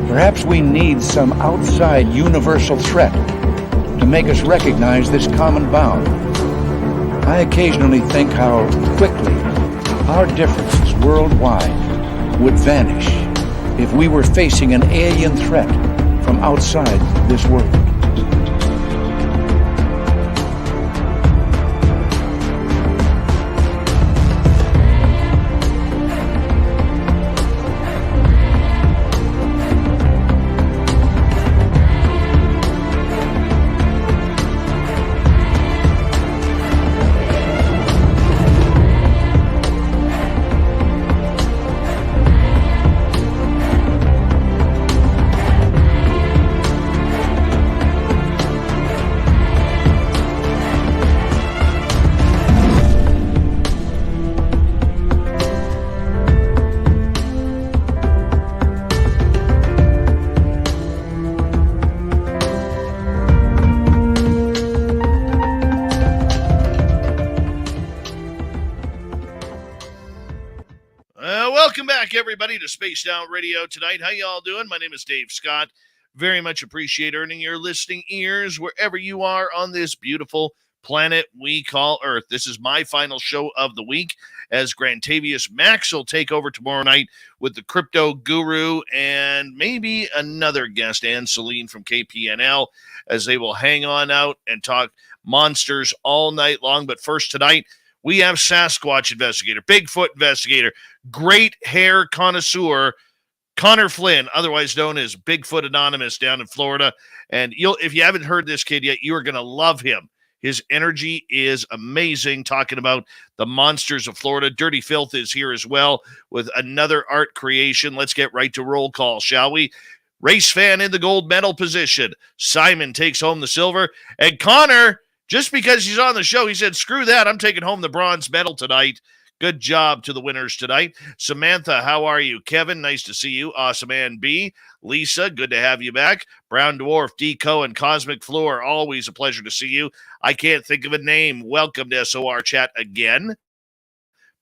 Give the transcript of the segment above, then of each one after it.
Perhaps we need some outside universal threat to make us recognize this common bound. I occasionally think how quickly our differences worldwide would vanish if we were facing an alien threat from outside this world. Welcome back, everybody, to Spaced Out Radio tonight. How y'all doing? My name is Dave Scott. Very much appreciate earning your listening ears wherever you are on this beautiful planet we call Earth. This is my final show of the week, as Grantavius Max will take over tomorrow night with the Crypto Guru and maybe another guest, Ann Celine from KPNL, as they will hang on out and talk monsters all night long. But first tonight, we have Sasquatch investigator, Bigfoot investigator, great hair connoisseur, Connor Flynn, otherwise known as Bigfoot Anonymous down in Florida. And if you haven't heard this kid yet, you are going to love him. His energy is amazing, talking about the monsters of Florida. Dirty Fylth is here as well with another art creation. Let's get right to roll call, shall we? Race fan in the gold medal position. Simon takes home the silver. And Connor, just because he's on the show, he said, screw that, I'm taking home the bronze medal tonight. Good job to the winners tonight. Samantha, how are you? Kevin, nice to see you. Awesome Ann B. Lisa, good to have you back. Brown Dwarf, Deco, and Cosmic Floor, always a pleasure to see you. I can't think of a name. Welcome to SOR Chat again.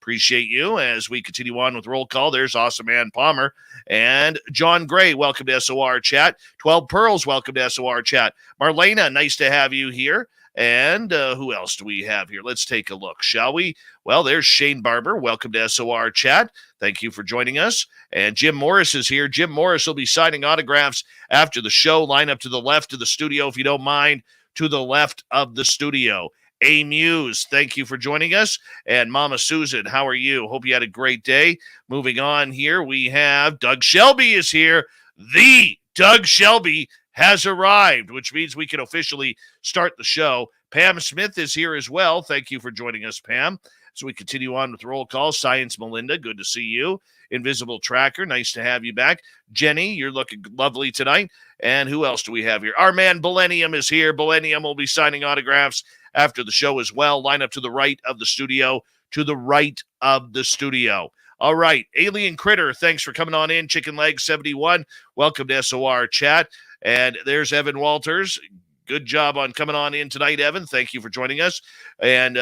Appreciate you as we continue on with roll call. There's Awesome Ann Palmer and John Gray. Welcome to SOR Chat. 12 Pearls, welcome to SOR Chat. Marlena, nice to have you here. And who else do we have here? Let's take a look, shall we? Well, there's Shane Barber. Welcome to SOR Chat. Thank you for joining us. And Jim Morris is here. Jim Morris will be signing autographs after the show. Line up to the left of the studio, if you don't mind, to the left of the studio. A Muse, thank you for joining us. And Mama Susan, how are you? Hope you had a great day. Moving on here, we have Doug Shelby is here. The Doug Shelby has arrived, which means we can officially start the show. Pam Smith is here as well. Thank you for joining us, Pam. So we continue on with roll call. Science Melinda, good to see you. Invisible Tracker, nice to have you back. Jenny, you're looking lovely tonight. And who else do we have here? Our man Millennium is here. Millennium will be signing autographs after the show as well. Line up to the right of the studio, to the right of the studio. All right, Alien Critter, thanks for coming on in. Chicken Leg 71, welcome to SOR Chat. And there's Evan Walters. Good job on coming on in tonight, Evan. Thank you for joining us. And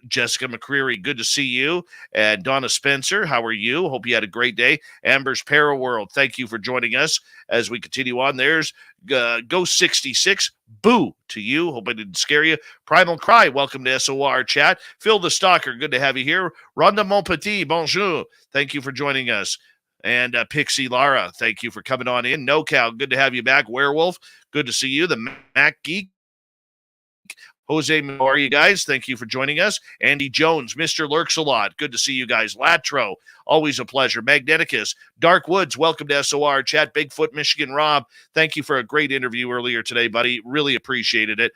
Jessica McCreary, good to see you. And Donna Spencer, how are you? Hope you had a great day. Amber's Para World, thank you for joining us as we continue on. There's Ghost 66. Boo to you. Hope I didn't scare you. Primal Cry, welcome to SOR Chat. Phil the Stalker, good to have you here. Rhonda Monpetit, bonjour. Thank you for joining us. And Pixie Lara, thank you for coming on in. NoCal, good to have you back. Werewolf, good to see you. The Mac Geek, Jose, how are you guys? Thank you for joining us. Andy Jones, Mr. Lurks a lot. Good to see you guys. Latro, always a pleasure. Magneticus, Dark Woods, welcome to SOR Chat. Bigfoot, Michigan Rob, thank you for a great interview earlier today, buddy. Really appreciated it.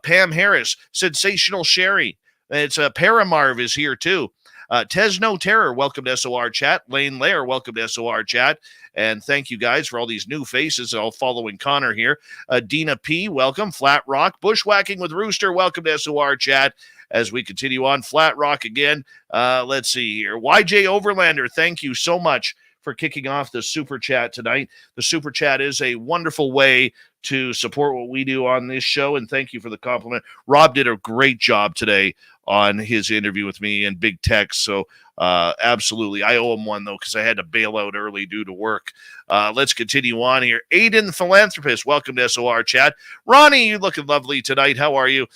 Pam Harris, Sensational Sherry. It's Paramarv is here too. Tesno Terror, welcome to SOR Chat. Lane Lair, welcome to SOR Chat. And thank you guys for all these new faces, all following Connor here. Dina P, welcome. Flat Rock, Bushwhacking with Rooster, welcome to SOR Chat. As we continue on, Flat Rock again. Let's see here. YJ Overlander, thank you so much for kicking off the Super Chat tonight. The Super Chat is a wonderful way to support what we do on this show. And thank you for the compliment. Rob did a great job today on his interview with me and Big Tex. So absolutely. I owe him one, though, because I had to bail out early due to work. Let's continue on here. Aiden Philanthropist, welcome to SOR Chat. Ronnie, you looking lovely tonight. How are you?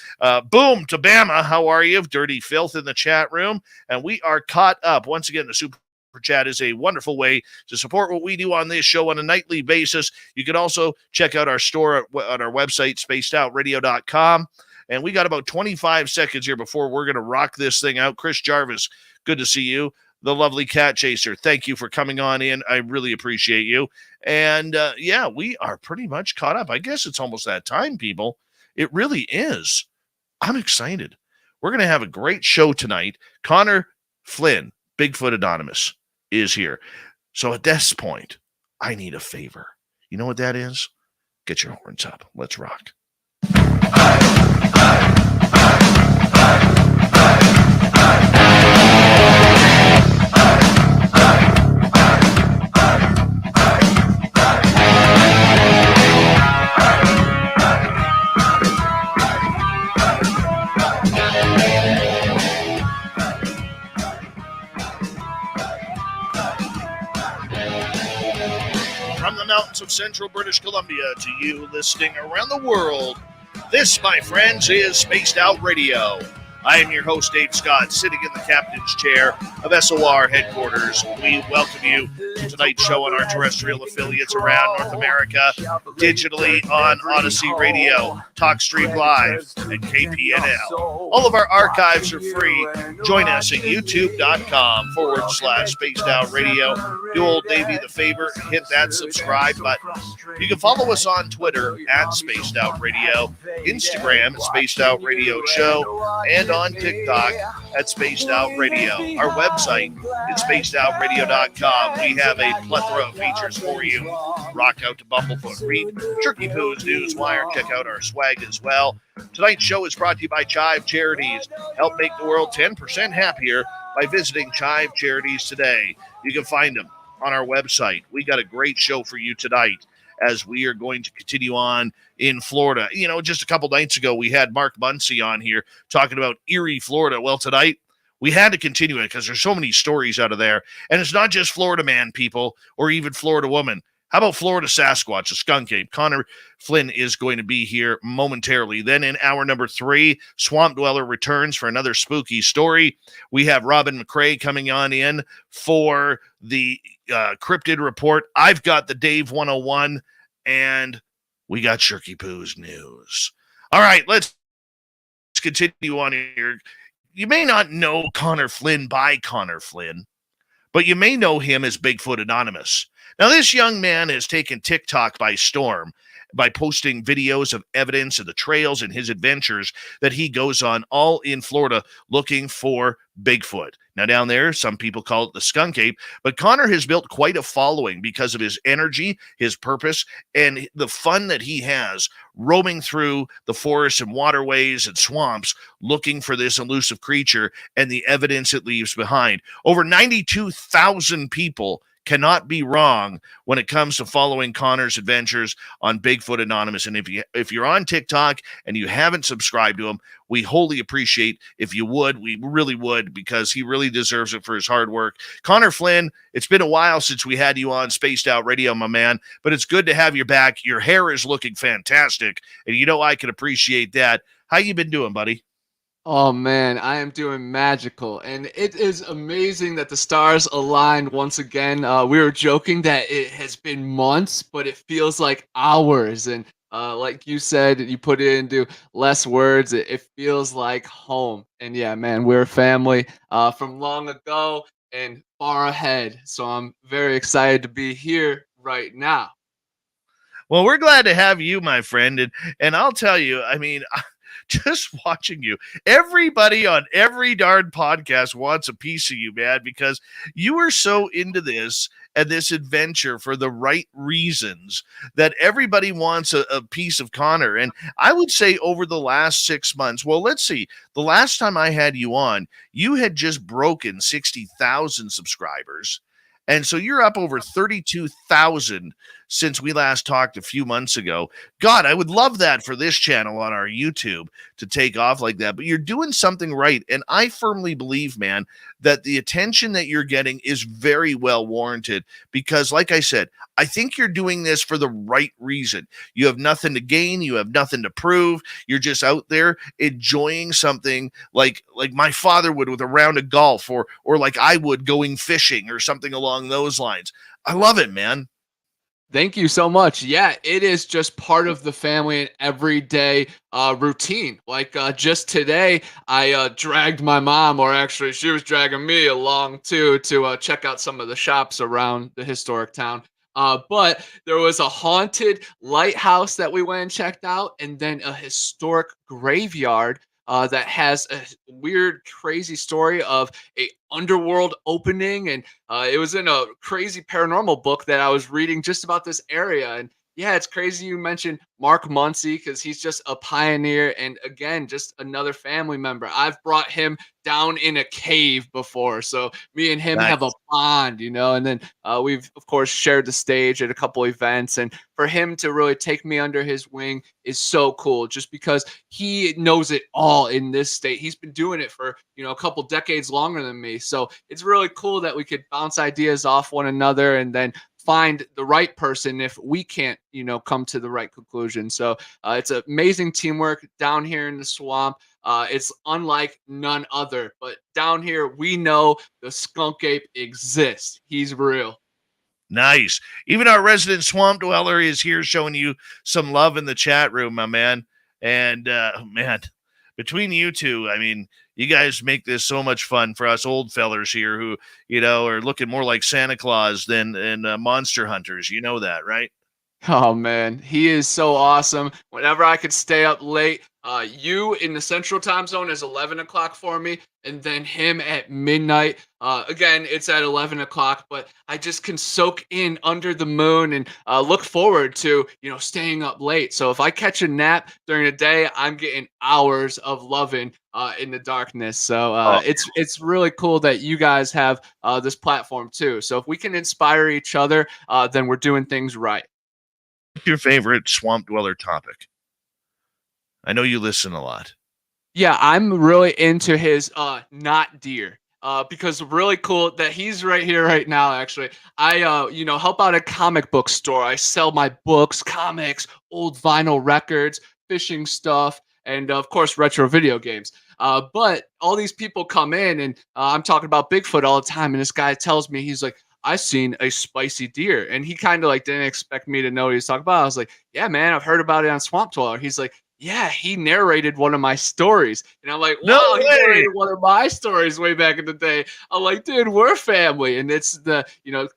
Boom to Bama, how are you? Dirty Fylth in the chat room. And we are caught up. Once again, the Super Chat is a wonderful way to support what we do on this show on a nightly basis. You can also check out our store on our website, spacedoutradio.com. And we got about 25 seconds here before we're going to rock this thing out. Chris Jarvis, good to see you. The lovely Cat Chaser, thank you for coming on in. I really appreciate you. And yeah, we are pretty much caught up. I guess it's almost that time, people. It really is. I'm excited. We're going to have a great show tonight. Connor Flynn, Bigfoot Anonymous, is here. So at this point, I need a favor. You know what that is? Get your horns up. Let's rock. From the mountains of central British Columbia to you listening around the world, this, my friends, is Spaced Out Radio. I am your host, Dave Scott, sitting in the captain's chair of SOR headquarters. We welcome you to tonight's show on our terrestrial affiliates around North America, digitally on Odyssey Radio, TalkStream Live, and KPNL. All of our archives are free. Join us at youtube.com/Spaced Out Radio. Do old Davey the favor, hit that subscribe button. You can follow us on Twitter at Spaced Out Radio, Instagram at Spaced Out Radio Show, and on TikTok at Spaced Out Radio. Our website is spacedoutradio.com. We have a plethora of features for you. Rock out to Bumblefoot, read Turkey Poo's News Wire, check out our swag as well. Tonight's show is brought to you by CHIVE Charities. Help make the world 10% happier by visiting CHIVE Charities today. You can find them on our website. We got a great show for you tonight as we are going to continue on in Florida. You know, just a couple nights ago, we had Mark Muncy on here talking about Erie, Florida. Well, tonight, we had to continue it because there's so many stories out of there. And it's not just Florida man, people, or even Florida woman. How about Florida Sasquatch, a skunk ape? Connor Flynn is going to be here momentarily. Then in hour number 3, Swamp Dweller returns for another spooky story. We have Robin McRae coming on in for the cryptid report. I've got the Dave 101, and we got Shirky Poo's news. All right, let's continue on here. You may not know Connor Flynn by Connor Flynn, but you may know him as Bigfoot Anonymous. Now, this young man has taken TikTok by storm by posting videos of evidence of the trails and his adventures that he goes on all in Florida looking for Bigfoot. Now, down there, some people call it the skunk ape, but Connor has built quite a following because of his energy, his purpose, and the fun that he has roaming through the forests and waterways and swamps looking for this elusive creature and the evidence it leaves behind. Over 92,000 people cannot be wrong when it comes to following Connor's adventures on Bigfoot Anonymous. And if you're on TikTok and you haven't subscribed to him, we wholly appreciate if you would. We really would, because he really deserves it for his hard work. Connor Flynn, it's been a while since we had you on Spaced Out Radio, my man, but it's good to have you back. Your hair is looking fantastic, and you know I can appreciate that. How you been doing, buddy? Oh man, I am doing magical, and it is amazing that the stars aligned once again. We were joking that it has been months, but it feels like hours. And like you said, you put it into less words. It feels like home. And yeah, man, we're a family from long ago and far ahead. So I'm very excited to be here right now. Well, we're glad to have you, my friend, and I'll tell you, I mean, just watching you, everybody on every darn podcast wants a piece of you, man, because you are so into this and this adventure for the right reasons that everybody wants a piece of Connor. And I would say over the last 6 months, well, let's see, the last time I had you on, you had just broken 60,000 subscribers. And so you're up over 32,000 since we last talked a few months ago. God, I would love that for this channel on our YouTube to take off like that. But you're doing something right. And I firmly believe, man, that the attention that you're getting is very well warranted because, like I said, I think you're doing this for the right reason. You have nothing to gain, you have nothing to prove. You're just out there enjoying something like my father would with a round of golf, or like I would going fishing or something along those lines. I love it, man. Thank you so much. Yeah, it is just part of the family and everyday routine. Like just today, I dragged my mom, or actually, she was dragging me along too, to check out some of the shops around the historic town. But there was a haunted lighthouse that we went and checked out, and then a historic graveyard that has a weird, crazy story of a underworld opening, and it was in a crazy paranormal book that I was reading just about this area. And yeah, it's crazy you mentioned Mark Muncy because he's just a pioneer and again, just another family member. I've brought him down in a cave before. So me and him have a Nice. bond, you know, and then we've, of course, shared the stage at a couple events. And for him to really take me under his wing is so cool just because he knows it all in this state. He's been doing it for, you know, a couple decades longer than me. So it's really cool that we could bounce ideas off one another and then find the right person if we can't, you know, come to the right conclusion. So it's amazing teamwork down here in the swamp. It's unlike none other, but down here we know the skunk ape exists. He's real. Nice. Even our resident swamp dweller is here showing you some love in the chat room, my man. And man, between you two, I mean, you guys make this so much fun for us old fellers here who, are looking more like Santa Claus than monster hunters. You know that, right? Oh man, he is so awesome. Whenever I could stay up late, you in the central time zone is 11 o'clock for me, and then him at midnight. Again, it's at 11 o'clock, but I just can soak in under the moon and look forward to, you know, staying up late. So if I catch a nap during the day, I'm getting hours of loving in the darkness. So Oh, it's really cool that you guys have this platform too. So if we can inspire each other, then we're doing things right. what's your favorite swamp dweller topic? I know you listen a lot. Yeah, I'm really into his not deer. Because really cool that he's right here right now. Actually, I you know, help out a comic book store. I sell my books, comics, old vinyl records, fishing stuff, and of course retro video games. But all these people come in, and I'm talking about Bigfoot all the time. And this guy tells me, he's like, I seen a spicy deer, and he kind of like didn't expect me to know what he was talking about. I was like, yeah, man, I've heard about it on Swamp Dweller. He's like, yeah, he narrated one of my stories. And I'm like, No wow, he way. narrated one of my stories way back in the day. I'm like, dude, we're family. And it's the, you know,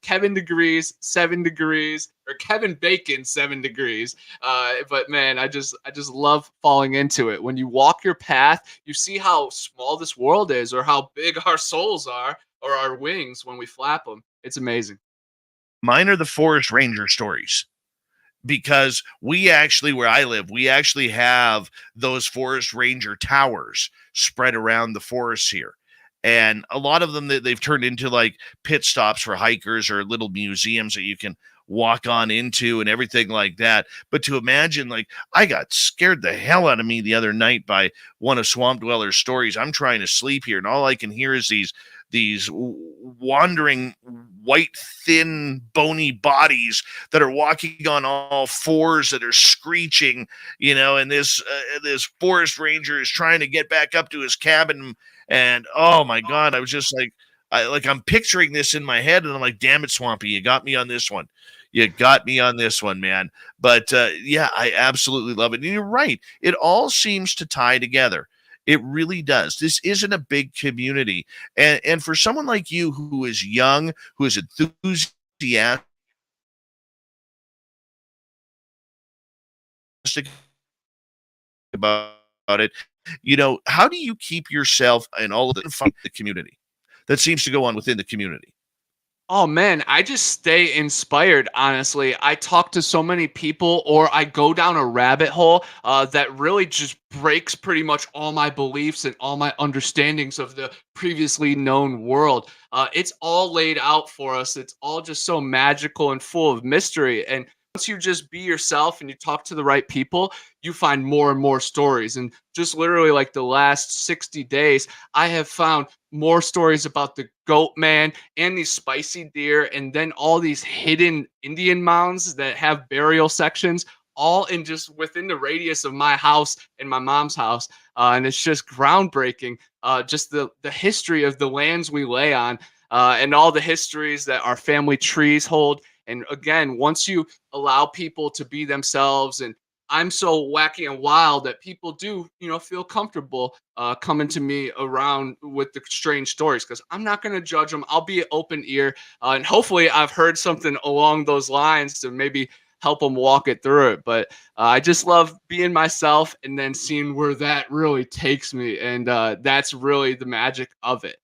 Kevin Degrees, 7 degrees, or Kevin Bacon, 7 degrees. But man, I just love falling into it. When you walk your path, you see how small this world is, or how big our souls are, or our wings when we flap them. It's amazing. Mine are the forest ranger stories. Because we actually, where I live, we actually have those forest ranger towers spread around the forests here. And a lot of them they've turned into like pit stops for hikers or little museums that you can walk on into and everything like that. But to imagine, like, I got scared the hell out of me the other night by one of Swamp Dweller's stories. I'm trying to sleep here, and all I can hear is these wandering white, thin, bony bodies that are walking on all fours that are screeching, and this forest ranger is trying to get back up to his cabin. And oh my God, I was just like, I'm picturing this in my head, and I'm like, damn it, Swampy, you got me on this one. You got me on this one, man. But yeah, I absolutely love it. And you're right. It all seems to tie together. It really does. This isn't a big community. And for someone like you who is young, who is enthusiastic about it, how do you keep yourself and all of the community that seems to go on within the community? Oh man, I just stay inspired, honestly. I talk to so many people, or I go down a rabbit hole that really just breaks pretty much all my beliefs and all my understandings of the previously known world. It's all laid out for us. It's all just so magical and full of mystery. And once you just be yourself and you talk to the right people, you find more and more stories. And just literally like the last 60 days, I have found more stories about the goat man and these spicy deer, and then all these hidden Indian mounds that have burial sections, all in just within the radius of my house and my mom's house. And it's just groundbreaking. Just the history of the lands we lay on, and all the histories that our family trees hold. And again, once you allow people to be themselves, and I'm so wacky and wild that people do, feel comfortable coming to me around with the strange stories, because I'm not going to judge them. I'll be an open ear, and hopefully, I've heard something along those lines to maybe help them walk it through it. But I just love being myself and then seeing where that really takes me, and that's really the magic of it.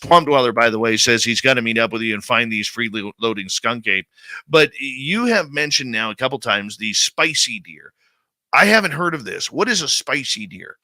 Swamp Dweller, by the way, says he's got to meet up with you and find these free loading skunk ape. But you have mentioned now a couple times the spicy deer. I haven't heard of this. What is a spicy deer?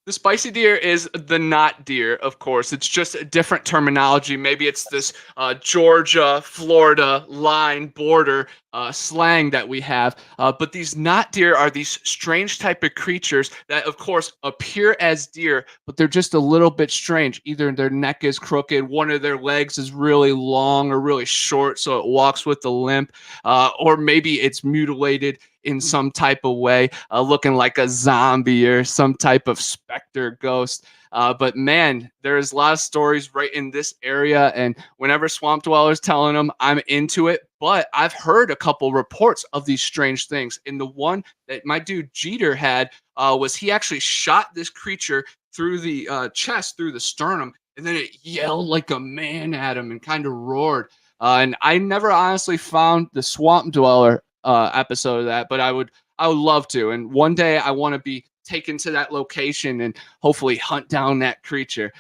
The spicy deer is the not deer, of course. It's just a different terminology. Maybe it's this Georgia, Florida line border slang that we have. But these not deer are these strange type of creatures that, of course, appear as deer, but they're just a little bit strange. Either their neck is crooked, one of their legs is really long or really short, so it walks with a limp, or maybe it's mutilated in some type of way, looking like a zombie or some type of specter ghost. But man, there's a lot of stories right in this area. And whenever Swamp Dweller's telling them, I'm into it. But I've heard a couple reports of these strange things. And the one that my dude Jeter had was he actually shot this creature through the chest, through the sternum. And then it yelled like a man at him and kind of roared. And I never honestly found the Swamp Dweller episode of that, but I would love to. And one day I want to be taken to that location and hopefully hunt down that creature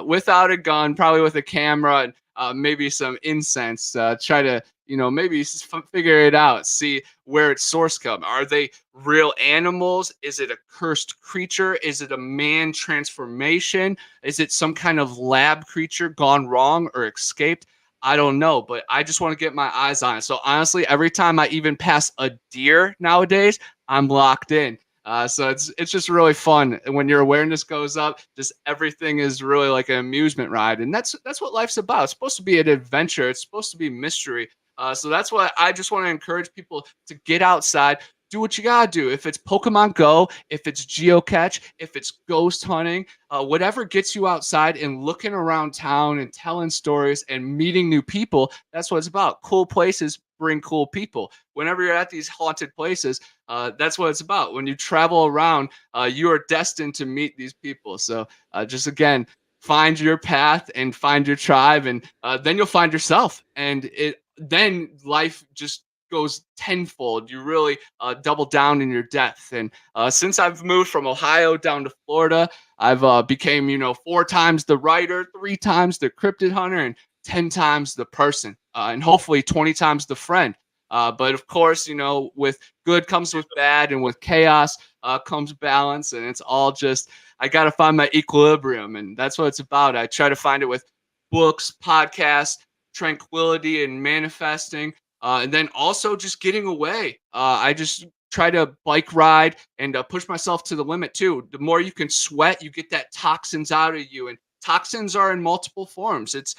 without a gun, probably with a camera and maybe some incense. Try to maybe figure it out, see where its source come. Are they real animals? Is it a cursed creature? Is it a man transformation? Is it some kind of lab creature gone wrong or escaped? I don't know, but I just want to get my eyes on it. So honestly, every time I even pass a deer nowadays, I'm locked in. So it's just really fun. And when your awareness goes up, just everything is really like an amusement ride. And that's what life's about. It's supposed to be an adventure. It's supposed to be mystery. So that's why I just want to encourage people to get outside, do what you gotta do. If it's Pokemon Go, if it's geocache, if it's ghost hunting, whatever gets you outside and looking around town and telling stories and meeting new people, that's what it's about. Cool places bring cool people. Whenever you're at these haunted places, that's what it's about. When you travel around, you are destined to meet these people. So just again, find your path and find your tribe, and then you'll find yourself. And then life just goes tenfold. You really double down in your depth. And since I've moved from Ohio down to Florida, I've became 4 times the writer, 3 times the cryptid hunter, and 10 times the person, and hopefully 20 times the friend. But of course, with good comes with bad, and with chaos comes balance, and it's all just, I got to find my equilibrium, and that's what it's about. I try to find it with books, podcasts, tranquility, and manifesting. And then also just getting away. I just try to bike ride and push myself to the limit too. The more you can sweat, you get that toxins out of you. And toxins are in multiple forms. It's,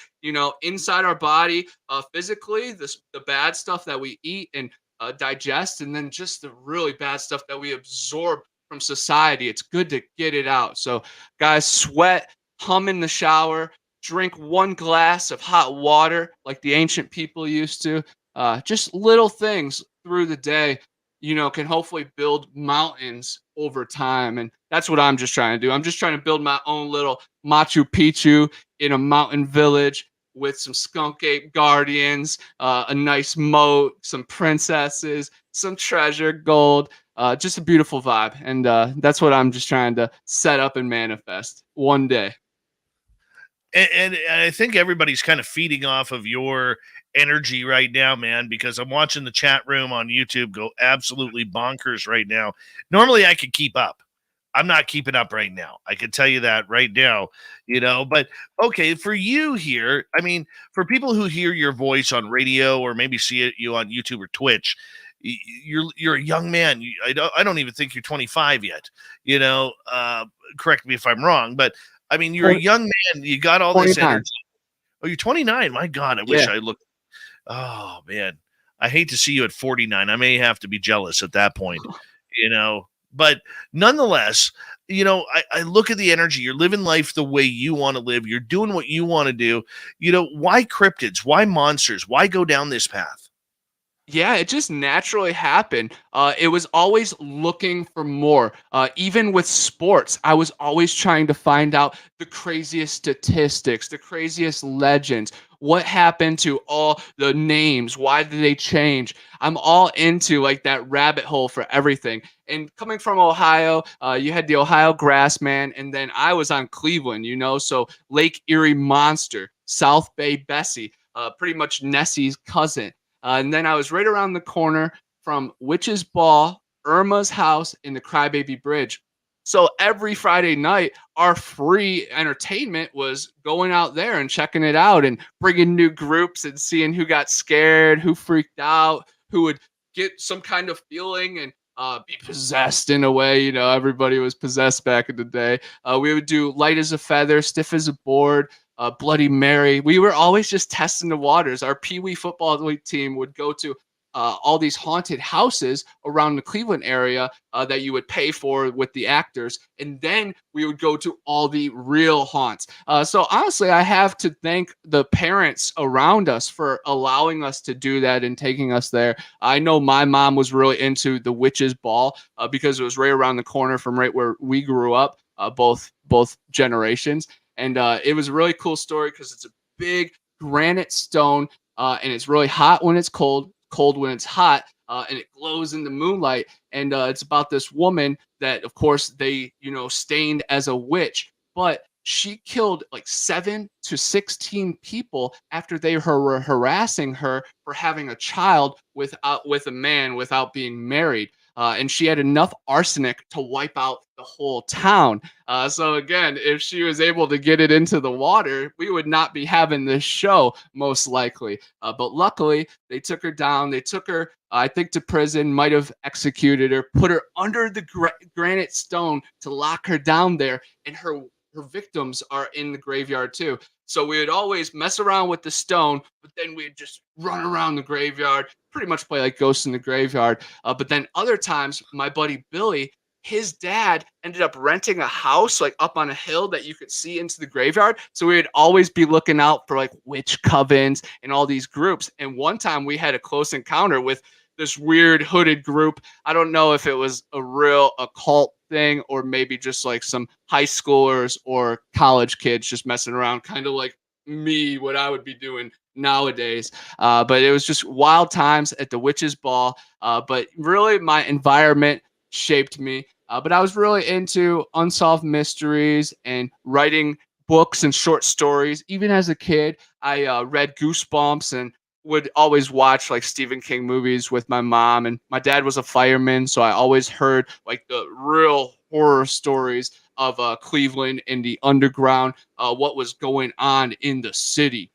inside our body, physically, the bad stuff that we eat and digest, and then just the really bad stuff that we absorb from society. It's good to get it out. So guys, sweat, hum in the shower, drink 1 glass of hot water like the ancient people used to. Just little things through the day, can hopefully build mountains over time. And that's what I'm just trying to do. I'm just trying to build my own little Machu Picchu in a mountain village with some skunk ape guardians, a nice moat, some princesses, some treasure, gold, just a beautiful vibe. And that's what I'm just trying to set up and manifest one day. And I think everybody's kind of feeding off of your energy right now, man, because I'm watching the chat room on YouTube go absolutely bonkers right now. Normally I could keep up. I'm not keeping up right now. I can tell you that right now, but okay, for you here, I mean, for people who hear your voice on radio or maybe see you on YouTube or Twitch, you're a young man. I don't even think you're 25 yet. Correct me if I'm wrong, but I mean, you're a young man. You got all this 29. energy. Oh, you're 29. My God, I wish Yeah. I looked. Oh man, I hate to see you at 49. I may have to be jealous at that point, But nonetheless, I look at the energy. You're living life the way you want to live. You're doing what you want to do. Why cryptids? Why monsters? Why go down this path? Yeah, it just naturally happened. It was always looking for more. Even with sports, I was always trying to find out the craziest statistics, the craziest legends. What happened to all the names? Why did they change? I'm all into like that rabbit hole for everything. And coming from Ohio, you had the Ohio Grassman, and then I was on Cleveland, so Lake Erie Monster, South Bay Bessie, pretty much Nessie's cousin. And then I was right around the corner from Witch's Ball, Irma's house, and the Crybaby Bridge. So every Friday night, our free entertainment was going out there and checking it out and bringing new groups and seeing who got scared, who freaked out, who would get some kind of feeling and be possessed in a way. Everybody was possessed back in the day. We would do light as a feather, stiff as a board, Bloody Mary. We were always just testing the waters. Our Pee Wee football league team would go to all these haunted houses around the Cleveland area that you would pay for with the actors. And then we would go to all the real haunts. So honestly, I have to thank the parents around us for allowing us to do that and taking us there. I know my mom was really into the Witch's Ball because it was right around the corner from right where we grew up, both generations. And it was a really cool story because it's a big granite stone and it's really hot when it's cold when it's hot, and it glows in the moonlight. And it's about this woman that, of course, they, stained as a witch, but she killed like 7 to 16 people after they were harassing her for having a child with a man without being married. And she had enough arsenic to wipe out the whole town. So again, if she was able to get it into the water, we would not be having this show most likely. But luckily, they took her down. They took her, I think, to prison. Might have executed her, put her under the granite stone to lock her down there, and her victims are in the graveyard too. So we would always mess around with the stone, but then we'd just run around the graveyard, pretty much play like Ghosts in the Graveyard. But then other times, my buddy Billy, his dad ended up renting a house like up on a hill that you could see into the graveyard. So we would always be looking out for like witch covens and all these groups. And one time we had a close encounter with this weird hooded group. I don't know if it was a real occult thing or maybe just like some high schoolers or college kids just messing around, kind of like me, what I would be doing nowadays. But it was just wild times at the Witch's Ball. But really, my environment shaped me. But I was really into unsolved mysteries and writing books and short stories. Even as a kid, I read Goosebumps and would always watch like Stephen King movies with my mom, and my dad was a fireman, so I always heard like the real horror stories of Cleveland and the underground, what was going on in the city,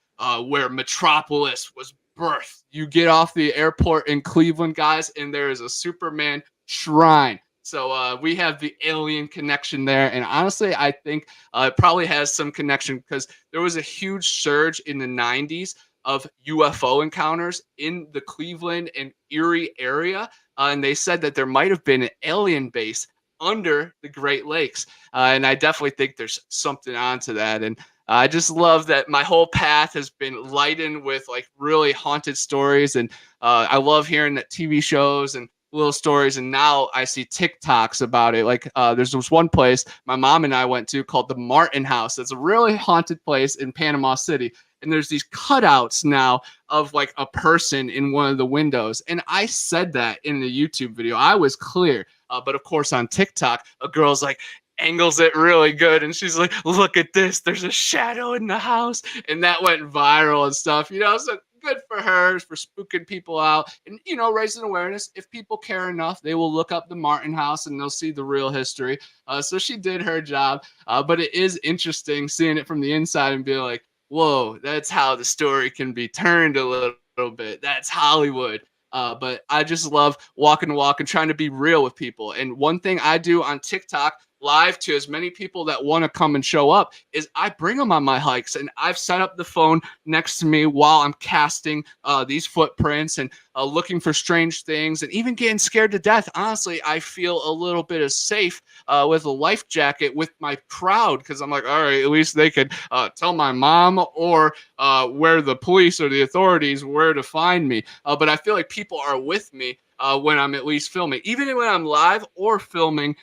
where Metropolis was birthed. You get off the airport in Cleveland, guys, and there is a Superman shrine. So we have the alien connection there. And honestly, I think it probably has some connection because there was a huge surge in the 90s of UFO encounters in the Cleveland and Erie area. And they said that there might have been an alien base under the Great Lakes. And I definitely think there's something onto that. And I just love that my whole path has been lightened with like really haunted stories. And I love hearing that TV shows and little stories, and now I see TikToks about it. Like there's this one place my mom and I went to called the Martin House. It's a really haunted place in Panama City, and there's these cutouts now of like a person in one of the windows. And I said that in the YouTube video. I was clear, but of course on TikTok, a girl's like, angles it really good, and she's like, "Look at this! There's a shadow in the house," and that went viral and stuff. So good for her for spooking people out and raising awareness. If people care enough, they will look up the Martin house and they'll see the real history. So she did her job, but it is interesting seeing it from the inside and being like, whoa, that's how the story can be turned a little bit. That's Hollywood. But I just love walking the walk and trying to be real with people. And one thing I do on TikTok live to as many people that want to come and show up is I bring them on my hikes, and I've set up the phone next to me while I'm casting these footprints and looking for strange things and even getting scared to death. Honestly, I feel a little bit of safe with a life jacket with my crowd, because I'm like, all right, at least they could tell my mom or where the police or the authorities where to find me. But I feel like people are with me when I'm at least filming, even when I'm live or filming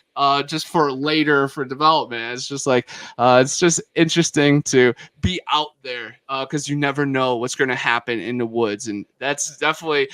just for later for development. It's just like, it's just interesting to be out there because you never know what's going to happen in the woods. And that's definitely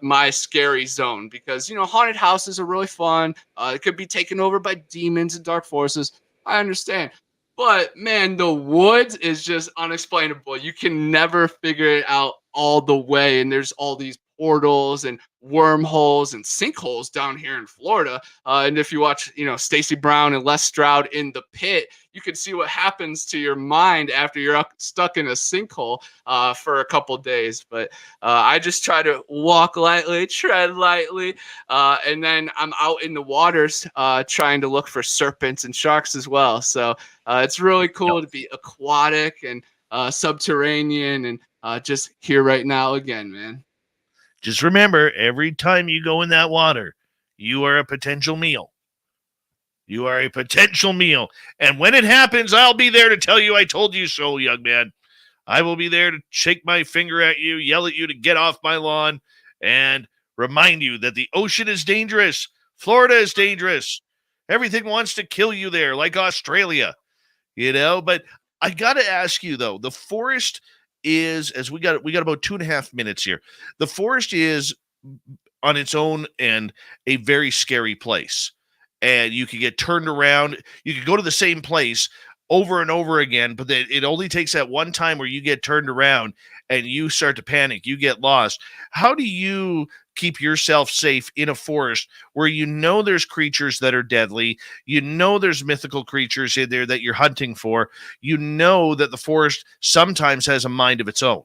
my scary zone, because, haunted houses are really fun. It could be taken over by demons and dark forces. I understand. But man, the woods is just unexplainable. You can never figure it out all the way. And there's all these portals and wormholes and sinkholes down here in Florida. And if you watch, Stacey Brown and Les Stroud in The Pit, you can see what happens to your mind after you're stuck in a sinkhole for a couple days. But I just try to walk lightly, tread lightly, and then I'm out in the waters trying to look for serpents and sharks as well. So it's really cool to be aquatic and subterranean and just here right now again, man. Just remember, every time you go in that water, you are a potential meal. You are a potential meal. And when it happens, I'll be there to tell you I told you so, young man. I will be there to shake my finger at you, yell at you to get off my lawn, and remind you that the ocean is dangerous. Florida is dangerous. Everything wants to kill you there, like Australia. But I got to ask you, though, the forest is, as we got about 2.5 minutes here. The forest is on its own and a very scary place. And you can get turned around. You can go to the same place over and over again, but it only takes that one time where you get turned around and you start to panic. You get lost. How do you keep yourself safe in a forest where there's creatures that are deadly, there's mythical creatures in there that you're hunting for, that the forest sometimes has a mind of its own?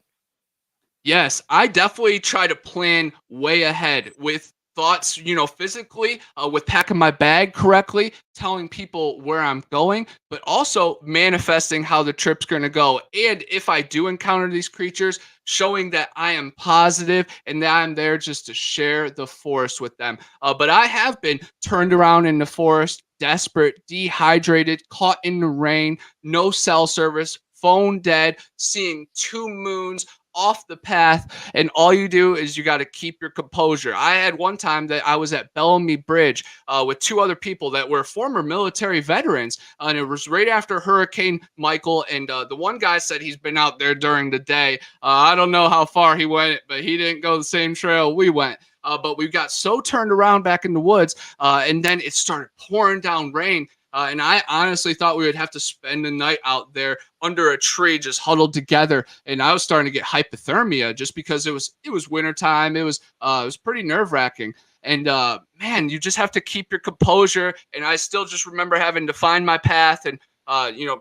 Yes, I definitely try to plan way ahead with thoughts, physically, with packing my bag correctly, telling people where I'm going, but also manifesting how the trip's going to go. And if I do encounter these creatures, showing that I am positive and that I'm there just to share the forest with them. But I have been turned around in the forest, desperate, dehydrated, caught in the rain, no cell service, phone dead, seeing 2 moons, off the path, and all you do is you got to keep your composure. I had one time that I was at Bellamy Bridge with 2 other people that were former military veterans, and it was right after Hurricane Michael, and the one guy said he's been out there during the day. I don't know how far he went, but he didn't go the same trail we went. But we got so turned around back in the woods, and then it started pouring down rain. And I honestly thought we would have to spend the night out there under a tree, just huddled together. And I was starting to get hypothermia just because it was wintertime. It was pretty nerve wracking. And man, you just have to keep your composure. And I still just remember having to find my path and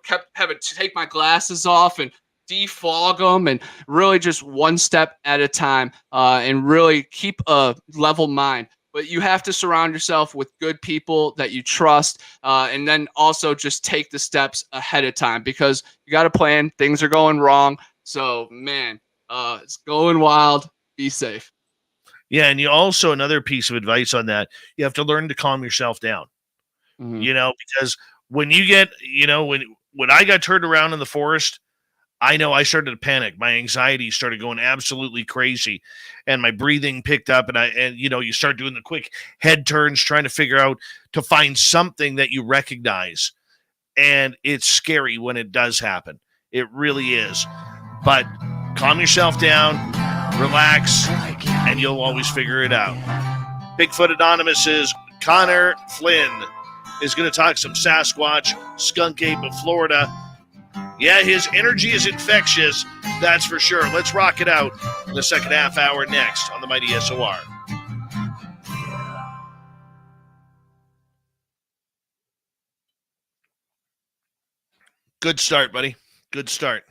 kept having to take my glasses off and defog them, and really just one step at a time, and really keep a level mind. But you have to surround yourself with good people that you trust, and then also just take the steps ahead of time, because you got to plan. Things are going wrong. So, man, it's going wild. Be safe. Yeah, and you also, another piece of advice on that, you have to learn to calm yourself down. Mm-hmm. Because when you get, when I got turned around in the forest, I know I started to panic. My anxiety started going absolutely crazy, and my breathing picked up, and you start doing the quick head turns, trying to figure out to find something that you recognize. And it's scary when it does happen. It really is. But calm yourself down, relax, and you'll always figure it out. Bigfoot Anonymous is Connor Flynn. is going to talk some Sasquatch, Skunk Ape of Florida. Yeah, his energy is infectious, that's for sure. Let's rock it out in the second half hour next on the Mighty SOR. Good start, buddy. Good start.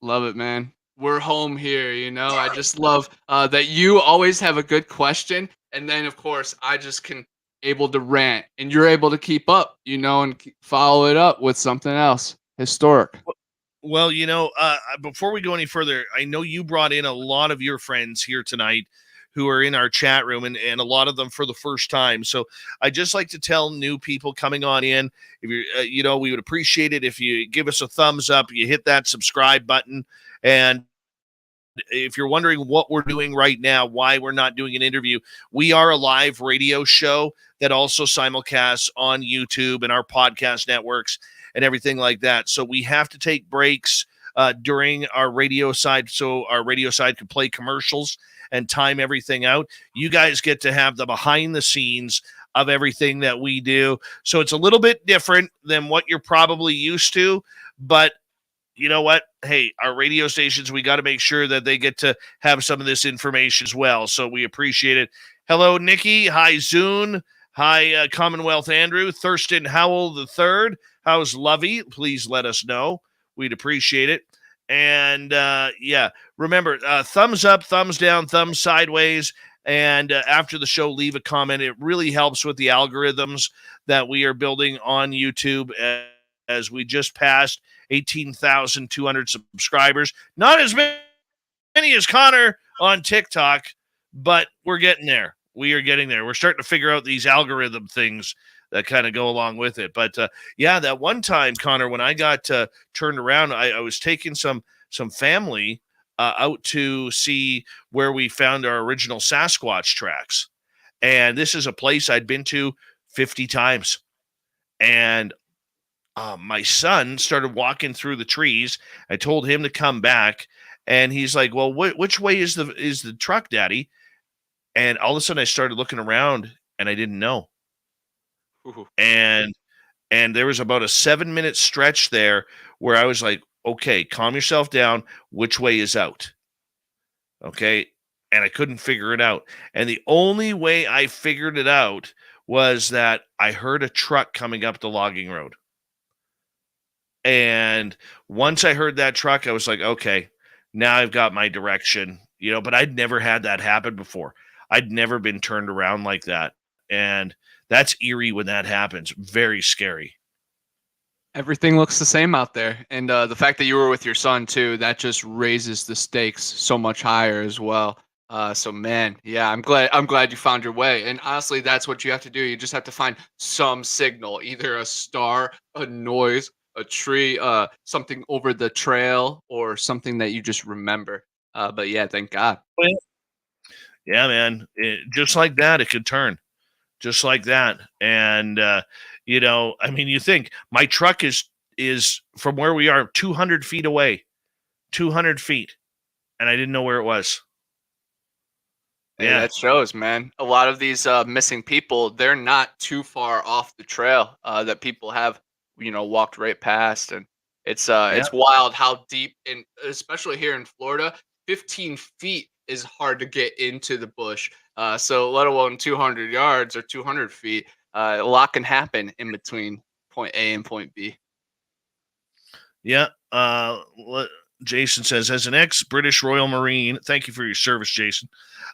Love it, man. We're home here, you know. I just love that you always have a good question, and then of course I just can able to rant, and you're able to keep up, you know, and follow it up with something else historic. Well, before we go any further, I know you brought in a lot of your friends here tonight who are in our chat room, and a lot of them for the first time. So I just like to tell new people coming on in, if you're, we would appreciate it if you give us a thumbs up, you hit that subscribe button. And if you're wondering what we're doing right now, why we're not doing an interview, we are a live radio show that also simulcasts on YouTube and our podcast networks and everything like that. So we have to take breaks during our radio side so our radio side can play commercials and time everything out. You guys get to have the behind the scenes of everything that we do. So it's a little bit different than what you're probably used to, but you know what? Hey, our radio stations, we got to make sure that they get to have some of this information as well. So we appreciate it. Hello, Nikki. Hi, Zune. Hi, Commonwealth Andrew. Thurston Howell III. How's Lovey? Please let us know. We'd appreciate it. And remember, thumbs up, thumbs down, thumbs sideways. And after the show, leave a comment. It really helps with the algorithms that we are building on YouTube as we just passed 18,200 subscribers. Not as many as Connor on TikTok, but we're getting there. We are getting there. We're starting to figure out these algorithm things that kind of go along with it. But that one time, Connor, when I got turned around, I was taking some family out to see where we found our original Sasquatch tracks. And this is a place I'd been to 50 times. And my son started walking through the trees. I told him to come back, and he's like, "Well, which way is the truck, Daddy?" And all of a sudden, I started looking around, and I didn't know. Ooh. And there was about a 7-minute stretch there where I was like, "Okay, calm yourself down. Which way is out?" Okay, and I couldn't figure it out. And the only way I figured it out was that I heard a truck coming up the logging road. And once I heard that truck, I was like, okay, now I've got my direction, but I'd never had that happen before. I'd never been turned around like that. And that's eerie when that happens. Very scary. Everything looks the same out there. And the fact that you were with your son too, that just raises the stakes so much higher as well. So man, yeah, I'm glad you found your way. And honestly, that's what you have to do. You just have to find some signal, either a star, a noise, a tree, something over the trail, or something that you just remember. But yeah, thank God. Yeah, man. Just like that, it could turn. Just like that. And, you think my truck is from where we are 200 feet away. 200 feet. And I didn't know where it was. Yeah, hey, that shows, man. A lot of these missing people, they're not too far off the trail that people have walked right past. And it's wild how deep, and especially here in Florida, 15 feet is hard to get into the bush. So let alone 200 yards or 200 feet. A lot can happen in between point A and point B. Yeah. Jason says, as an ex-British Royal Marine, thank you for your service, Jason.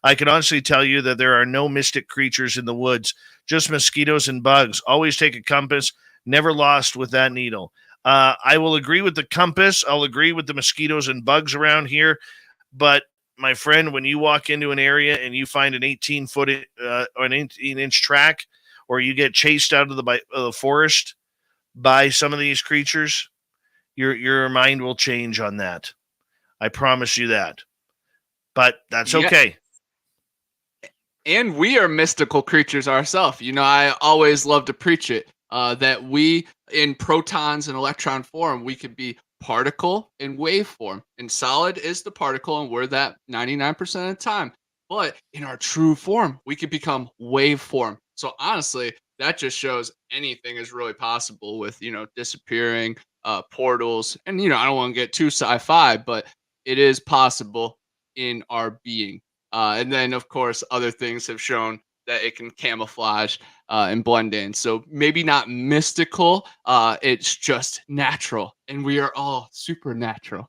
I can honestly tell you that there are no mystic creatures in the woods, just mosquitoes and bugs. Always take a compass. Never lost with that needle. I will agree with the compass. I'll agree with the mosquitoes and bugs around here. But my friend, when you walk into an area and you find an 18-foot or an 18-inch track, or you get chased out of the forest by some of these creatures, your mind will change on that. I promise you that. But that's okay. And we are mystical creatures ourselves. I always love to preach it. That we, in protons and electron form, we could be particle and wave form. And solid is the particle, and we're that 99% of the time. But in our true form, we could become wave form. So honestly, that just shows anything is really possible with, disappearing, portals. And, I don't want to get too sci-fi, but it is possible in our being. And then, of course, other things have shown that it can camouflage and blend in. So maybe not mystical, it's just natural. And we are all supernatural.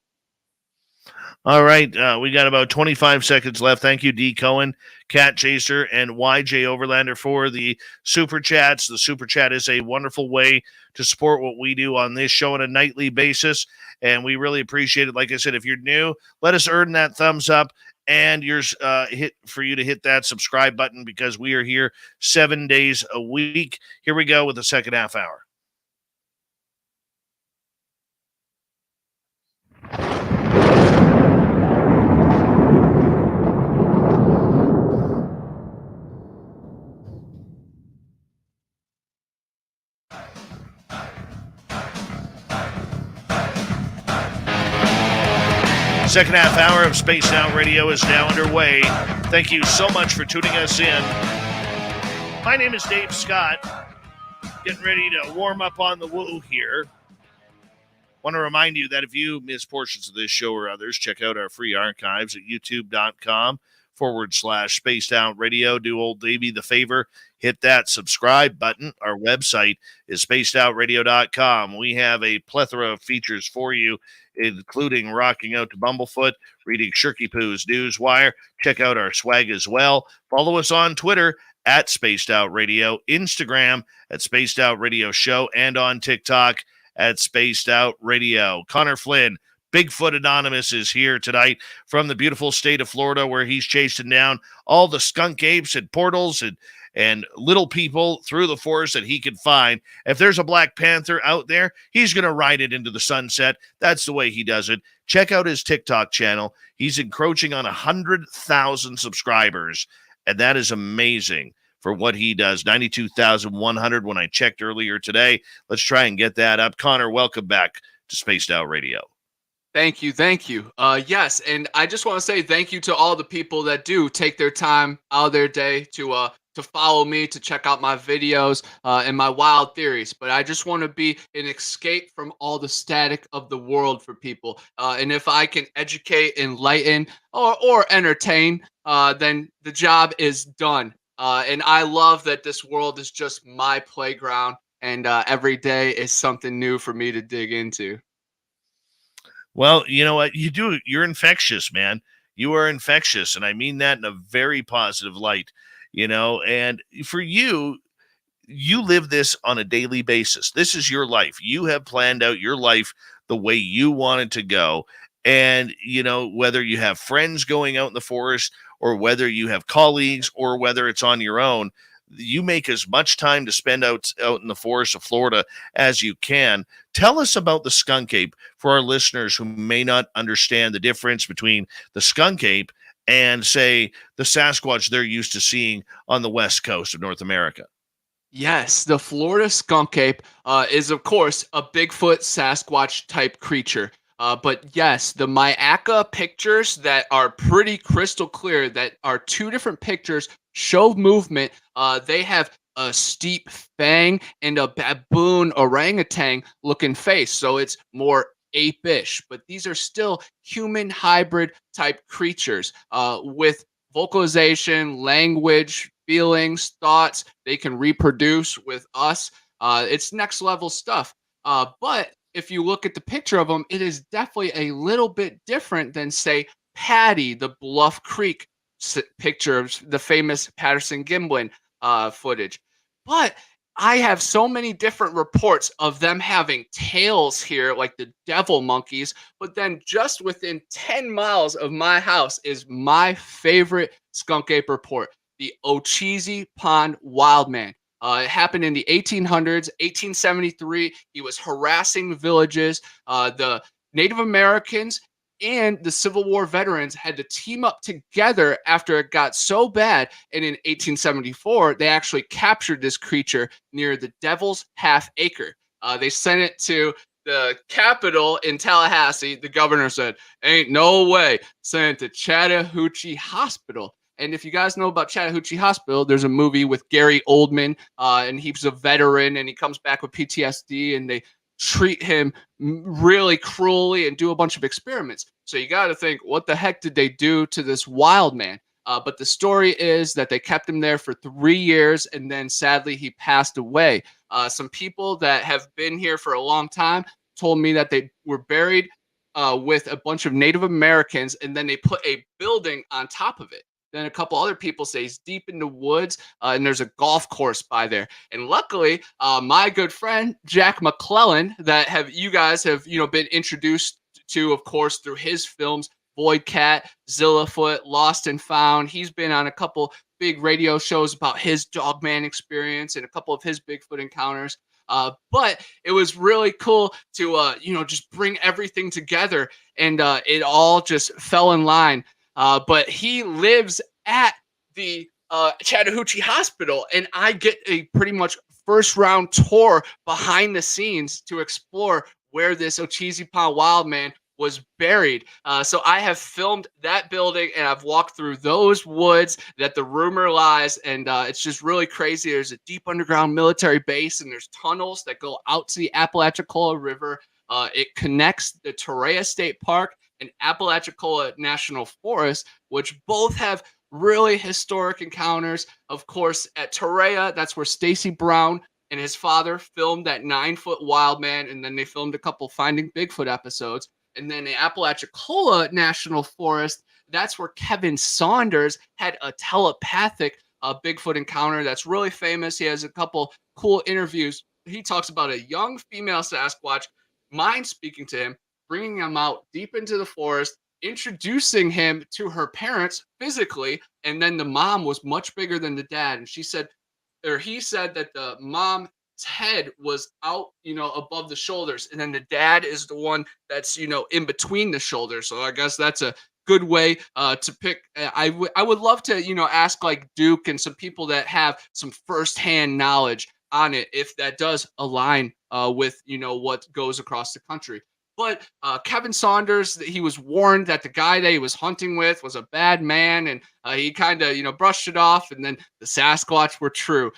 All right, we got about 25 seconds left. Thank you, D. Cohen, Cat Chaser, and YJ Overlander for the super chats. The super chat is a wonderful way to support what we do on this show on a nightly basis, and we really appreciate it. Like I said, if you're new, let us earn that thumbs up and yours hit for you to hit that subscribe button, because we are here 7 days a week. Here we go with the second half hour. Second half hour of Spaced Out Radio is now underway. Thank you so much for tuning us in. My name is Dave Scott. Getting ready to warm up on the woo here. Want to remind you that if you miss portions of this show or others, check out our free archives at youtube.com/Spaced Out Radio. Do old Davey the favor, hit that subscribe button. Our website is spacedoutradio.com. We have a plethora of features for you, including rocking out to Bumblefoot, reading Shirky Poo's Newswire. Check out our swag as well. Follow us on Twitter at Spaced Out Radio, Instagram at Spaced Out Radio Show, and on TikTok at Spaced Out Radio. Connor Flynn, Bigfoot Anonymous, is here tonight from the beautiful state of Florida, where he's chasing down all the skunk apes and portals and little people through the forest that he can find. If there's a black panther out there, he's going to ride it into the sunset. That's the way he does it. Check out his TikTok channel. He's encroaching on 100,000 subscribers, and that is amazing for what he does. 92,100 when I checked earlier today. Let's try and get that up. Connor, welcome back to Spaced Out Radio. Thank you. Yes, and I just want to say thank you to all the people that do take their time out of their day to follow me, to check out my videos and my wild theories. But I just want to be an escape from all the static of the world for people. And if I can educate, enlighten, or entertain, then the job is done. And I love that this world is just my playground, and every day is something new for me to dig into. Well, you know what? You're infectious, man. You are infectious, and I mean that in a very positive light, and for you live this on a daily basis. This is your life. You have planned out your life the way you want it to go. And, whether you have friends going out in the forest, or whether you have colleagues, or whether it's on your own, you make as much time to spend out in the forest of Florida as you can. Tell us about the skunk ape for our listeners who may not understand the difference between the skunk ape and, say, the Sasquatch they're used to seeing on the west coast of North America. Yes, the Florida skunk ape is, of course, a Bigfoot Sasquatch type creature. But yes, the Myaka pictures that are pretty crystal clear, that are two different pictures, show movement. They have a steep fang and a baboon orangutan looking face. So it's more ape-ish, but these are still human hybrid type creatures with vocalization, language, feelings, thoughts. They can reproduce with us. It's next level stuff. But if you look at the picture of them, it is definitely a little bit different than, say, Patty, the Bluff Creek picture of the famous Patterson-Gimlin footage. But I have so many different reports of them having tails here, like the devil monkeys. But then just within 10 miles of my house is my favorite skunk ape report, the Ocheesee Pond Wildman. It happened in the 1800s, 1873. He was harassing villages. The Native Americans and the Civil War veterans had to team up together after it got so bad. And in 1874, they actually captured this creature near the Devil's Half Acre. They sent it to the Capitol in Tallahassee. The governor said, "Ain't no way." Sent it to Chattahoochee Hospital. And if you guys know about Chattahoochee Hospital, there's a movie with Gary Oldman, and he's a veteran, and he comes back with PTSD, and they treat him really cruelly and do a bunch of experiments. So you got to think, what the heck did they do to this wild man? But the story is that they kept him there for 3 years, and then sadly he passed away. Some people that have been here for a long time told me that they were buried with a bunch of Native Americans, and then they put a building on top of it. Then a couple other people say he's deep in the woods, and there's a golf course by there. And luckily, my good friend Jack McClellan, that you guys have been introduced to, of course, through his films, Void Cat, Zillafoot, Lost and Found. He's been on a couple big radio shows about his Dogman experience and a couple of his Bigfoot encounters. But it was really cool to just bring everything together, and it all just fell in line. But he lives at the Chattahoochee Hospital, and I get a pretty much first round tour behind the scenes to explore where this Ocheesepan wild man was buried. So I have filmed that building, and I've walked through those woods that the rumor lies, and it's just really crazy. There's a deep underground military base, and there's tunnels that go out to the Apalachicola River. It connects the Torreya State Park and Apalachicola National Forest, which both have really historic encounters. Of course, at Torreya, that's where Stacy Brown and his father filmed that 9-foot wild man, and then they filmed a couple Finding Bigfoot episodes. And then the Apalachicola National Forest, that's where Kevin Saunders had a telepathic Bigfoot encounter that's really famous. He has a couple cool interviews. He talks about a young female Sasquatch mind speaking to him, bringing him out deep into the forest, introducing him to her parents physically, and then the mom was much bigger than the dad. And he said that the mom's head was out, above the shoulders, and then the dad is the one that's, in between the shoulders. So I guess that's a good way to pick. I would love to, ask like Duke and some people that have some firsthand knowledge on it, if that does align with, what goes across the country. But Kevin Saunders, he was warned that the guy that he was hunting with was a bad man, and he kind of, brushed it off, and then the Sasquatch were true.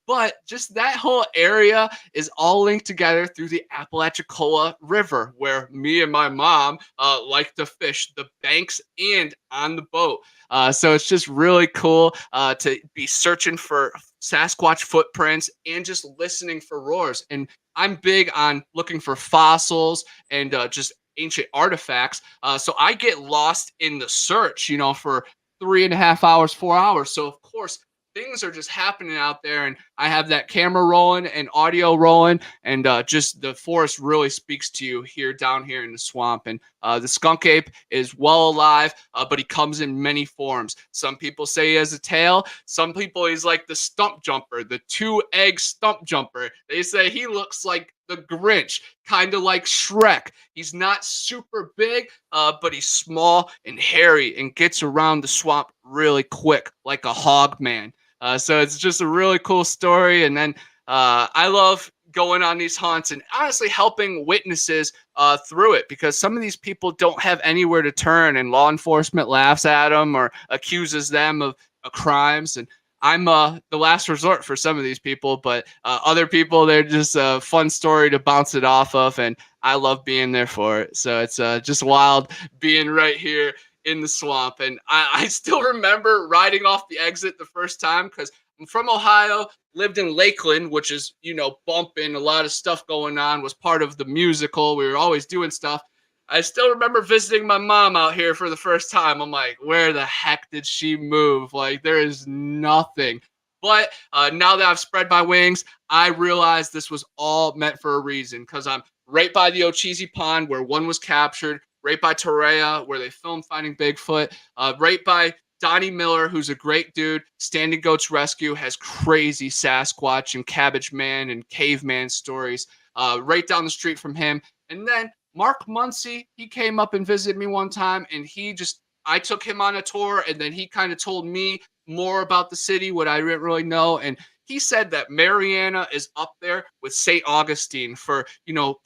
But just that whole area is all linked together through the Apalachicola River, where me and my mom like to fish the banks and on the boat. So it's just really cool to be searching for Sasquatch footprints and just listening for roars. And I'm big on looking for fossils and just ancient artifacts. So I get lost in the search, for 3.5 hours, 4 hours. So of course, things are just happening out there, and I have that camera rolling and audio rolling, and just the forest really speaks to you down here in the swamp. And the skunk ape is well alive, but he comes in many forms. Some people say he has a tail. Some people he's like the stump jumper, the 2-egg stump jumper. They say he looks like the Grinch, kind of like Shrek. He's not super big, but he's small and hairy and gets around the swamp really quick, like a hog man. So it's just a really cool story. And then I love going on these hunts and honestly helping witnesses through it, because some of these people don't have anywhere to turn, and law enforcement laughs at them or accuses them of crimes. And I'm the last resort for some of these people, but other people, they're just a fun story to bounce it off of, and I love being there for it. So it's just wild being right here in the swamp. And I still remember riding off the exit the first time, because I'm from Ohio, lived in Lakeland, which is, bumping, a lot of stuff going on, was part of the musical. We were always doing stuff. I still remember visiting my mom out here for the first time. I'm like, where the heck did she move? Like, there is nothing. But now that I've spread my wings, I realize this was all meant for a reason, because I'm right by the Ocheesepan where one was captured, right by Torreya where they filmed Finding Bigfoot, right by Donnie Miller, who's a great dude. Standing Goats Rescue has crazy Sasquatch and Cabbage Man and Caveman stories right down the street from him. And then Mark Muncy, he came up and visited me one time, and I took him on a tour, and then he kind of told me more about the city, what I didn't really know. And he said that Mariana is up there with St. Augustine for,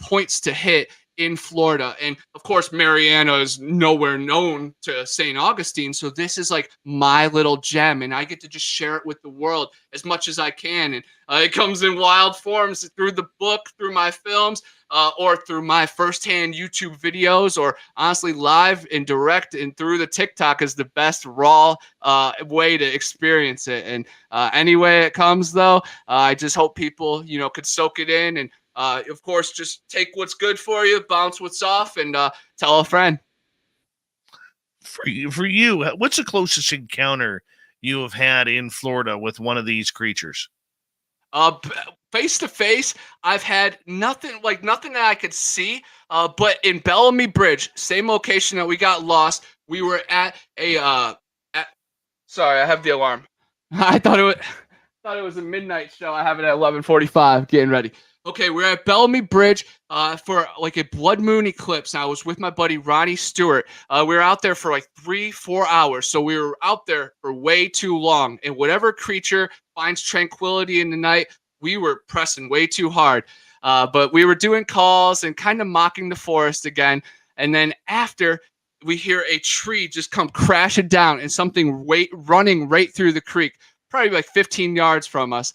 points to hit in Florida. And of course, Mariana is nowhere known to St. Augustine. So this is like my little gem, and I get to just share it with the world as much as I can. And it comes in wild forms through the book, through my films, or through my firsthand YouTube videos, or honestly live and direct and through the TikTok is the best raw way to experience it. And any way it comes, though, I just hope people, could soak it in, and of course, just take what's good for you, bounce what's off, and tell a friend. For you, what's the closest encounter you have had in Florida with one of these creatures? Face to face, I've had nothing that I could see. But in Bellamy Bridge, same location that we got lost, we were at a sorry, I have the alarm. I thought it was a midnight show. I have it at 11:45, getting ready. Okay, we're at Bellamy Bridge for like a blood moon eclipse. I was with my buddy Ronnie Stewart. We were out there for like 3-4 hours. So we were out there for way too long. And whatever creature finds tranquility in the night, we were pressing way too hard. But we were doing calls and kind of mocking the forest again. And then after, we hear a tree just come crashing down and something running right through the creek, probably like 15 yards from us.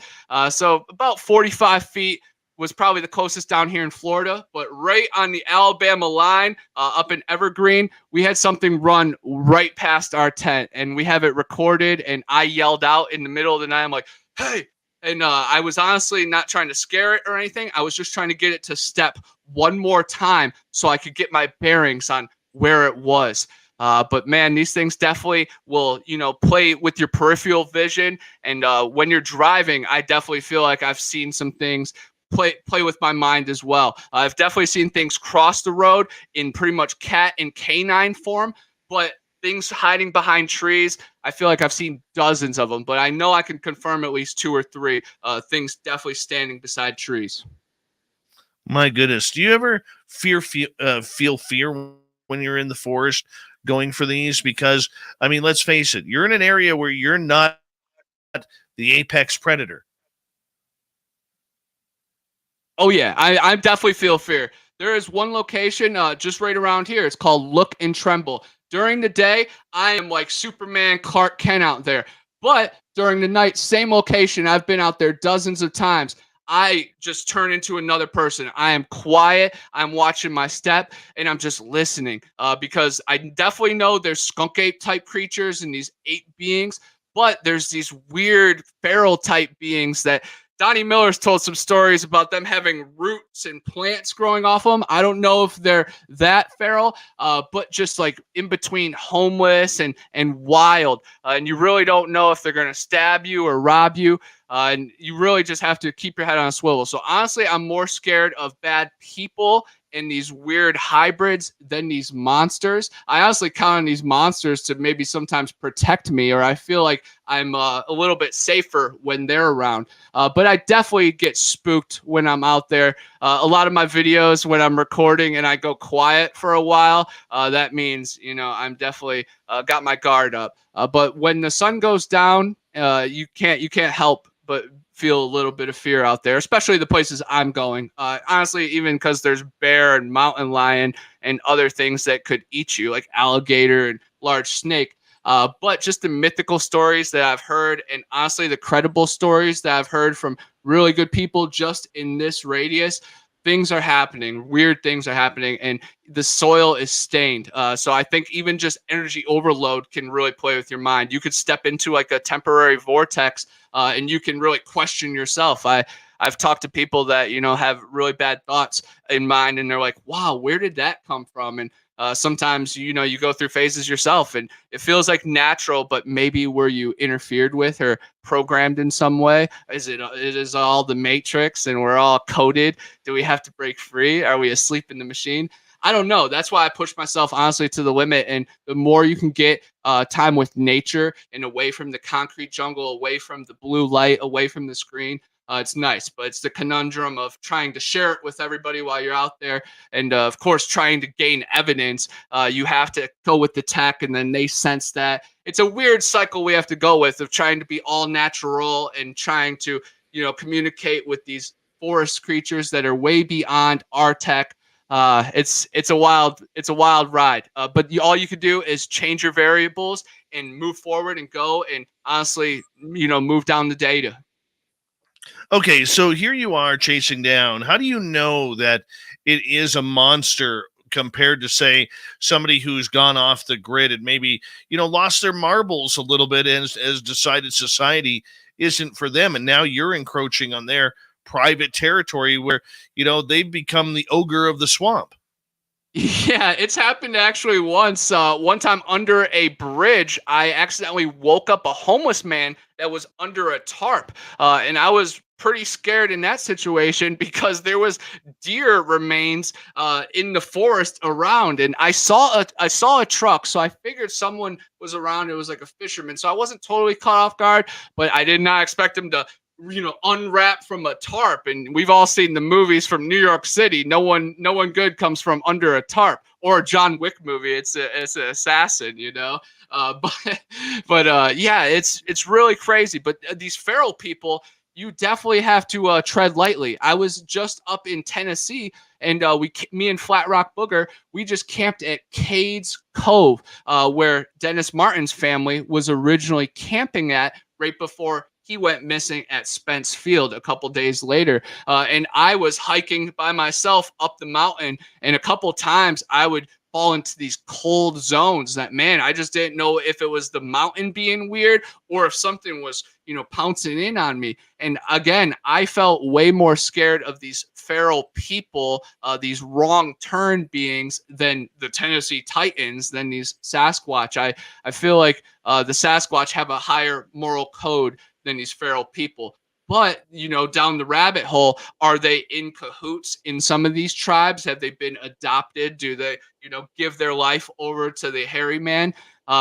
So about 45 feet was probably the closest down here in Florida, but right on the Alabama line, up in Evergreen, we had something run right past our tent, and we have it recorded, and I yelled out in the middle of the night, I'm like, hey, and I was honestly not trying to scare it or anything. I was just trying to get it to step one more time so I could get my bearings on where it was. But man, these things definitely will, play with your peripheral vision. And when you're driving, I definitely feel like I've seen some things play with my mind as well. I've definitely seen things cross the road in pretty much cat and canine form, but things hiding behind trees, I feel like I've seen dozens of them, but I know I can confirm at least 2 or 3 things definitely standing beside trees. My goodness. Do you ever feel fear when you're in the forest going for these? Because, I mean, let's face it, you're in an area where you're not the apex predator. Oh, yeah, I definitely feel fear. There is one location just right around here. It's called Look and Tremble. During the day, I am like Superman Clark Kent out there. But during the night, same location. I've been out there dozens of times. I just turn into another person. I am quiet. I'm watching my step, and I'm just listening because I definitely know there's skunk ape type creatures and these ape beings, but there's these weird feral type beings that Donnie Miller's told some stories about them having roots and plants growing off them. I don't know if they're that feral, but just like in between homeless and wild. And you really don't know if they're going to stab you or rob you. And you really just have to keep your head on a swivel. So honestly, I'm more scared of bad people and these weird hybrids than these monsters. I honestly count on these monsters to maybe sometimes protect me, or I feel like I'm a little bit safer when they're around. But I definitely get spooked when I'm out there. A lot of my videos when I'm recording and I go quiet for a while, that means, I'm definitely got my guard up. But when the sun goes down, you can't help but feel a little bit of fear out there, especially the places I'm going. Honestly, even because there's bear and mountain lion and other things that could eat you, like alligator and large snake. But just the mythical stories that I've heard, and honestly, the credible stories that I've heard from really good people just in this radius, things are happening. Weird things are happening, and the soil is stained. So I think even just energy overload can really play with your mind. You could step into like a temporary vortex, and you can really question yourself. I've talked to people that, have really bad thoughts in mind, and they're like, wow, where did that come from? And sometimes, you go through phases yourself, and it feels like natural, but maybe were you interfered with or programmed in some way? It is all the Matrix and we're all coded? Do we have to break free? Are we asleep in the machine? I don't know. That's why I push myself honestly to the limit. And the more you can get time with nature and away from the concrete jungle, away from the blue light, away from the screen, it's nice. But it's the conundrum of trying to share it with everybody while you're out there. And of course, trying to gain evidence. You have to go with the tech, and then they sense that. It's a weird cycle we have to go with of trying to be all natural and trying to, communicate with these forest creatures that are way beyond our tech. It's a wild ride. But all you could do is change your variables and move forward and go, and honestly, move down the data. Okay, so here you are chasing down. How do you know that it is a monster compared to, say, somebody who's gone off the grid and maybe, lost their marbles a little bit and has decided society isn't for them, and now you're encroaching on their private territory where, they've become the ogre of the swamp? Yeah, it's happened actually once. One time under a bridge, I accidentally woke up a homeless man that was under a tarp, and I was pretty scared in that situation because there was deer remains in the forest around, and I saw a truck, so I figured someone was around. It was like a fisherman, so I wasn't totally caught off guard, but I did not expect him to unwrap from a tarp. And we've all seen the movies from New York City. No one good comes from under a tarp. Or a John Wick movie. It's an assassin, but yeah, it's really crazy. But these feral people, you definitely have to tread lightly. I was just up in Tennessee, and me and Flat Rock Booger, we just camped at Cades Cove, where Dennis Martin's family was originally camping at right before he went missing at Spence Field a couple days later. And I was hiking by myself up the mountain, and a couple times I would fall into these cold zones that, man, I just didn't know if it was the mountain being weird or if something was, pouncing in on me. And again, I felt way more scared of these feral people, these wrong turn beings, than the Tennessee Titans, than these Sasquatch. I feel like the Sasquatch have a higher moral code than these feral people. But, down the rabbit hole, are they in cahoots in some of these tribes? Have they been adopted? Do they, give their life over to the hairy man?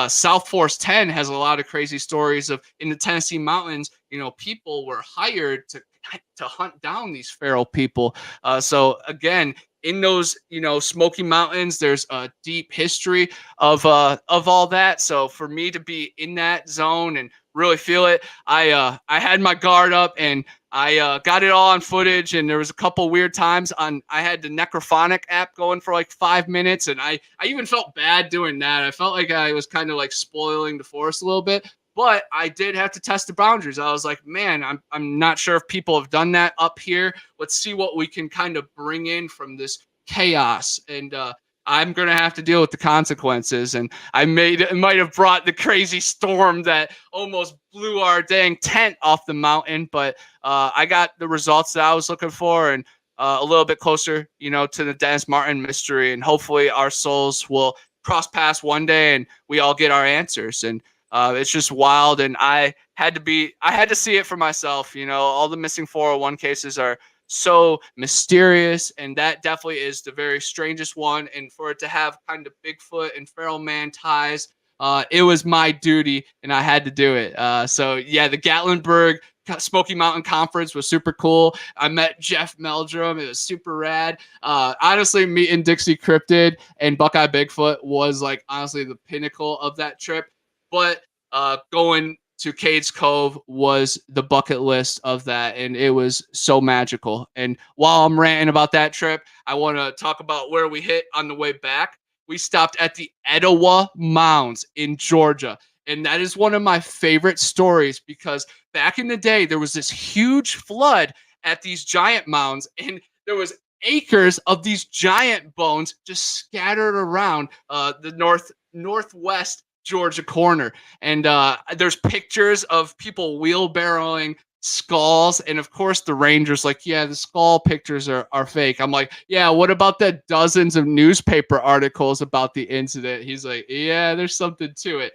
South Force 10 has a lot of crazy stories of, in the Tennessee mountains, people were hired to hunt down these feral people. So again, in those, Smoky Mountains, there's a deep history of all that. So for me to be in that zone and really feel it, I had my guard up, and I got it all on footage. And there was a couple weird times I had the Necrophonic app going for like 5 minutes, and I even felt bad doing that. I felt like I was kind of like spoiling the forest a little bit. But I did have to test the boundaries. I was like, man, I'm not sure if people have done that up here. Let's see what we can kind of bring in from this chaos. And I'm going to have to deal with the consequences. And it might have brought the crazy storm that almost blew our dang tent off the mountain. But I got the results that I was looking for, and a little bit closer, to the Dennis Martin mystery. And hopefully our souls will cross paths one day and we all get our answers. And it's just wild, and I had to see it for myself. All the missing 401 cases are so mysterious, and that definitely is the very strangest one. And for it to have kind of Bigfoot and feral man ties, it was my duty, and I had to do it. So yeah, the Gatlinburg Smoky Mountain Conference was super cool. I met Jeff Meldrum. It was super rad. Honestly, meeting Dixie Cryptid and Buckeye Bigfoot was like honestly the pinnacle of that trip. But going to Cades Cove was the bucket list of that, and it was so magical. And while I'm ranting about that trip, I want to talk about where we hit on the way back. We stopped at the Etowah Mounds in Georgia, and that is one of my favorite stories because back in the day, there was this huge flood at these giant mounds, and there was acres of these giant bones just scattered around the northwest Georgia corner. And there's pictures of people wheelbarrowing skulls, and of course the Rangers like, yeah, the skull pictures are fake. I'm like, yeah, what about the dozens of newspaper articles about the incident? He's like, yeah, there's something to it.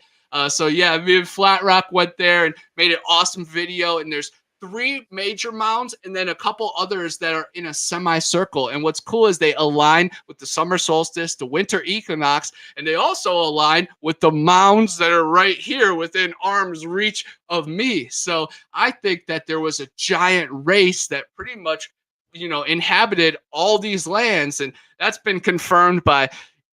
So yeah, me and Flat Rock went there and made an awesome video, and there's 3 major mounds and then a couple others that are in a semicircle. And what's cool is they align with the summer solstice, the winter equinox, and they also align with the mounds that are right here within arm's reach of me. So I think that there was a giant race that pretty much, inhabited all these lands. And that's been confirmed by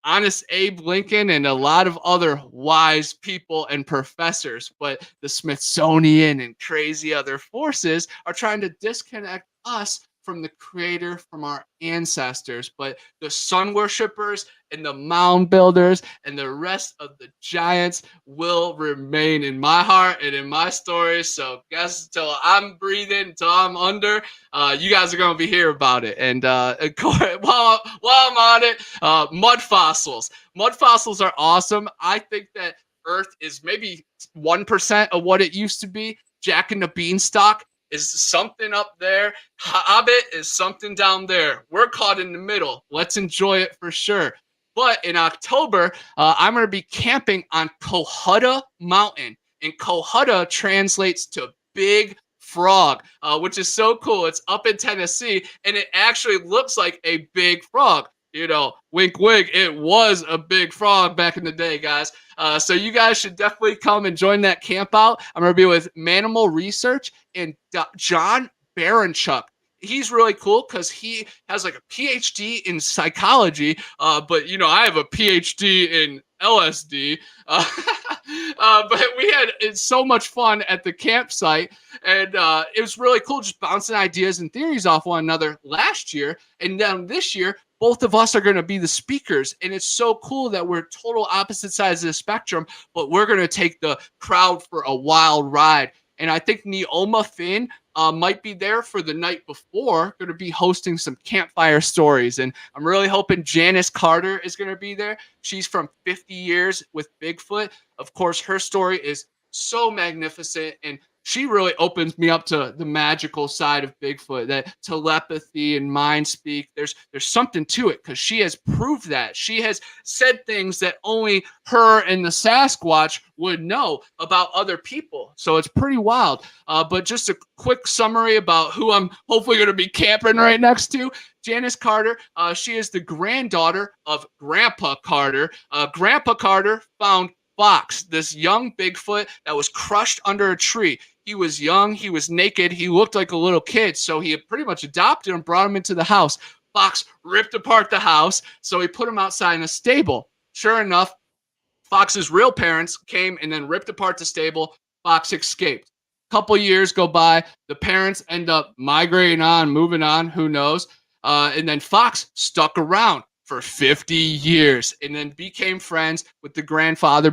Honest Abe Lincoln and a lot of other wise people and professors. But the Smithsonian and crazy other forces are trying to disconnect us from the creator, from our ancestors, but the sun worshipers and the mound builders and the rest of the giants will remain in my heart and in my stories. So guess until I'm breathing, until I'm under, you guys are going to be here about it. And of course, while I'm on it, mud fossils. Mud fossils are awesome. I think that Earth is maybe 1% of what it used to be. Jack and the Beanstalk is something up there. Hobbit is something down there. We're caught in the middle. Let's enjoy it for sure. But in October, I'm going to be camping on Cohutta Mountain. And Cohutta translates to big frog, which is so cool. It's up in Tennessee, and it actually looks like a big frog. You know, wink, wink. It was a big frog back in the day, guys. So you guys should definitely come and join that camp out. I'm going to be with Manimal Research and John Baranchuk. He's really cool because he has like a PhD in psychology, but you know, I have a PhD in LSD. But it's so much fun at the campsite, and it was really cool just bouncing ideas and theories off one another last year, and then this year both of us are going to be the speakers, and it's so cool that we're total opposite sides of the spectrum, but we're going to take the crowd for a wild ride. And I think Neoma Finn might be there for the night before, going to be hosting some campfire stories. And I'm really hoping Janice Carter is going to be there. She's from 50 Years with Bigfoot. Of course, her story is so magnificent, and she really opens me up to the magical side of Bigfoot, that telepathy and mind speak. There's something to it because she has proved that. She has said things that only her and the Sasquatch would know about other people. So it's pretty wild. But just a quick summary about who I'm hopefully going to be camping right next to. Janice Carter, she is the granddaughter of Grandpa Carter. Grandpa Carter found Fox, this young Bigfoot that was crushed under a tree. He was young, he was naked, he looked like a little kid, so he had pretty much adopted him, brought him into the house. Fox ripped apart the house, so he put him outside in a stable. Sure enough, Fox's real parents came and then ripped apart the stable. Fox escaped. Couple years go by, the parents end up migrating on, moving on, who knows, and then Fox stuck around for 50 years and then became friends with the grandfather,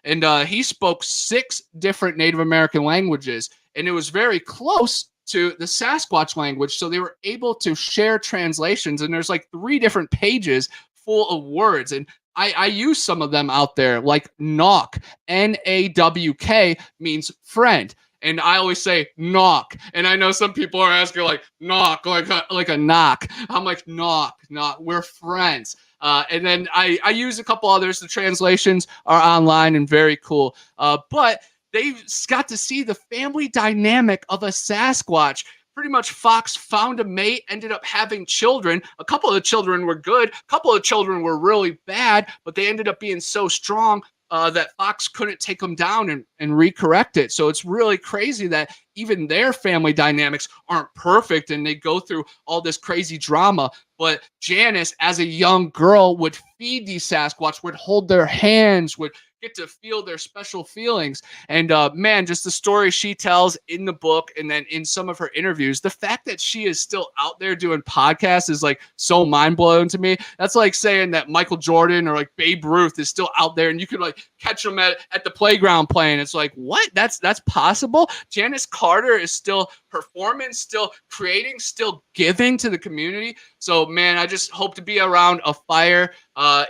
and he spoke 6 different Native American languages, and it was very close to the Sasquatch language, so they were able to share translations, and there's like 3 different pages full of words, and I use some of them out there, like Nawk, N-A-W-K means friend. And I always say knock. And I know some people are asking like knock, like a knock. I'm like knock. We're friends. And then I use a couple others. The translations are online and very cool. But they got to see the family dynamic of a Sasquatch. Pretty much Fox found a mate, ended up having children. A couple of the children were good. A couple of children were really bad, but they ended up being so strong that Fox couldn't take them down and recorrect it. So it's really crazy that even their family dynamics aren't perfect and they go through all this crazy drama. But Janice, as a young girl, would feed these Sasquatch, would hold their hands, would get to feel their special feelings. And man, just the story she tells in the book and then in some of her interviews, the fact that she is still out there doing podcasts is like so mind-blowing to me. That's like saying that Michael Jordan or like Babe Ruth is still out there and you could like catch them at the playground playing. It's like, what? That's possible? Janice Carter is still performing, still creating, still giving to the community. So man, I just hope to be around a fire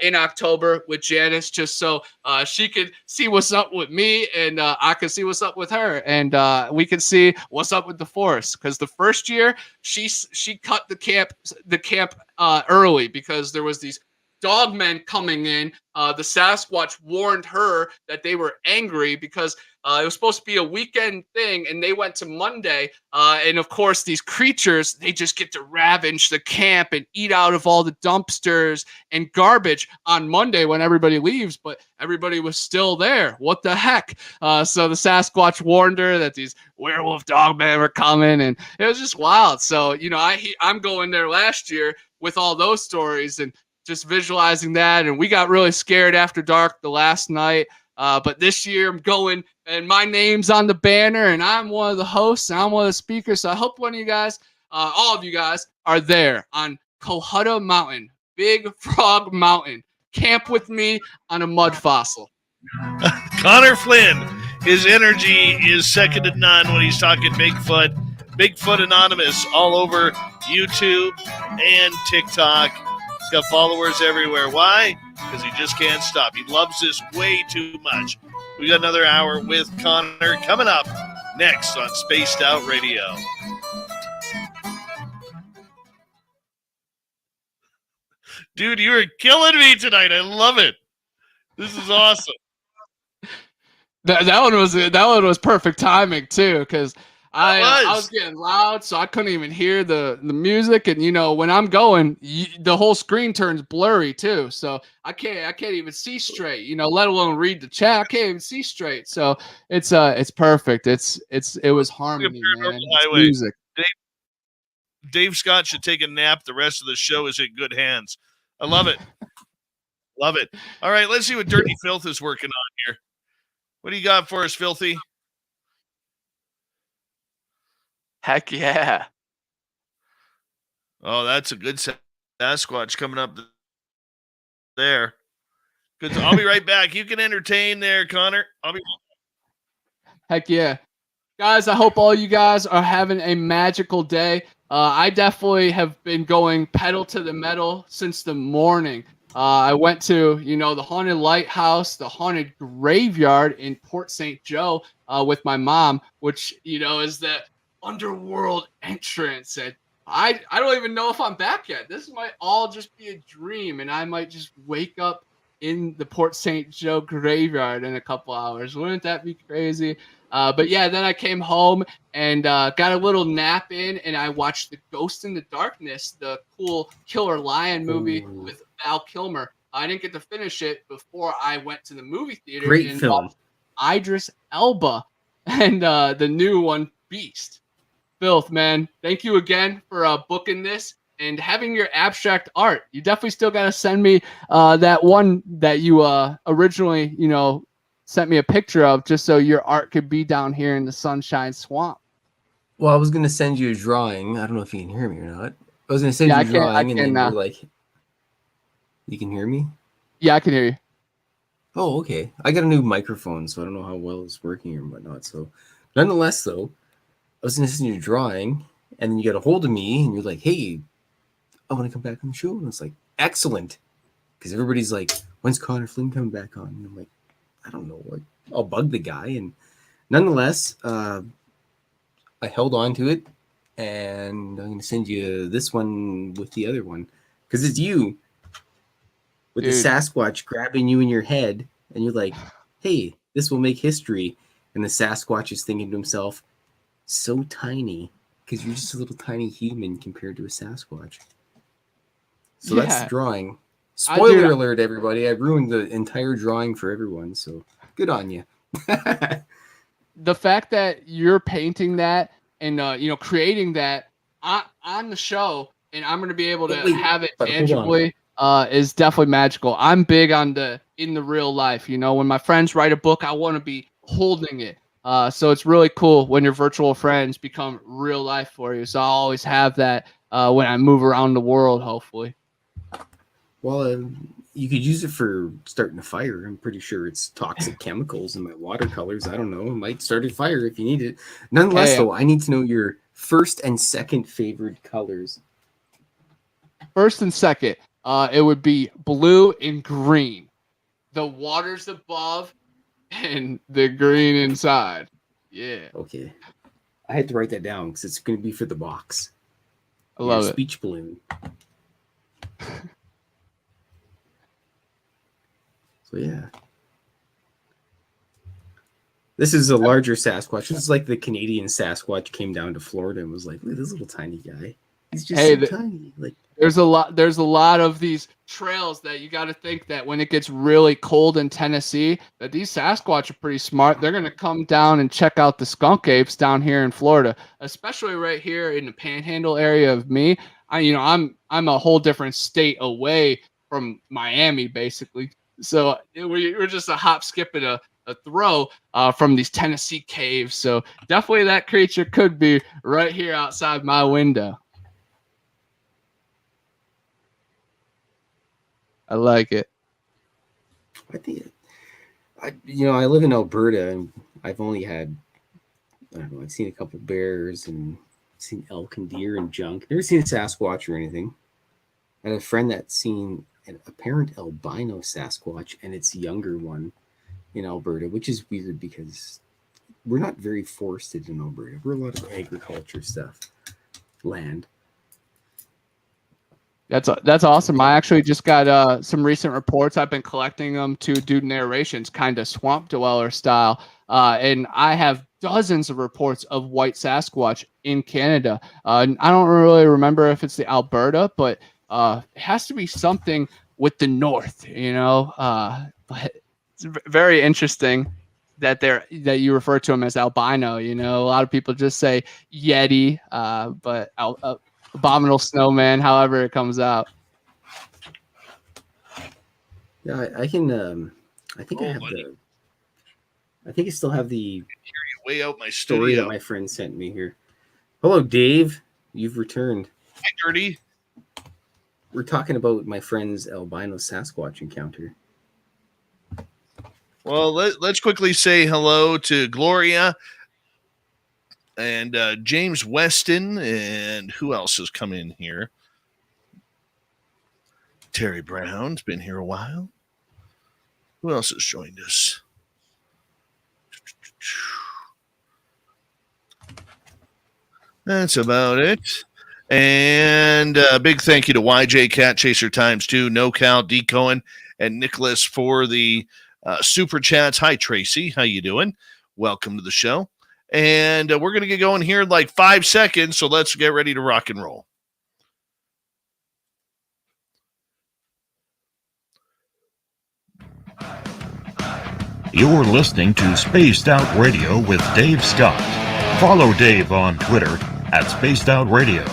in October with Janice, just so she could see what's up with me and I could see what's up with her, and we can see what's up with the forest. Because the first year she cut the camp early because there was these dogmen coming in. The Sasquatch warned her that they were angry because it was supposed to be a weekend thing, and they went to Monday. And of course, these creatures, they just get to ravage the camp and eat out of all the dumpsters and garbage on Monday when everybody leaves, but everybody was still there. What the heck? So the Sasquatch warned her that these werewolf dogmen were coming, and it was just wild. So, you know, I'm going there last year with all those stories and just visualizing that. And we got really scared after dark the last night. But this year I'm going and my name's on the banner, and I'm one of the hosts, and I'm one of the speakers. So I hope one of you guys, all of you guys, are there on Cohutta Mountain, Big Frog Mountain. Camp with me on a mud fossil. Connor Flynn, his energy is second to none when he's talking Bigfoot. Bigfoot Anonymous all over YouTube and TikTok. He's got followers everywhere. Why? Because he just can't stop. He loves this way too much. We got another hour with Connor coming up next on Spaced Out Radio. Dude, you are killing me tonight. I love it. This is awesome. That one was perfect timing too, because I was getting loud, so I couldn't even hear the music. And when I'm going, the whole screen turns blurry too, so I can't even see straight. Let alone read the chat. I can't even see straight. So it's perfect. It was harmony, man. It's music. Dave Scott should take a nap. The rest of the show is in good hands. I love it. Love it. All right, let's see what Dirty Fylth is working on here. What do you got for us, Filthy? Heck yeah. Oh, that's a good Sasquatch coming up there. Good. I'll be right back. You can entertain there, Connor. I'll be Heck yeah. Guys, I hope all you guys are having a magical day. I definitely have been going pedal to the metal since the morning. I went to, the haunted lighthouse, the haunted graveyard in Port St. Joe with my mom, which, is the underworld entrance. And I don't even know if I'm back yet. This might all just be a dream, and I might just wake up in the Port St. Joe graveyard in a couple hours. Wouldn't that be crazy? But yeah, then I came home and got a little nap in, and I watched The Ghost in the Darkness, the cool Killer Lion movie with Val Kilmer. I didn't get to finish it before I went to the movie theater. Great film. Idris Elba and the new one, Beast. Fylth, man, thank you again for booking this and having your abstract art. You definitely still got to send me that one that you originally, sent me a picture of, just so your art could be down here in the Sunshine Swamp. Well, I was going to send you a drawing. I don't know if you can hear me or not. I was going to send you a drawing, and then you're like, you can hear me? Yeah, I can hear you. Oh, okay. I got a new microphone, so I don't know how well it's working or whatnot. So, nonetheless, though, I was going to send you a drawing, and then you got a hold of me, and you're like, hey, I want to come back on the show. And it's like, excellent. Because everybody's like, when's Connor Flynn coming back on? And I'm like, I don't know. I'll bug the guy. And nonetheless, I held on to it, and I'm going to send you this one with the other one. Because it's you with the Sasquatch grabbing you in your head, and you're like, hey, this will make history. And the Sasquatch is thinking to himself, so tiny, because you're just a little tiny human compared to a Sasquatch. So that's the drawing. Spoiler alert, everybody. I ruined the entire drawing for everyone, so good on you. The fact that you're painting that and creating that on the show, and I'm going to be able to have it tangibly is definitely magical. I'm big on in the real life. When my friends write a book, I want to be holding it. So it's really cool when your virtual friends become real life for you. So I'll always have that when I move around the world, hopefully. Well, you could use it for starting a fire. I'm pretty sure it's toxic chemicals in my watercolors. I don't know. It might start a fire if you need it. Nonetheless, though, I need to know your first and second favorite colors. First and second, it would be blue and green. The water's above and the green inside. Yeah. Okay. I had to write that down because it's going to be for the box. I love it. Speech balloon. So yeah, this is a larger Sasquatch. This is like the Canadian Sasquatch came down to Florida and was like, "Look at this little tiny guy. He's just so tiny." Like, there's a lot of these trails that you got to think that when it gets really cold in Tennessee, that these Sasquatch are pretty smart. They're gonna come down and check out the skunk apes down here in Florida, especially right here in the Panhandle area of me. I'm a whole different state away from Miami, basically. So we're just a hop, skip, and throw from these Tennessee caves. So definitely that creature could be right here outside my window. I like it. I think I live in Alberta, and I've only had, I don't know, I've seen a couple bears and seen elk and deer and junk. Never seen a Sasquatch or anything. I had a friend that's seen an apparent albino Sasquatch and its younger one in Alberta, which is weird because we're not very forested in Alberta. We're a lot of agriculture stuff, land. That's awesome. I actually just got some recent reports. I've been collecting them to do narrations, kind of swamp dweller style. And I have dozens of reports of white Sasquatch in Canada. I don't really remember if it's the Alberta, but it has to be something with the north, but it's very interesting that you refer to them as albino. A lot of people just say Yeti, but abominable snowman, however it comes out. Yeah, I can. I think I have buddy. I think I still have the Way out my story studio. that my friend sent me here. Hello, Dave. You've returned. Hi, Dirty. We're talking about my friend's albino Sasquatch encounter. Well, let's quickly say hello to Gloria and James Weston, and who else has come in here? Terry Brown's been here a while. Who else has joined us? That's about it. And a big thank you to YJ Cat Chaser Times 2, NoCal, D Cohen, and Nicholas for the super chats. Hi, Tracy. How you doing? Welcome to the show. And we're going to get going here in like 5 seconds, so let's get ready to rock and roll. You're listening to Spaced Out Radio with Dave Scott. Follow Dave on Twitter at Spaced Out Radio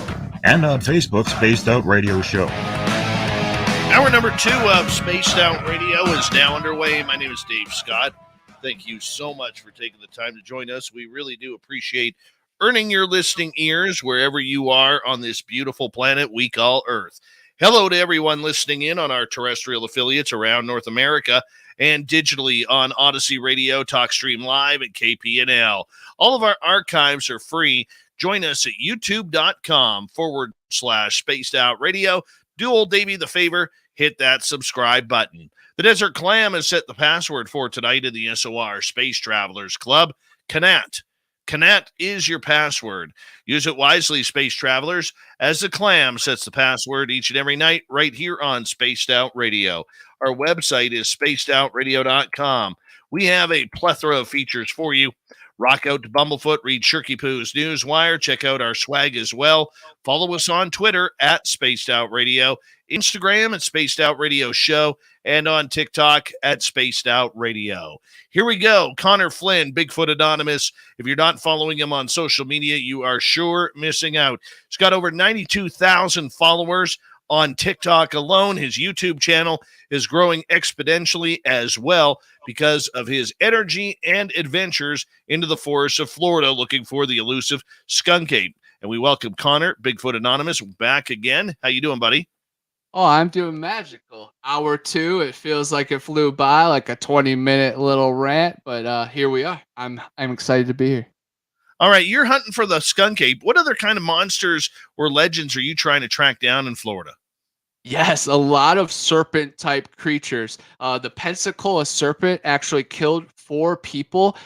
and on Facebook, Spaced Out Radio Show. Hour number 2 of Spaced Out Radio is now underway. My name is Dave Scott. Thank you so much for taking the time to join us. We really do appreciate earning your listening ears wherever you are on this beautiful planet we call Earth. Hello to everyone listening in on our terrestrial affiliates around North America and digitally on Odyssey Radio, TalkStream Live, and KPNL. All of our archives are free. Join us at youtube.com/Spaced Out Radio. Do old Davey the favor, hit that subscribe button. The Desert Clam has set the password for tonight in the SOR Space Travelers Club. Canat. Canat is your password. Use it wisely, Space Travelers, as the Clam sets the password each and every night right here on Spaced Out Radio. Our website is spacedoutradio.com. We have a plethora of features for you. Rock out to Bumblefoot, read Shirky Poo's Newswire, check out our swag as well. Follow us on Twitter at Spaced Out Radio, Instagram at Spaced Out Radio Show, and on TikTok at Spaced Out Radio. Here we go. Connor Flynn, Bigfoot Anonymous. If you're not following him on social media, you are sure missing out. He's got over 92,000 followers on TikTok alone. His YouTube channel is growing exponentially as well because of his energy and adventures into the forests of Florida looking for the elusive skunk ape. And we welcome Connor, Bigfoot Anonymous, back again. How you doing, buddy? Oh, I'm doing magical. Hour 2, it feels like it flew by, like a 20-minute little rant, but here we are. I'm excited to be here. All right, you're hunting for the skunk ape. What other kind of monsters or legends are you trying to track down in Florida? Yes, a lot of serpent-type creatures. The Pensacola serpent actually killed 4 people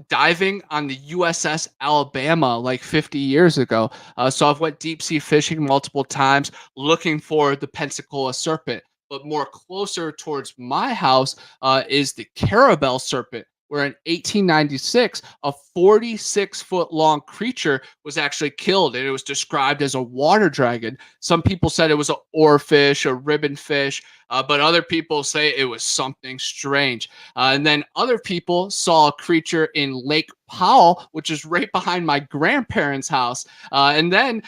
diving on the USS Alabama like 50 years ago. So I've went deep-sea fishing multiple times looking for the Pensacola serpent. But more closer towards my house is the Carabel serpent, where in 1896, a 46-foot-long creature was actually killed, and it was described as a water dragon. Some people said it was an oarfish, a ribbon fish, but other people say it was something strange. And then other people saw a creature in Lake Powell, which is right behind my grandparents' house. And then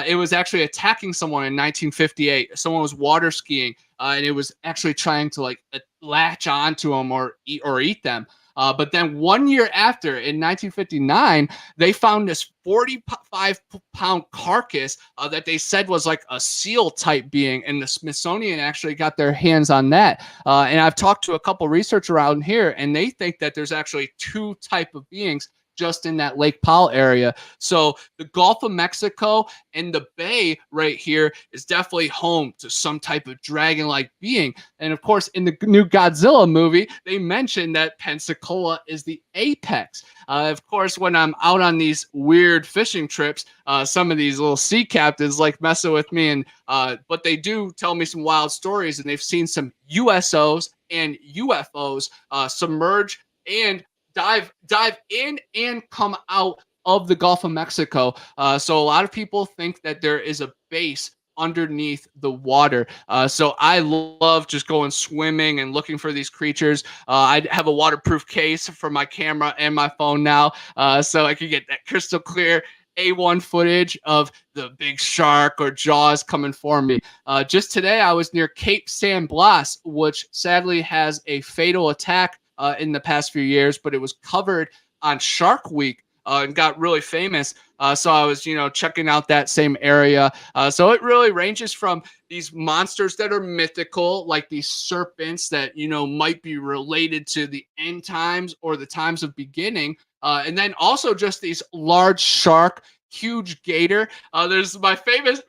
it was actually attacking someone in 1958. Someone was water skiing, and it was actually trying to latch onto them or eat them. But then 1 year after, in 1959, they found this 45-pound carcass that they said was like a seal-type being, and the Smithsonian actually got their hands on that. And I've talked to a couple researchers around here, and they think that there's actually two type of beings just in that Lake Powell area. So the Gulf of Mexico and the bay right here is definitely home to some type of dragon-like being. And of course, in the new Godzilla movie, they mentioned that Pensacola is the apex. Of course, when I'm out on these weird fishing trips, some of these little sea captains like messing with me, and but they do tell me some wild stories, and they've seen some USOs and UFOs submerge and dive in and come out of the Gulf of Mexico. So a lot of people think that there is a base underneath the water. So I love just going swimming and looking for these creatures. I have a waterproof case for my camera and my phone now, so I can get that crystal clear A1 footage of the big shark or jaws coming for me. Just today, I was near Cape San Blas, which sadly has a fatal attack in the past few years, but it was covered on Shark Week and got really famous. So I was, checking out that same area. So it really ranges from these monsters that are mythical, like these serpents that, might be related to the end times or the times of beginning. And then also just these large shark, huge gator. There's my favorite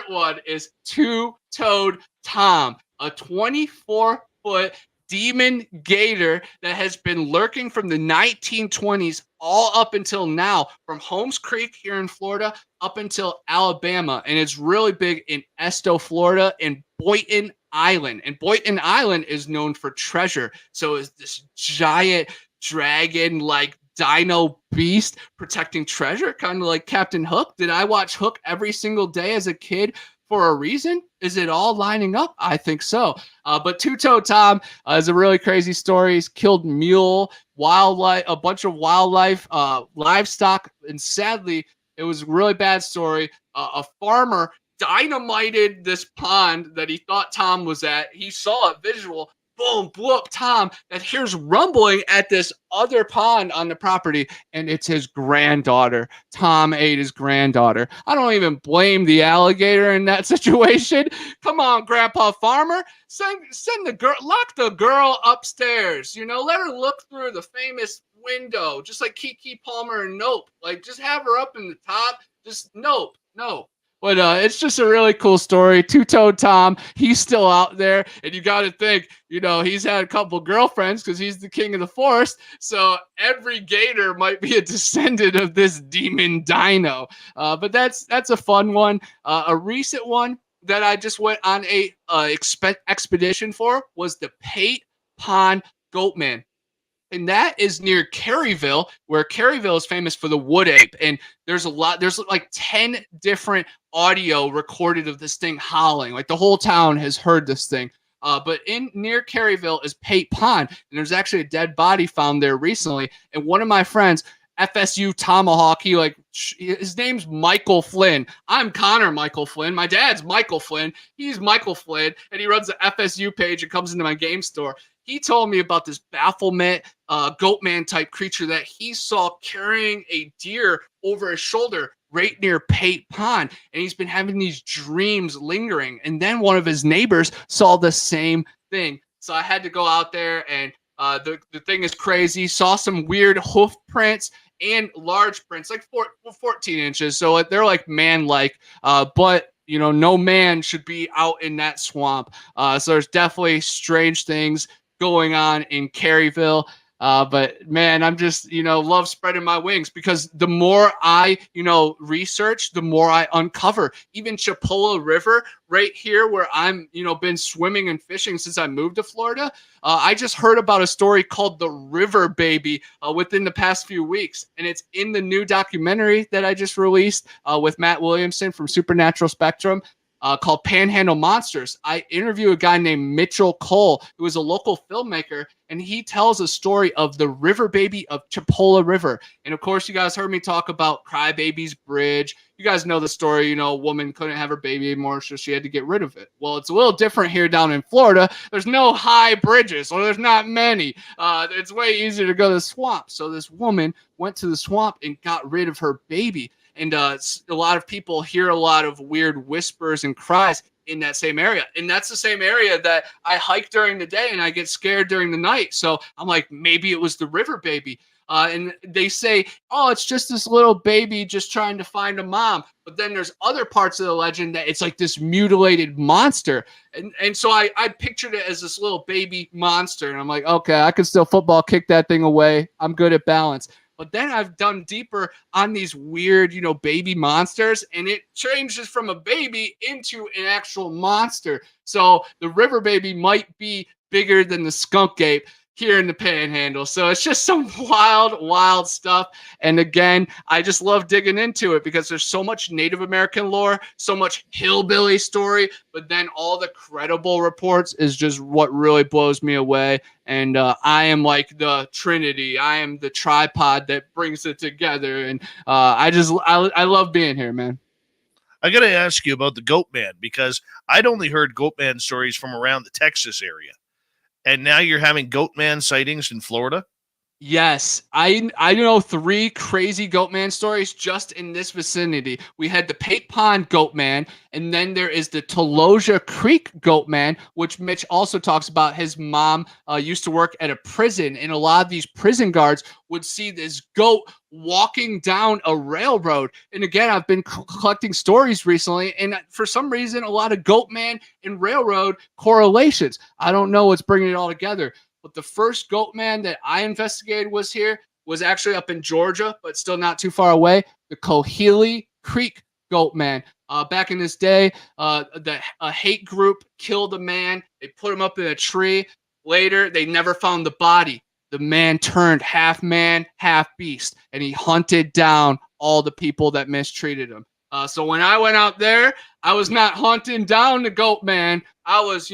one is Two-Toed Tom, a 24-foot demon gator that has been lurking from the 1920s all up until now, from Holmes Creek here in Florida up until Alabama. And it's really big in Esto, Florida, and Boynton Island. And Boynton Island is known for treasure. So it's this giant dragon-like dino beast protecting treasure, kind of like Captain Hook. Did I watch Hook every single day as a kid for a reason? Is it all lining up? I think so. But Two-Toed Tom is a really crazy story. He's killed mule, wildlife, a bunch of wildlife, livestock, and sadly, it was a really bad story. A farmer dynamited this pond that he thought Tom was at. He saw a visual, boom, blew up Tom, that hears rumbling at this other pond on the property, and it's his granddaughter. Tom ate his granddaughter. I don't even blame the alligator in that situation. Come on, Grandpa Farmer, send the girl, lock the girl upstairs. Let her look through the famous window, just like Keke Palmer and Nope. Like, just have her up in the top. Just Nope. But it's just a really cool story. Two-Toed Tom, he's still out there. And you got to think, he's had a couple girlfriends because he's the king of the forest. So every gator might be a descendant of this demon dino. But that's a fun one. A recent one that I just went on a expedition for was the Pate Pond Goatman. And that is near Caryville, where Caryville is famous for the wood ape. And there's like 10 different audio recorded of this thing howling. Like, the whole town has heard this thing. But near Caryville is Pate Pond. And there's actually a dead body found there recently. And one of my friends, FSU Tomahawk, his name's Michael Flynn. I'm Connor Michael Flynn. My dad's Michael Flynn. He's Michael Flynn. And he runs the FSU page and comes into my game store. He told me about this bafflement goatman type creature that he saw carrying a deer over his shoulder right near Pate Pond. And he's been having these dreams lingering. And then one of his neighbors saw the same thing. So I had to go out there, and the thing is crazy. Saw some weird hoof prints and large prints, like 14 inches. So they're like man-like, but no man should be out in that swamp. So there's definitely strange things going on in Caryville. But man, I'm just, love spreading my wings, because the more I, research, the more I uncover. Even Chipola River right here, where I'm, been swimming and fishing since I moved to Florida. I just heard about a story called the River Baby within the past few weeks. And it's in the new documentary that I just released with Matt Williamson from Supernatural Spectrum. Called Panhandle Monsters. I interview a guy named Mitchell Cole, who is a local filmmaker, and he tells a story of the river baby of Chipola River. And of course, you guys heard me talk about Crybaby's Bridge. You you guys know the story. You know, a woman couldn't have her baby anymore, so she had to get rid of it. Well, it's a little different here down in Florida. There's no high bridges, or there's not many. It's way easier to go to the swamp. So this woman went to the swamp and got rid of her baby. And a lot of people hear a lot of weird whispers and cries in that same area. And that's the same area that I hike during the day and I get scared during the night. So I'm like, maybe it was the river baby. And they say, oh, it's just this little baby just trying to find a mom. But then there's other parts of the legend that it's like this mutilated monster. And so I pictured it as this little baby monster. And I'm like, okay, I can still football kick that thing away. I'm good at balance. But then I've done deeper on these weird, you know, baby monsters, and it changes from a baby into an actual monster. So the river baby might be bigger than the skunk ape here in the Panhandle. So it's just some wild stuff. And again, I just love digging into it because there's so much Native American lore, so much hillbilly story, but then all the credible reports is just what really blows me away. And I am like the Trinity. I am the tripod that brings it together. And I love being here, man. I got to ask you about the Goat Man, because I'd only heard Goat Man stories from around the Texas area. And now you're having Goat Man sightings in Florida? Yes, I know 3 crazy Goatman stories just in this vicinity. We had the Pate Pond Goatman, and then there is the Toloja Creek Goatman, which Mitch also talks about. His mom used to work at a prison, and a lot of these prison guards would see this goat walking down a railroad. And again, I've been collecting stories recently, and for some reason, a lot of Goatman and railroad correlations. I don't know what's bringing it all together. But the first Goatman that I investigated was actually up in Georgia, but still not too far away. The Cohelee Creek Goatman. Back in this day, a hate group killed a man. They put him up in a tree. Later, they never found the body. The man turned half man, half beast, and he hunted down all the people that mistreated him. So when I went out there, I was not hunting down the Goatman. I was,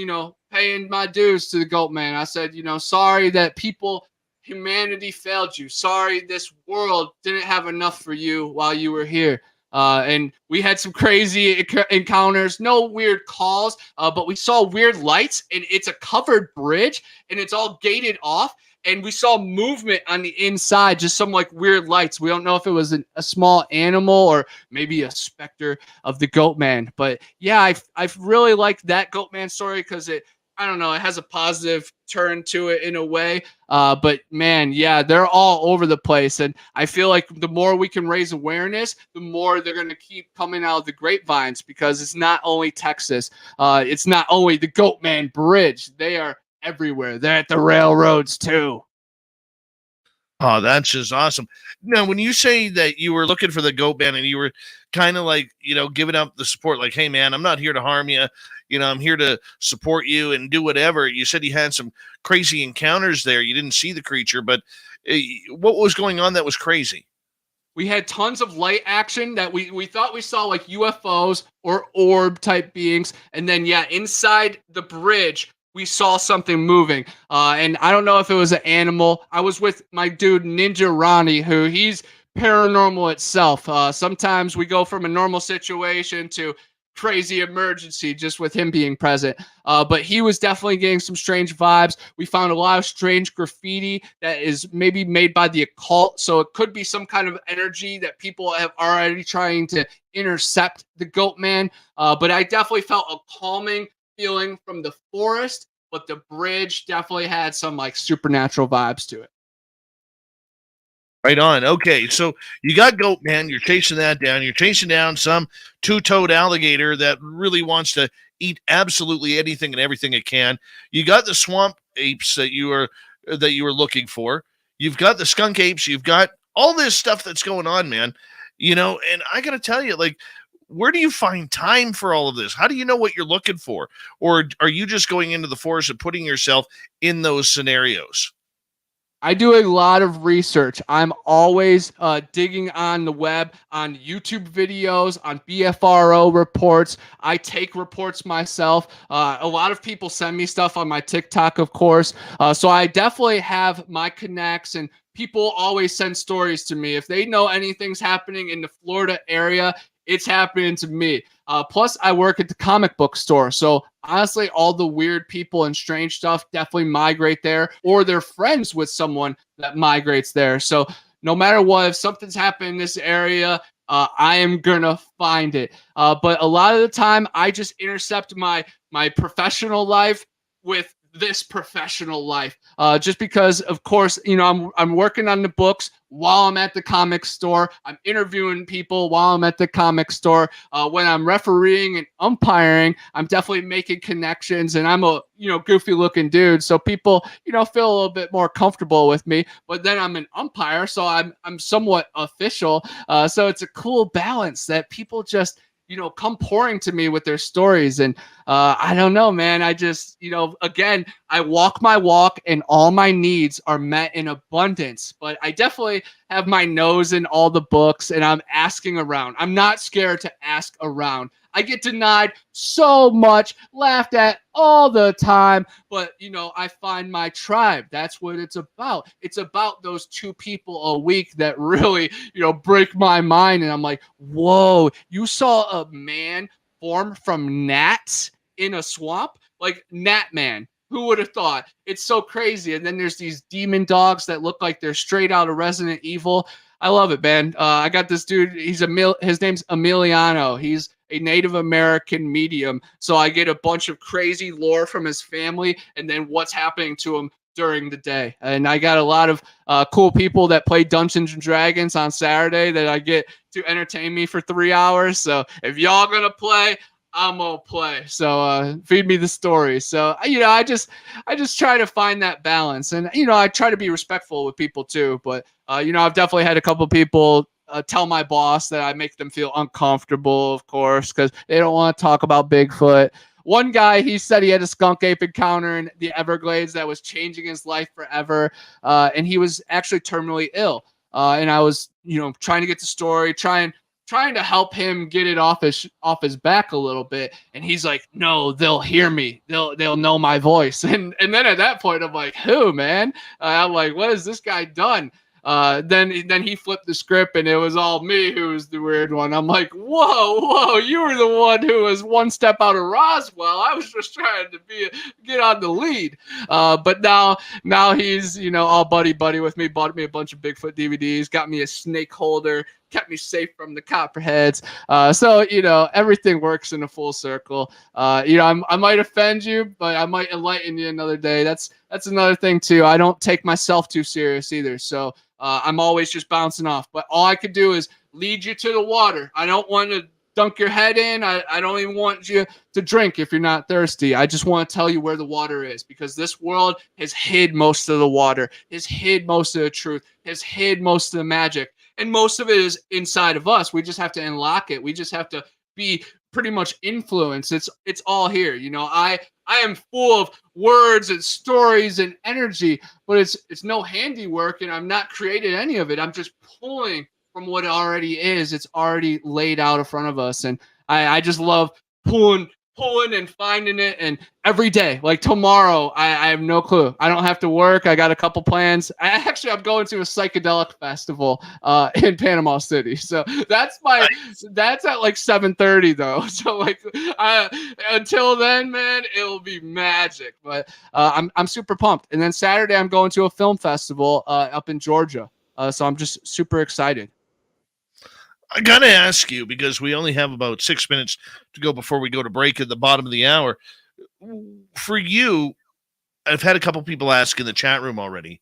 paying my dues to the Goatman. I said, sorry that humanity failed you. Sorry this world didn't have enough for you while you were here. And we had some crazy encounters, no weird calls, but we saw weird lights, and it's a covered bridge, and it's all gated off. And we saw movement on the inside, just some like weird lights. We don't know if it was a small animal or maybe a specter of the Goatman. But yeah, I really liked that Goatman story because it has a positive turn to it in a way. But man, yeah, they're all over the place. And I feel like the more we can raise awareness, the more they're going to keep coming out of the grapevines, because it's not only Texas. It's not only the Goatman Bridge. They are everywhere. They're at the railroads too. Oh, that's just awesome. Now, when you say that you were looking for the Goatman and you were kind of like, giving up the support, like, hey, man, I'm not here to harm you. I'm here to support you and do whatever. You said you had some crazy encounters there. You didn't see the creature, but what was going on that was crazy? We had tons of light action that we thought we saw, like UFOs or orb type beings. And then, inside the bridge, we saw something moving. And I don't know if it was an animal. I was with my dude, Ninja Ronnie, he's paranormal itself. Sometimes we go from a normal situation to crazy emergency just with him being present. But he was definitely getting some strange vibes. We found a lot of strange graffiti that is maybe made by the occult. So it could be some kind of energy that people have already trying to intercept the Goatman. But I definitely felt a calming feeling from the forest, but the bridge definitely had some like supernatural vibes to it. Right on. Okay, so you got Goatman. You're chasing that down. You're chasing down some two-toed alligator that really wants to eat absolutely anything and everything it can. You got the swamp apes that you were looking for. You've got the skunk apes. You've got all this stuff that's going on, man. And I got to tell you, like, where do you find time for all of this? How do you know what you're looking for? Or are you just going into the forest and putting yourself in those scenarios? I do a lot of research. I'm always digging on the web, on YouTube videos, on BFRO reports. I take reports myself. A lot of people send me stuff on my TikTok, of course. So I definitely have my connects, and people always send stories to me. If they know anything's happening in the Florida area, it's happening to me. Plus, I work at the comic book store. So honestly, all the weird people and strange stuff definitely migrate there, or they're friends with someone that migrates there. So no matter what, if something's happening in this area, I am gonna find it. But a lot of the time, I just intercept my professional life with this professional life, just because, of course, I'm working on the books while I'm at the comic store. I'm interviewing people while I'm at the comic store. When I'm refereeing and umpiring, I'm definitely making connections, and I'm a goofy looking dude, so people feel a little bit more comfortable with me. But then I'm an umpire, so I'm somewhat official. So it's a cool balance that people just come pouring to me with their stories. And I don't know, man. I just, again, I walk my walk and all my needs are met in abundance. But I definitely have my nose in all the books and I'm asking around. I'm not scared to ask around. I get denied so much, laughed at all the time, but I find my tribe. That's what it's about. It's about those 2 people a week that really, break my mind. And I'm like, whoa, you saw a man form from gnats in a swamp? Like Gnat Man. Who would have thought? It's so crazy. And then there's these demon dogs that look like they're straight out of Resident Evil. I love it, man. I got this dude. His name's Emiliano. He's a Native American medium. So I get a bunch of crazy lore from his family and then what's happening to him during the day. And I got a lot of cool people that play Dungeons and Dragons on Saturday that I get to entertain me for 3 hours. So if y'all gonna play, I'm gonna play. So feed me the story. So I just try to find that balance, and I try to be respectful with people too. But I've definitely had a couple people tell my boss that I make them feel uncomfortable, of course, because they don't want to talk about Bigfoot. One guy, he said he had a skunk ape encounter in the Everglades that was changing his life forever, and he was actually terminally ill. And I was trying to get the story, trying to help him get it off his back a little bit. And he's like, no, they'll hear me. They'll know my voice. And then at that point, I'm like, who, man? I'm like, what has this guy done? Then he flipped the script and it was all me who was the weird one. I'm like, whoa, you were the one who was one step out of Roswell. I was just trying to get on the lead. But now he's, all buddy with me, bought me a bunch of Bigfoot DVDs, got me a snake holder, kept me safe from the copperheads. So everything works in a full circle. I might offend you, but I might enlighten you another day. That's another thing too. I don't take myself too serious either. So I'm always just bouncing off. But all I could do is lead you to the water. I don't want to dunk your head in. I don't even want you to drink if you're not thirsty. I just want to tell you where the water is, because this world has hid most of the water, has hid most of the truth, has hid most of the magic. And most of it is inside of us. We just have to unlock it. We just have to be pretty much influenced. It's all here. I am full of words and stories and energy, but it's no handiwork, and I'm not creating any of it. I'm just pulling from what it already is. It's already laid out in front of us. And I just love pulling and finding it. And every day, like tomorrow, I have no clue. I don't have to work. I got a couple plans. I'm going to a psychedelic festival in Panama City. So that's at like 7:30 though. So like until then, man, it'll be magic. But I'm super pumped. And then Saturday, I'm going to a film festival up in Georgia. So I'm just super excited. I got to ask you, because we only have about 6 minutes to go before we go to break at the bottom of the hour. For you, I've had a couple people ask in the chat room already,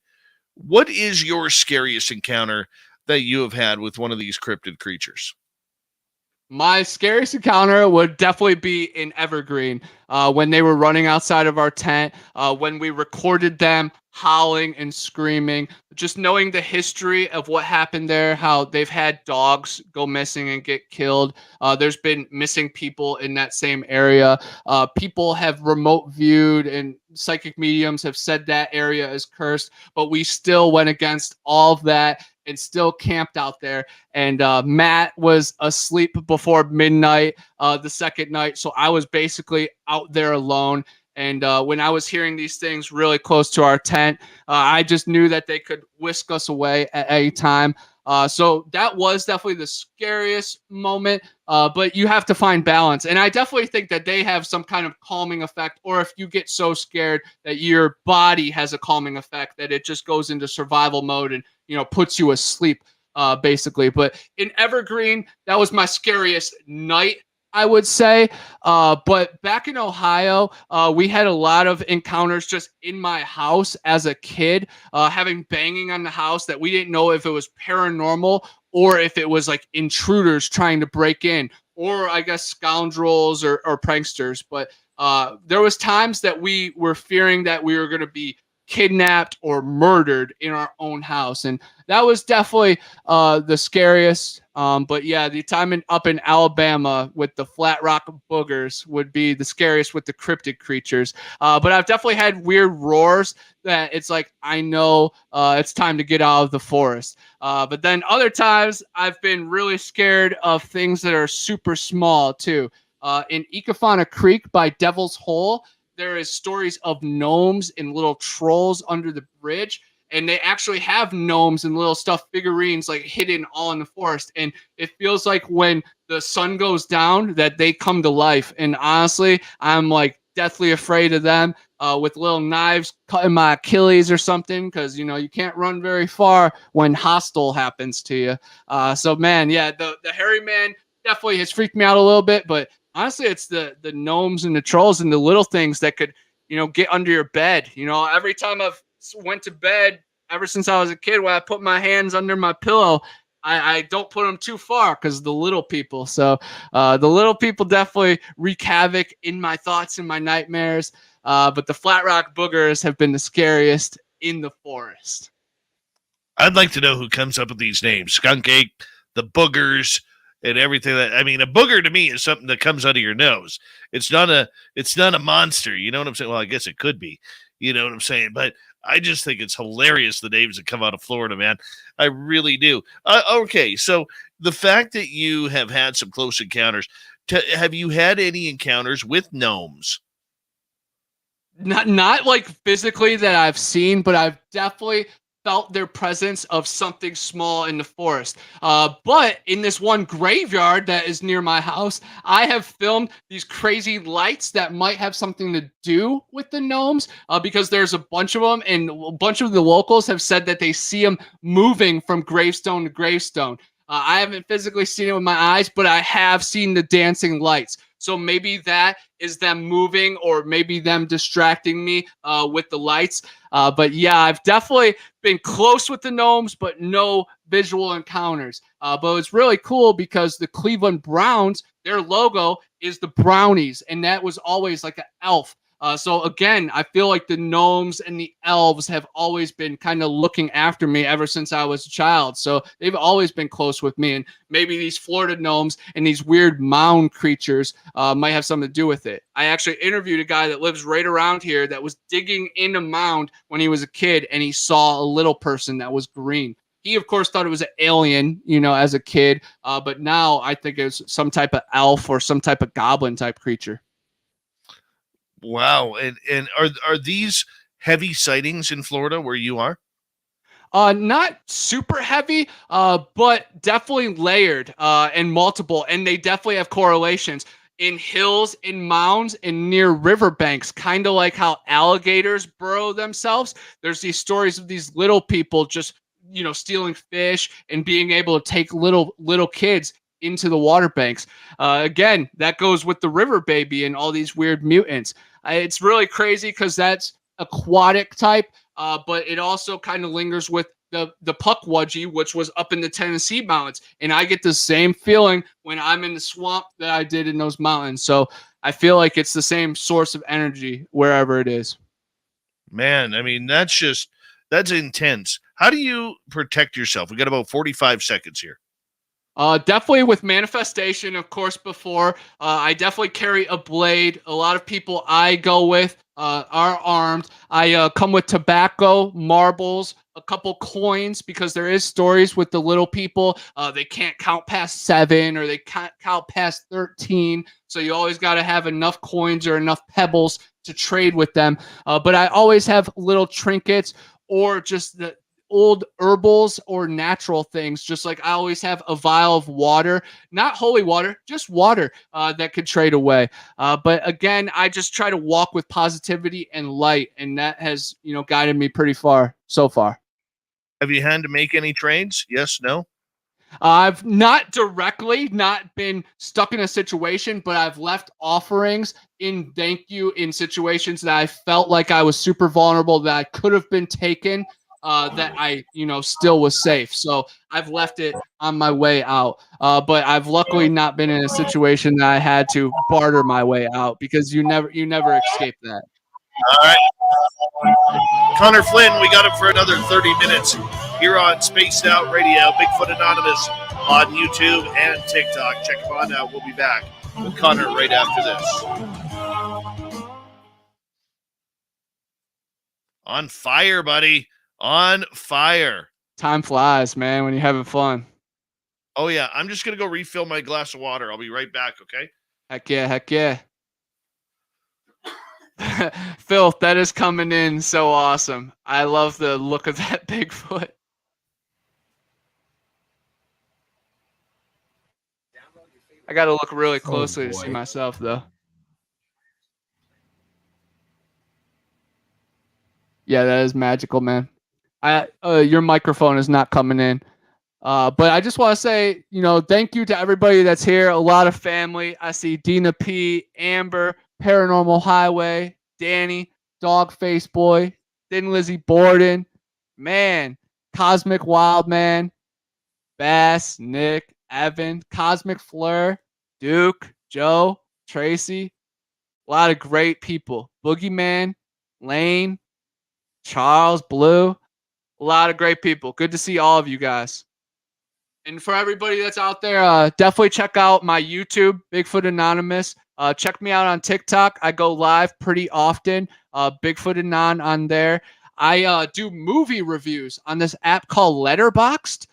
what is your scariest encounter that you have had with one of these cryptid creatures? My scariest encounter would definitely be in Evergreen when they were running outside of our tent, when we recorded them howling and screaming, just knowing the history of what happened there, how they've had dogs go missing and get killed. There's been missing people in that same area. People have remote viewed and psychic mediums have said that area is cursed, but we still went against all of that and still camped out there. And Matt was asleep before midnight the second night. So I was basically out there alone. And when I was hearing these things really close to our tent, I just knew that they could whisk us away at any time. So that was definitely the scariest moment. But you have to find balance. And I definitely think that they have some kind of calming effect, or if you get so scared that your body has a calming effect that it just goes into survival mode and, puts you asleep, basically. But in Evergreen, that was my scariest night, I would say. But back in Ohio, we had a lot of encounters just in my house as a kid, having banging on the house that we didn't know if it was paranormal or if it was like intruders trying to break in, or I guess scoundrels or pranksters. But there was times that we were fearing that we were going to be kidnapped or murdered in our own house, and that was definitely the scariest. But yeah, the time up in Alabama with the flat rock boogers would be the scariest with the cryptid creatures. But I've definitely had weird roars that it's like, I know it's time to get out of the forest. But then other times I've been really scared of things that are super small too. In Ecofana Creek by Devil's Hole, there is stories of gnomes and little trolls under the bridge. And they actually have gnomes and little stuffed figurines like hidden all in the forest. And it feels like when the sun goes down that they come to life. And honestly, I'm like deathly afraid of them, with little knives cutting my Achilles or something. Cause you can't run very far when hostile happens to you. So man, yeah, the hairy man definitely has freaked me out a little bit, but honestly, it's the gnomes and the trolls and the little things that could, get under your bed. Every time I've went to bed ever since I was a kid, when I put my hands under my pillow, I don't put them too far because the little people. So the little people definitely wreak havoc in my thoughts and my nightmares. But the flat rock boogers have been the scariest in the forest. I'd like to know who comes up with these names. Skunk ape, the boogers, and everything. A booger to me is something that comes out of your nose. It's not a monster. You know what I'm saying? Well, I guess it could be. You know what I'm saying? But I just think it's hilarious, the names that come out of Florida, man. I really do. Okay, so the fact that you have had some close encounters, have you had any encounters with gnomes? Not like physically that I've seen, but I've definitely felt their presence of something small in the forest. But in this one graveyard that is near my house, I have filmed these crazy lights that might have something to do with the gnomes, because there's a bunch of them, and a bunch of the locals have said that they see them moving from gravestone to gravestone. I haven't physically seen it with my eyes, but I have seen the dancing lights. So maybe that is them moving, or maybe them distracting me with the lights. But yeah, I've definitely been close with the gnomes, but no visual encounters. But it's really cool because the Cleveland Browns, their logo is the brownies, and that was always like an elf. So again, I feel like the gnomes and the elves have always been kind of looking after me ever since I was a child. So they've always been close with me, and maybe these Florida gnomes and these weird mound creatures might have something to do with it. I actually interviewed a guy that lives right around here that was digging in a mound when he was a kid, and he saw a little person that was green. He, of course, thought it was an alien, as a kid. But now I think it's some type of elf or some type of goblin type creature. Wow. And are these heavy sightings in Florida where you are? Not super heavy, but definitely layered and multiple, and they definitely have correlations in hills, in mounds, and near riverbanks, kind of like how alligators burrow themselves. There's these stories of these little people just, stealing fish and being able to take little kids into the water banks. Again, that goes with the river baby and all these weird mutants. It's really crazy because that's aquatic type, but it also kind of lingers with the Puckwudgie, which was up in the Tennessee mountains. And I get the same feeling when I'm in the swamp that I did in those mountains. So I feel like it's the same source of energy wherever it is. Man, that's intense. How do you protect yourself? We got about 45 seconds here. Definitely with manifestation, of course, before. I definitely carry a blade. A lot of people I go with are armed. I come with tobacco, marbles, a couple coins, because there is stories with the little people. They can't count past 7, or they can't count past 13. So you always got to have enough coins or enough pebbles to trade with them. But I always have little trinkets, or just old herbals or natural things. Just like I always have a vial of water, not holy water, just water that could trade away. But again, I just try to walk with positivity and light, and that has, guided me pretty far so far. Have you had to make any trades? Yes, no? I've not directly not been stuck in a situation, but I've left offerings in thank you in situations that I felt like I was super vulnerable, that I could have been taken, that I, still was safe. So I've left it on my way out. But I've luckily not been in a situation that I had to barter my way out, because you never escape that. All right. Connor Flynn, we got him for another 30 minutes here on Spaced Out Radio, Bigfoot Anonymous on YouTube and TikTok. Check him on out. We'll be back with Connor right after this. On fire, buddy. On fire. Time flies, man, when you're having fun. Oh, yeah. I'm just going to go refill my glass of water. I'll be right back, okay? Heck yeah, heck yeah. Fylth, that is coming in so awesome. I love the look of that Bigfoot. I got to look really closely to see myself, though. Yeah, that is magical, man. Your microphone is not coming in. But I just want to say, thank you to everybody that's here. A lot of family. I see Dina P, Amber, Paranormal Highway, Danny, Dogface Boy, Thin Lizzie Borden, man, Cosmic Wildman, Bass, Nick, Evan, Cosmic Fleur, Duke, Joe, Tracy. A lot of great people. Boogeyman, Lane, Charles, Blue. A lot of great people. Good to see all of you guys. And for everybody that's out there, definitely check out my YouTube, Bigfoot Anonymous. Check me out on TikTok. I go live pretty often. Bigfoot Anon on there. I do movie reviews on this app called Letterboxd.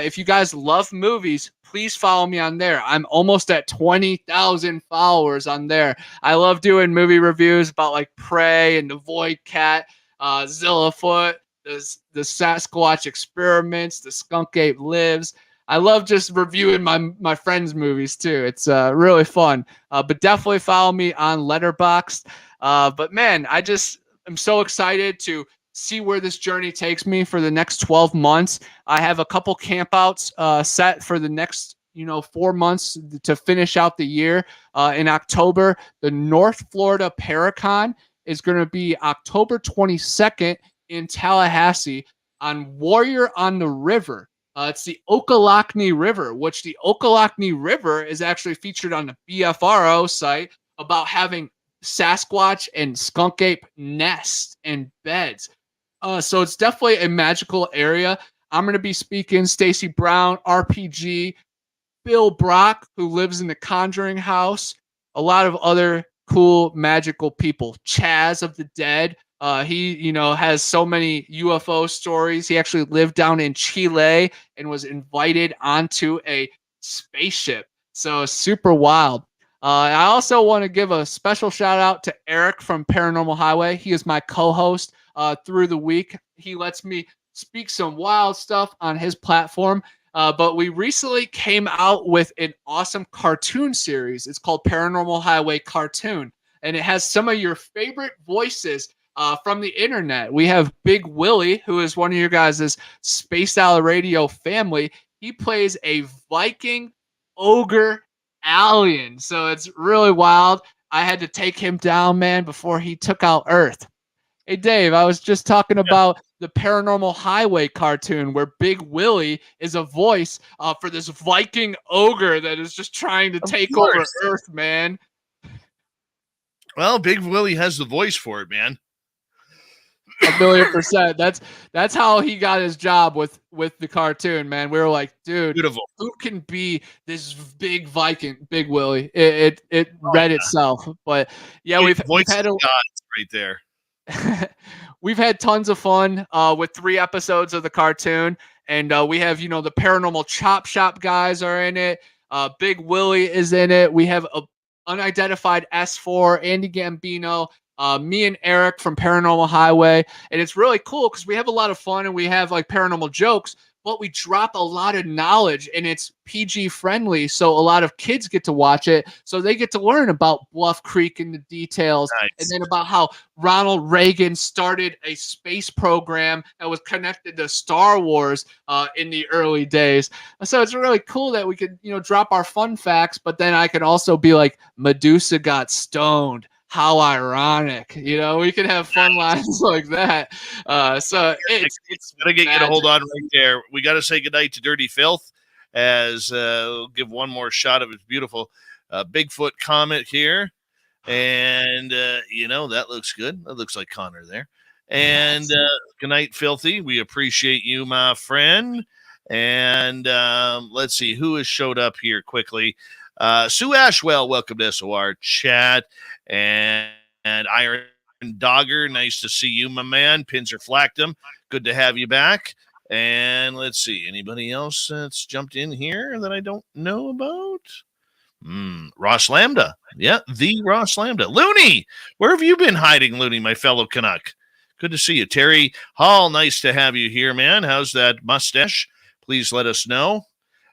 If you guys love movies, please follow me on there. I'm almost at 20,000 followers on there. I love doing movie reviews about like Prey and the Void Cat, Zillafoot, the Sasquatch Experiments, the Skunk Ape Lives. I love just reviewing my friends' movies too. It's really fun. But definitely follow me on Letterboxd. But man, I'm so excited to see where this journey takes me for the next 12 months. I have a couple campouts set for the next 4 months to finish out the year. In October, the North Florida Paracon is going to be October 22nd in Tallahassee on Warrior on the River. It's the Ockalochnee River, which the Ockalochnee River is actually featured on the BFRO site about having Sasquatch and skunk ape nests and beds. So it's definitely a magical area. I'm going to be speaking Stacy Brown, RPG, Bill Brock, who lives in the Conjuring House, a lot of other cool magical people. Chaz of the Dead. He, has so many UFO stories. He actually lived down in Chile and was invited onto a spaceship. So super wild. I also want to give a special shout out to Eric from Paranormal Highway. He is my co-host through the week. He lets me speak some wild stuff on his platform. But we recently came out with an awesome cartoon series. It's called Paranormal Highway Cartoon. And it has some of your favorite voices from the internet. We have Big Willie, who is one of your guys' Spaced Out Radio family. He plays a Viking ogre alien. So it's really wild. I had to take him down, man, before he took out Earth. Hey, Dave, I was just talking about the Paranormal Highway cartoon where Big Willie is a voice for this Viking ogre that is just trying to take over Earth, man. Well, Big Willie has the voice for it, man. 1,000,000%. That's how he got his job with the cartoon, man. We were like, dude, beautiful. Who can be this big Viking, Big Willie? It read itself. But yeah, we've had gods right there. We've had tons of fun with 3 episodes of the cartoon, and we have the Paranormal Chop Shop guys are in it. Big Willie is in it. We have a unidentified S4, Andy Gambino, me and Eric from Paranormal Highway. And it's really cool because we have a lot of fun and we have like paranormal jokes, but we drop a lot of knowledge and it's PG friendly. So a lot of kids get to watch it. So they get to learn about Bluff Creek and the details. Nice. And then about how Ronald Reagan started a space program that was connected to Star Wars in the early days. So it's really cool that we could, drop our fun facts, but then I can also be like, Medusa got stoned. How ironic, we can have fun lines like that. So it's gotta get you to hold on right there. We got to say goodnight to Dirty Fylth as we'll give one more shot of his beautiful Bigfoot comment here. And, that looks good. That looks like Connor there. And good night, Filthy. We appreciate you, my friend. And let's see who has showed up here quickly. Sue Ashwell, welcome to SOR chat. And Iron Dogger, nice to see you, my man. Pinzer Flactum, good to have you back. And let's see, anybody else that's jumped in here that I don't know about? Ross Lambda. Yeah, the Ross Lambda. Looney, where have you been hiding, Looney, my fellow Canuck? Good to see you. Terry Hall, nice to have you here, man. How's that mustache? Please let us know.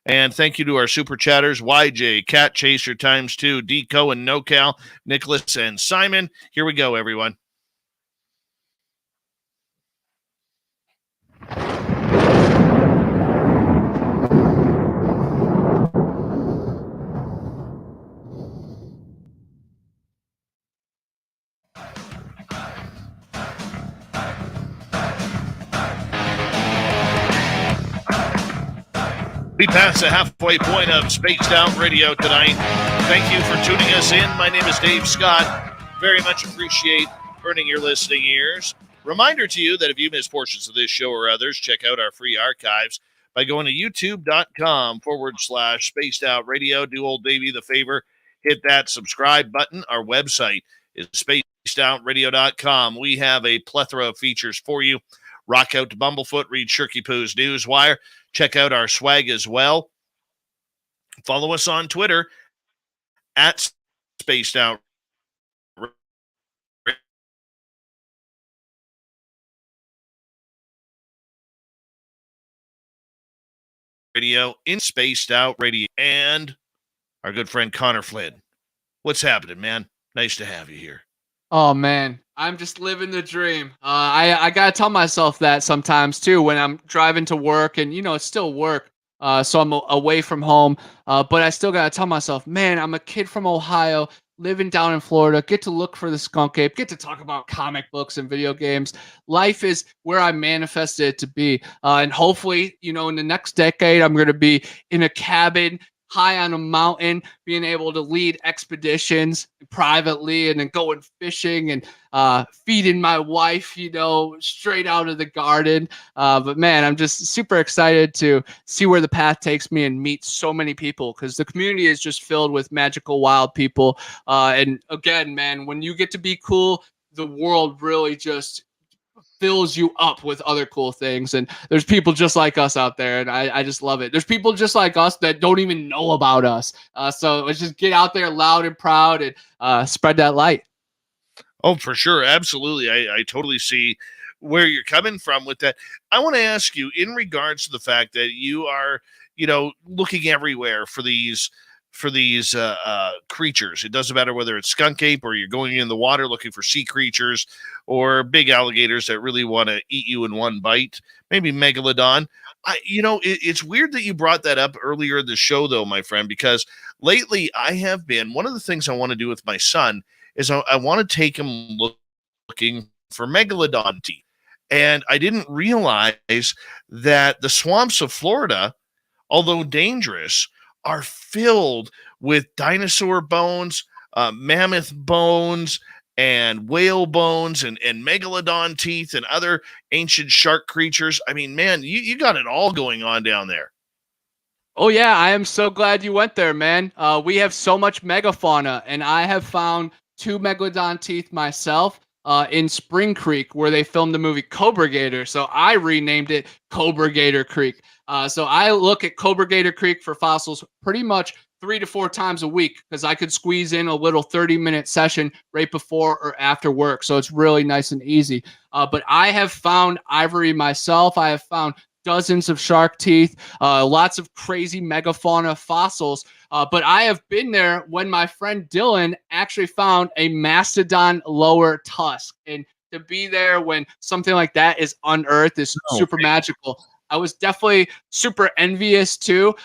And thank you to our super chatters, YJ, Cat Chaser ×2, Deco and NoCal, Nicholas and Simon. Here we go, everyone. We pass the halfway point of Spaced Out Radio tonight. Thank you for tuning us in. My name is Dave Scott. Very much appreciate earning your listening ears. Reminder to you that if you miss portions of this show or others, check out our free archives by going to youtube.com/Spaced Out Radio. Do old Davey the favor, hit that subscribe button. Our website is spacedoutradio.com. We have a plethora of features for you. Rock out to Bumblefoot, read Shirky Poo's Newswire. Check out our swag as well. Follow us on Twitter at Spaced Out Radio, in Spaced Out Radio, and our good friend Connor Flynn. What's happening, man? Nice to have you here. Oh man, I'm just living the dream. I gotta tell myself that sometimes too when I'm driving to work, and it's still work. So I'm away from home, but I still gotta tell myself, man, I'm a kid from Ohio, living down in Florida, get to look for the skunk ape, get to talk about comic books and video games. Life is where I manifested it to be, and hopefully, in the next decade, I'm gonna be in a cabin high on a mountain, being able to lead expeditions privately and then going fishing and feeding my wife, straight out of the garden. But man, I'm just super excited to see where the path takes me and meet so many people because the community is just filled with magical wild people. And again, man, when you get to be cool, the world really just fills you up with other cool things, and there's people just like us out there, and I just love it. There's people just like us that don't even know about us, so let's just get out there loud and proud and spread that light. Oh, for sure, absolutely. I totally see where you're coming from with that. I want to ask you in regards to the fact that you are looking everywhere for these creatures. It doesn't matter whether it's skunk ape or you're going in the water looking for sea creatures or big alligators that really want to eat you in one bite, maybe megalodon. It's weird that you brought that up earlier in the show though, my friend, because lately I have been, one of the things I want to do with my son is I want to take him looking for megalodon teeth. And I didn't realize that the swamps of Florida, although dangerous, are filled with dinosaur bones, mammoth bones, and whale bones, and megalodon teeth, and other ancient shark creatures. I mean, man, you got it all going on down there. Oh yeah, I am so glad you went there, man. We have so much megafauna, and I have found 2 megalodon teeth myself. in Spring Creek where they filmed the movie Cobra Gator. So I renamed it Cobra Gator Creek. So I look at Cobra Gator Creek for fossils pretty much 3 to 4 times a week because I could squeeze in a little 30-minute session right before or after work. So it's really nice and easy. But I have found ivory myself. I have found dozens of shark teeth, lots of crazy megafauna fossils. But I have been there when my friend Dylan actually found a mastodon lower tusk. And to be there when something like that is unearthed is super magical. I was definitely super envious too,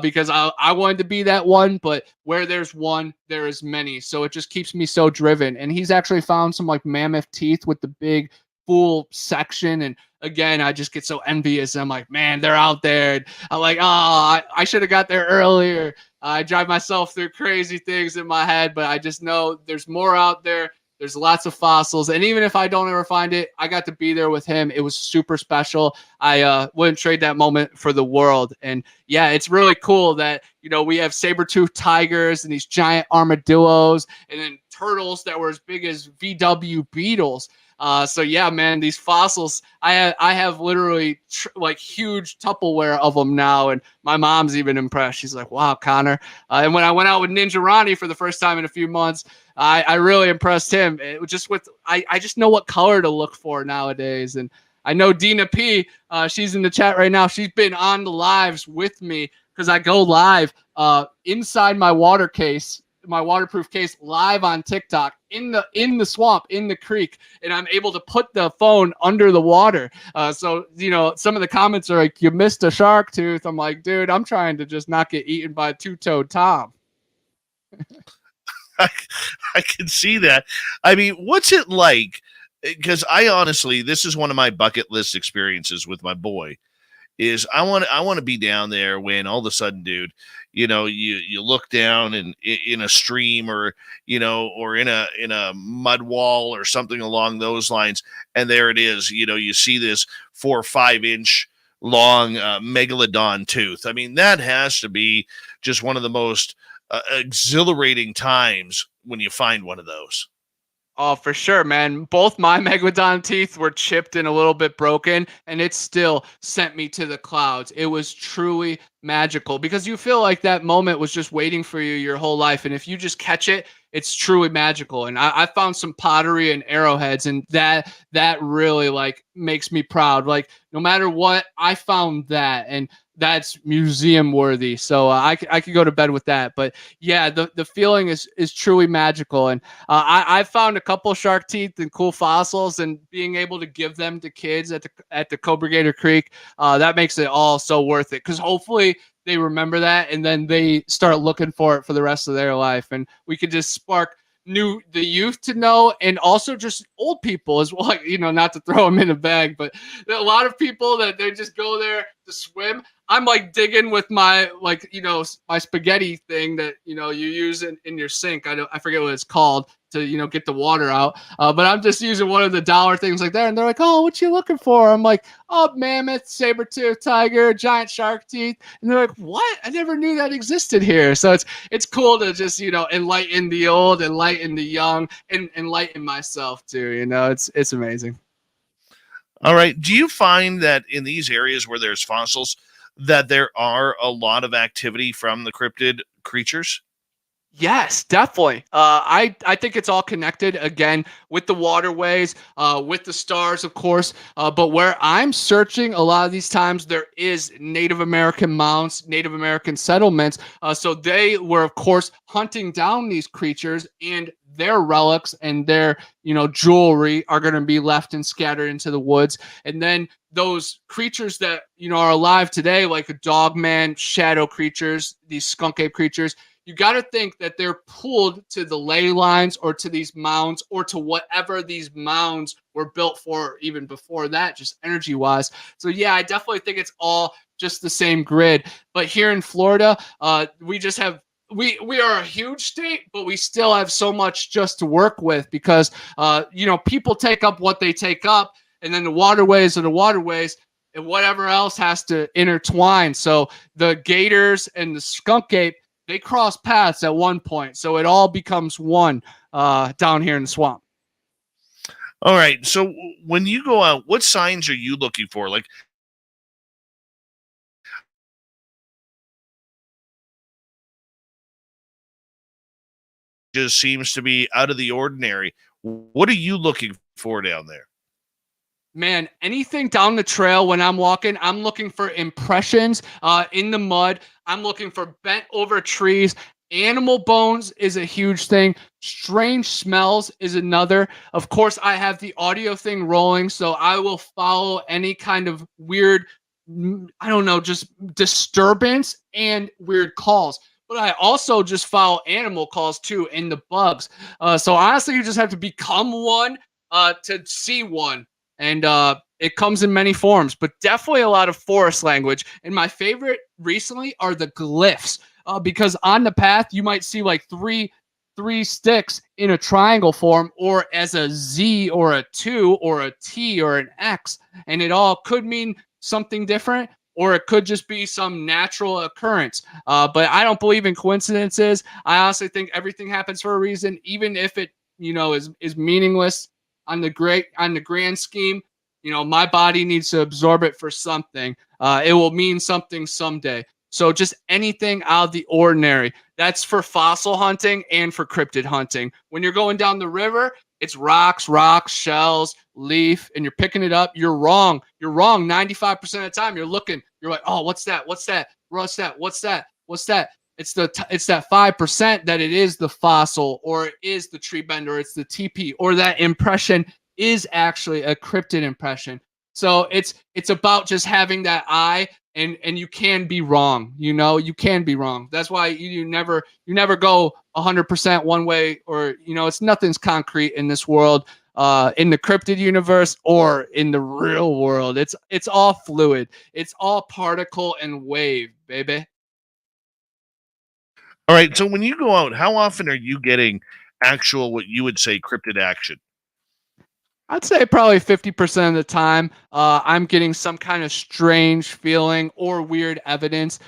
because I wanted to be that one, but where there's one, there is many. So it just keeps me so driven. And he's actually found some like mammoth teeth with the big full section. And again, I just get so envious. I'm like, man, they're out there. And I'm like, oh, I should have got there earlier. I drive myself through crazy things in my head, but I just know there's more out there. There's lots of fossils. And even if I don't ever find it, I got to be there with him. It was super special. I wouldn't trade that moment for the world. And yeah, it's really cool that, you know, we have saber-toothed tigers and these giant armadillos and then turtles that were as big as VW beetles. So yeah, man, these fossils, I have literally like huge Tupperware of them now. And my mom's even impressed. She's like, wow, Connor. And when I went out with Ninja Ronnie for the first time in a few months, I really impressed him. It was just with, I just know what color to look for nowadays. And I know Dina P, she's in the chat right now. She's been on the lives with me because I go live inside my water case, my waterproof case, live on TikTok in the swamp, in the creek, and I'm able to put the phone under the water. So, you know, some of the comments are like, you missed a shark tooth. I'm like, dude, I'm trying to just not get eaten by a two-toed Tom. I can see that. I mean, what's it like? Because I honestly, this is one of my bucket list experiences with my boy. Is I want to be down there when all of a sudden, dude, you know, you look down and in a stream or, you know, or in a mud wall or something along those lines, and there it is. You know, you see this 4 or 5 inch long megalodon tooth. I mean, that has to be just one of the most exhilarating times when you find one of those. Oh, for sure, man. Both my megalodon teeth were chipped and a little bit broken, and it still sent me to the clouds. It was truly magical because you feel like that moment was just waiting for you your whole life. And if you just catch it, it's truly magical. And I found some pottery and arrowheads, and that really like makes me proud. Like no matter what, I found that, and that's museum worthy. So I could go to bed with that. But yeah, the feeling is truly magical. And I found a couple shark teeth and cool fossils, and being able to give them to kids at the Cobra Gator Creek, that makes it all so worth it. Because hopefully they remember that, and then they start looking for it for the rest of their life. And we could just spark the youth to know, and also just old people as well, you know, not to throw them in a bag, but a lot of people that they just go there to swim. I'm like digging with my, like, you know, my spaghetti thing that, you know, you use in your sink. I forget what it's called to, you know, get the water out. But I'm just using one of the dollar things like that. And they're like, oh, what you looking for? I'm like, oh, mammoth, saber-toothed tiger, giant shark teeth. And they're like, what? I never knew that existed here. So it's cool to just, you know, enlighten the old, enlighten the young, and enlighten myself too. You know, it's amazing. All right. Do you find that in these areas where there's fossils, that there are a lot of activity from the cryptid creatures? Yes, definitely. I think it's all connected again with the waterways, with the stars, of course. But where I'm searching a lot of these times, there is Native American mounds, Native American settlements. So they were, of course, hunting down these creatures, and their relics and their, you know, jewelry are going to be left and scattered into the woods. And then those creatures that, you know, are alive today, like a dogman, shadow creatures, these skunk ape creatures, you got to think that they're pulled to the ley lines or to these mounds or to whatever these mounds were built for even before that, just energy wise. So yeah, I definitely think it's all just the same grid. But here in Florida, we just have, we are a huge state, but we still have so much just to work with because, you know, people take up what they take up, and then the waterways are the waterways, and whatever else has to intertwine. So the gators and the skunk ape, they cross paths at one point. So it all becomes one down here in the swamp. All right. So when you go out, what signs are you looking for? Like, just seems to be out of the ordinary. What are you looking for down there? Man, anything down the trail when I'm walking, I'm looking for impressions in the mud. I'm looking for bent over trees. Animal bones is a huge thing. Strange smells is another. Of course, I have the audio thing rolling, so I will follow any kind of weird, I don't know, just disturbance and weird calls. But I also just follow animal calls too and the bugs. So honestly, you just have to become one to see one. And it comes in many forms, but definitely a lot of forest language. And my favorite recently are the glyphs, because on the path you might see like three sticks in a triangle form, or as a Z or a 2 or a T or an X, and it all could mean something different, or it could just be some natural occurrence. But I don't believe in coincidences. I honestly think everything happens for a reason, even if it is meaningless on the grand scheme. My body needs to absorb it for something. It will mean something someday. So just anything out of the ordinary. That's for fossil hunting and for cryptid hunting. When you're going down the river, it's rocks, shells, leaf, and you're picking it up. You're wrong. You're wrong 95% of the time. You're looking. You're like, oh, what's that? What's that? What's that? What's that? What's that? It's that 5% that it is the fossil, or it is the tree bend, or it's the TP, or that impression is actually a cryptid impression. So it's about just having that eye, and you can be wrong. You can be wrong. That's why you never go 100% one way, or it's nothing's concrete in this world. In the cryptid universe or in the real world, it's all fluid. It's all particle and wave, baby. All right. So when you go out, how often are you getting actual, what you would say, cryptid action? I'd say probably 50% of the time, I'm getting some kind of strange feeling or weird evidence.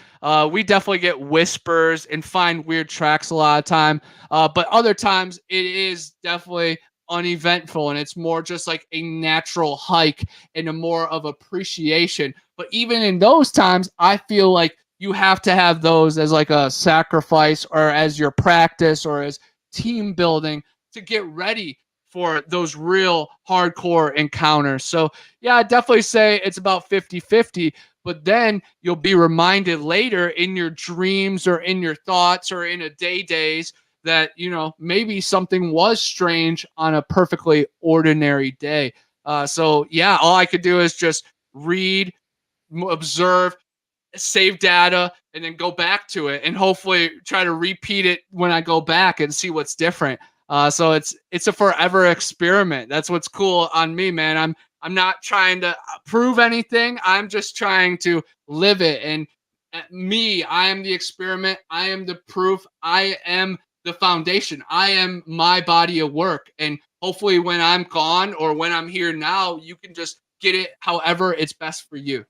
We definitely get whispers and find weird tracks a lot of time. But other times it is definitely uneventful, and it's more just like a natural hike and a more of appreciation. But even in those times, I feel like you have to have those as like a sacrifice, or as your practice, or as team building to get ready for those real hardcore encounters. So yeah, I definitely say it's about 50-50, but then you'll be reminded later in your dreams or in your thoughts or in a days that, maybe something was strange on a perfectly ordinary day. So yeah, all I could do is just read, observe, save data, and then go back to it, and hopefully try to repeat it when I go back and see what's different. So it's a forever experiment. That's what's cool on me, man. I'm not trying to prove anything. I'm just trying to live it. And I am the experiment. I am the proof. I am the foundation. I am my body of work. And hopefully when I'm gone, or when I'm here now, you can just get it however it's best for you.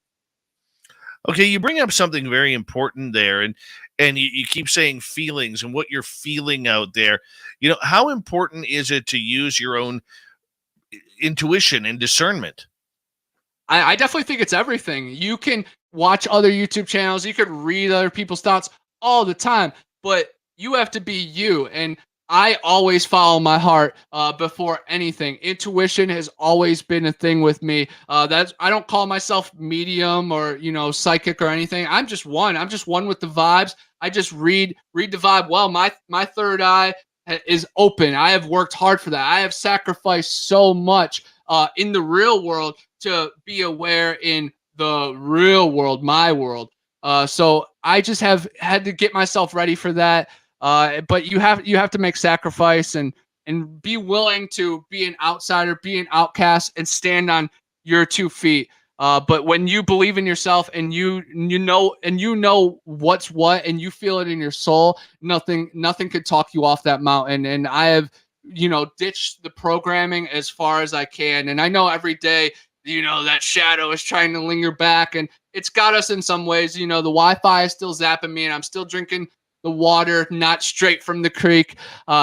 Okay, you bring up something very important there, and you keep saying feelings and what you're feeling out there. How important is it to use your own intuition and discernment? I definitely think it's everything. You can watch other YouTube channels, you could read other people's thoughts all the time, but you have to be you. And I always follow my heart before anything. Intuition has always been a thing with me. That's I don't call myself medium or psychic or anything. I'm just one. I'm just one with the vibes. I just read the vibe well. My third eye is open. I have worked hard for that. I have sacrificed so much in the real world to be aware in the real world, my world. So I just have had to get myself ready for that. But you have to make sacrifice and be willing to be an outsider, be an outcast, and stand on your 2 feet. But when you believe in yourself, and you know what's what, and you feel it in your soul, nothing could talk you off that mountain. And I have ditched the programming as far as I can. And I know every day that shadow is trying to linger back, and it's got us in some ways. The Wi-Fi is still zapping me, and I'm still drinking the water, not straight from the creek.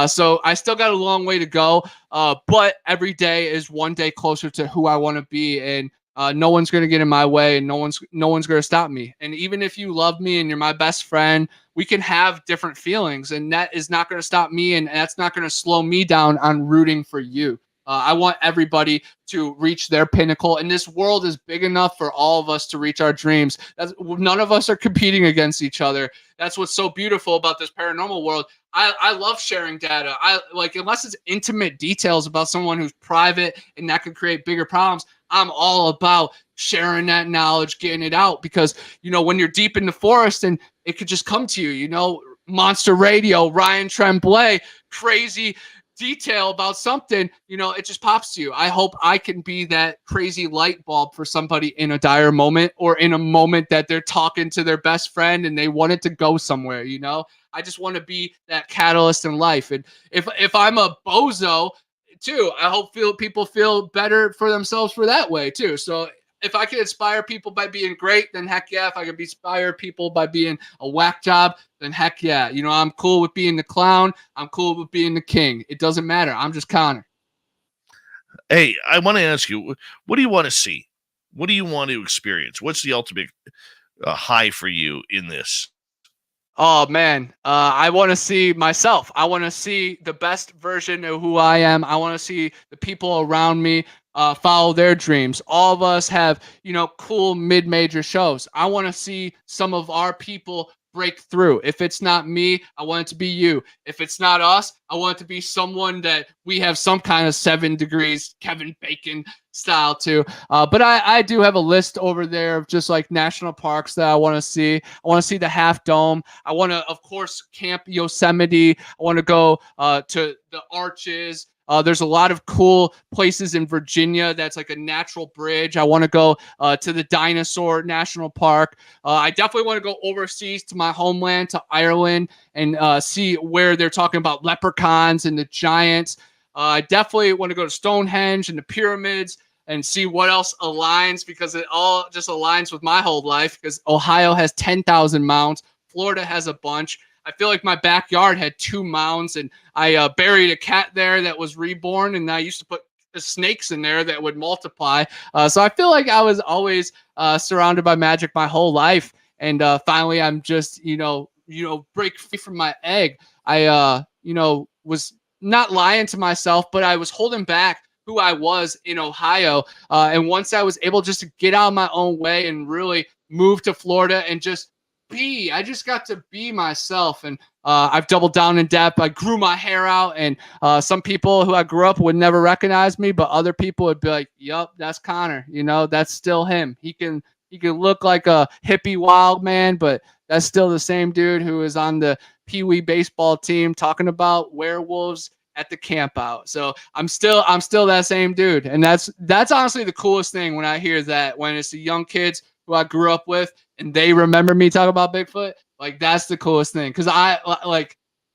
So I still got a long way to go. But every day is one day closer to who I want to be. And no one's going to get in my way, and no one's going to stop me. And even if you love me and you're my best friend, we can have different feelings, and that is not going to stop me, and that's not going to slow me down on rooting for you. I want everybody to reach their pinnacle, and this world is big enough for all of us to reach our dreams. None of us are competing against each other. That's what's so beautiful about this paranormal world. I love sharing data. Unless it's intimate details about someone who's private and that could create bigger problems, I'm all about sharing that knowledge, getting it out, because, when you're deep in the forest and it could just come to you, Monster Radio, Ryan Tremblay, crazy detail about something, it just pops to you. I hope I can be that crazy light bulb for somebody in a dire moment, or in a moment that they're talking to their best friend and they wanted to go somewhere. I just want to be that catalyst in life. And if I'm a bozo too, I hope people feel better for themselves for that way too. So if I can inspire people by being great, then heck yeah. If I can inspire people by being a whack job, then heck yeah. I'm cool with being the clown. I'm cool with being the king. It doesn't matter. I'm just Connor. Hey, I want to ask you, what do you want to see? What do you want to experience? What's the ultimate high for you in this? Oh man, I want to see myself. I want to see the best version of who I am. I want to see the people around me follow their dreams. All of us have, cool mid-major shows. I want to see some of our people break through. If it's not me, I want it to be you. If it's not us, I want it to be someone that we have some kind of 7 degrees Kevin Bacon style to. But I do have a list over there of just like national parks that I want to see. I want to see the Half Dome. I want to, of course, Camp Yosemite. I want to go to the Arches. There's a lot of cool places in Virginia that's like a natural bridge. I want to go to the Dinosaur National Park. I definitely want to go overseas to my homeland, to Ireland, and see where they're talking about leprechauns and the giants. I definitely want to go to Stonehenge and the pyramids and see what else aligns, because it all just aligns with my whole life, because Ohio has 10,000 mounds. Florida has a bunch. I feel like my backyard had 2 mounds, and I buried a cat there that was reborn, and I used to put snakes in there that would multiply. So I feel like I was always surrounded by magic my whole life, and finally I'm just, break free from my egg. I, was not lying to myself, but I was holding back who I was in Ohio. And once I was able just to get out of my own way and really move to Florida and just I just got to be myself, and I've doubled down in depth. I grew my hair out, and some people who I grew up would never recognize me, but other people would be like, "Yup, that's Connor. That's still him. He can look like a hippie wild man, but that's still the same dude who is on the Pee Wee baseball team talking about werewolves at the camp out." So I'm still that same dude, and that's honestly the coolest thing when I hear that, when it's the young kids who I grew up with and they remember me talking about Bigfoot. Like, that's the coolest thing, because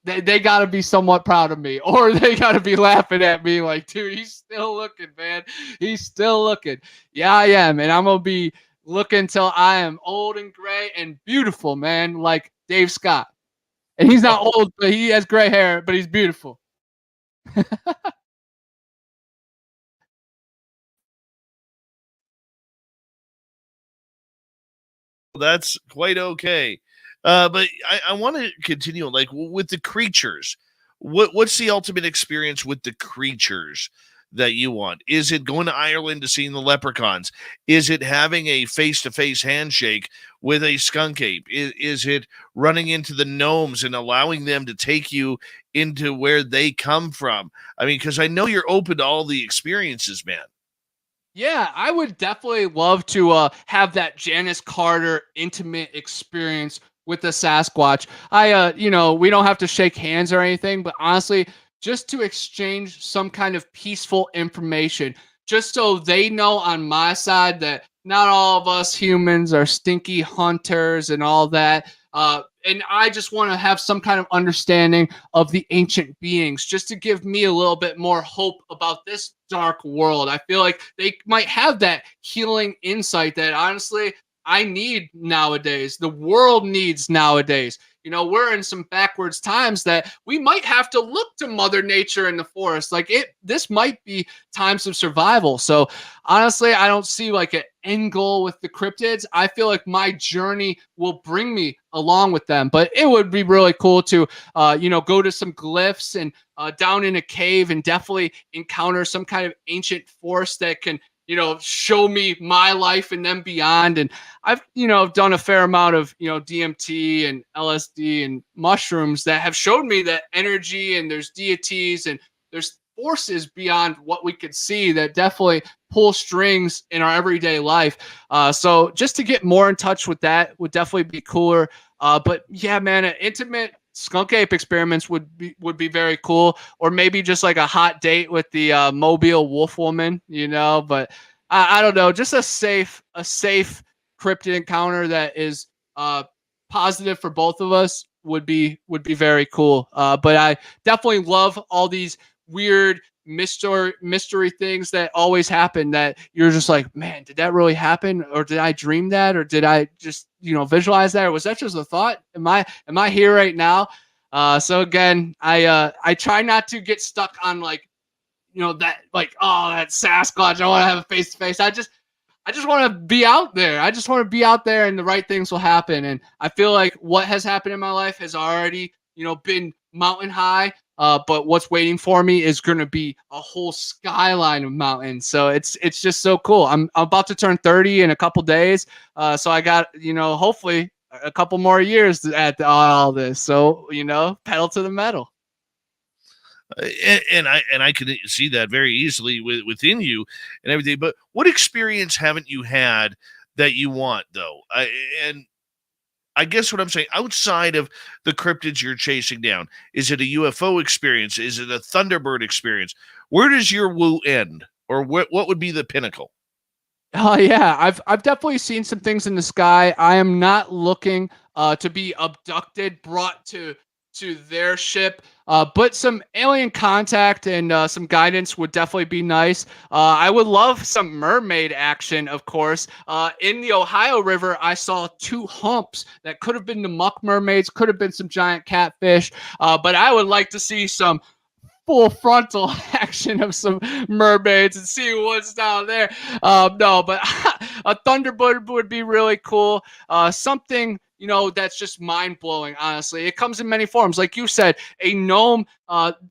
they got to be somewhat proud of me, or they got to be laughing at me like, dude, he's still looking, man. He's still looking. Yeah, I am, and I'm gonna be looking till I am old and gray and beautiful, man, like Dave Scott. And he's not old, but he has gray hair, but he's beautiful. That's quite okay. But I want to continue, like, with the creatures. What's the ultimate experience with the creatures that you want? Is it going to Ireland to seeing the leprechauns? Is it having a face-to-face handshake with a skunk ape? Is it running into the gnomes and allowing them to take you into where they come from? I mean, because I know you're open to all the experiences, man. Yeah, I would definitely love to have that Janice Carter intimate experience with the Sasquatch. We don't have to shake hands or anything, but honestly, just to exchange some kind of peaceful information, just so they know on my side that not all of us humans are stinky hunters and all that. And I just want to have some kind of understanding of the ancient beings, just to give me a little bit more hope about this dark world. I feel like they might have that healing insight that honestly I need nowadays. The world needs nowadays. we're in some backwards times that we might have to look to Mother Nature in the forest. Like this might be times of survival. So honestly, I don't see like an end goal with the cryptids. I feel like my journey will bring me along with them, but it would be really cool to, go to some glyphs and down in a cave and definitely encounter some kind of ancient force that can, show me my life and then beyond. And I've, done a fair amount of, DMT and LSD and mushrooms that have showed me that energy and there's deities and there's forces beyond what we could see that definitely pull strings in our everyday life. So just to get more in touch with that would definitely be cooler. But yeah, man, an intimate skunk ape experiments would be very cool, or maybe just like a hot date with the Mobile wolf woman, but I don't know, just a safe cryptid encounter that is positive for both of us would be very cool. But I definitely love all these weird mystery things that always happen that you're just like, man, did that really happen, or did I dream that, or did I just visualize that, or was that just a thought? Am I here right now? So again, I try not to get stuck on like that, like, oh, that Sasquatch, I want to have a face to face. I just want to be out there. I just want to be out there and the right things will happen. And I feel like what has happened in my life has already been mountain high. But what's waiting for me is going to be a whole skyline of mountains. So it's just so cool. I'm about to turn 30 in a couple days. So I got, hopefully a couple more years at all this. So, pedal to the metal. And I can see that very easily within you and everything. But what experience haven't you had that you want, though? I guess what I'm saying, outside of the cryptids you're chasing down, is it a UFO experience? Is it a Thunderbird experience? Where does your woo end, or what would be the pinnacle? Oh yeah, I've definitely seen some things in the sky. I am not looking to be abducted, brought to their ship, but some alien contact and some guidance would definitely be nice. I would love some mermaid action, of course. In the Ohio River, I saw 2 humps that could have been the muck mermaids, could have been some giant catfish, but I would like to see some full frontal action of some mermaids and see what's down there. No, but a Thunderbird would be really cool. Something that's just mind-blowing, honestly. It comes in many forms. Like you said, a gnome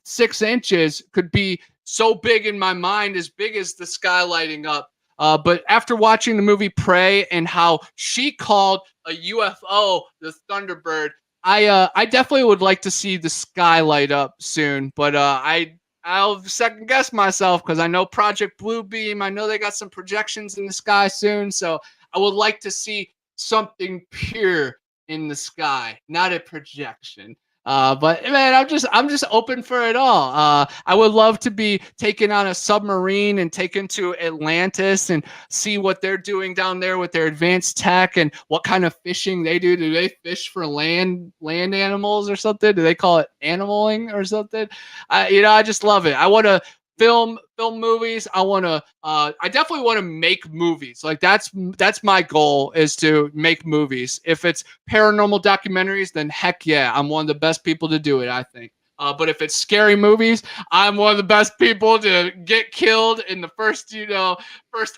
6 inches could be so big in my mind, as big as the sky lighting up. But after watching the movie Prey and how she called a UFO the Thunderbird, I definitely would like to see the sky light up soon. But I'll second guess myself because I know Project Bluebeam. I know they got some projections in the sky soon. So I would like to see something pure in the sky, not a projection. But man, I'm just open for it all. I would love to be taken on a submarine and taken to Atlantis and see what they're doing down there with their advanced tech and what kind of fishing they do. Do they fish for land animals or something? Do they call it animaling or something? I just love it. I want to film movies. I definitely want to make movies. Like that's my goal, is to make movies. If it's paranormal documentaries, then heck yeah, I'm one of the best people to do it, I think. But if it's scary movies, I'm one of the best people to get killed in the first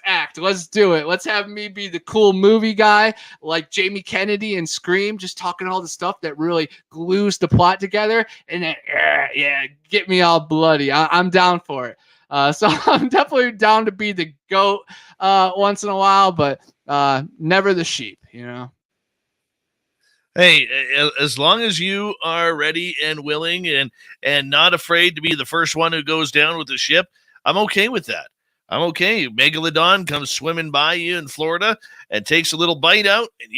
act. Let's do it. Let's have me be the cool movie guy like Jamie Kennedy in Scream, just talking all the stuff that really glues the plot together. And then, get me all bloody. I'm down for it. So I'm definitely down to be the goat once in a while, but never the sheep, Hey, as long as you are ready and willing and not afraid to be the first one who goes down with the ship, I'm okay with that. I'm okay. Megalodon comes swimming by you in Florida and takes a little bite out, and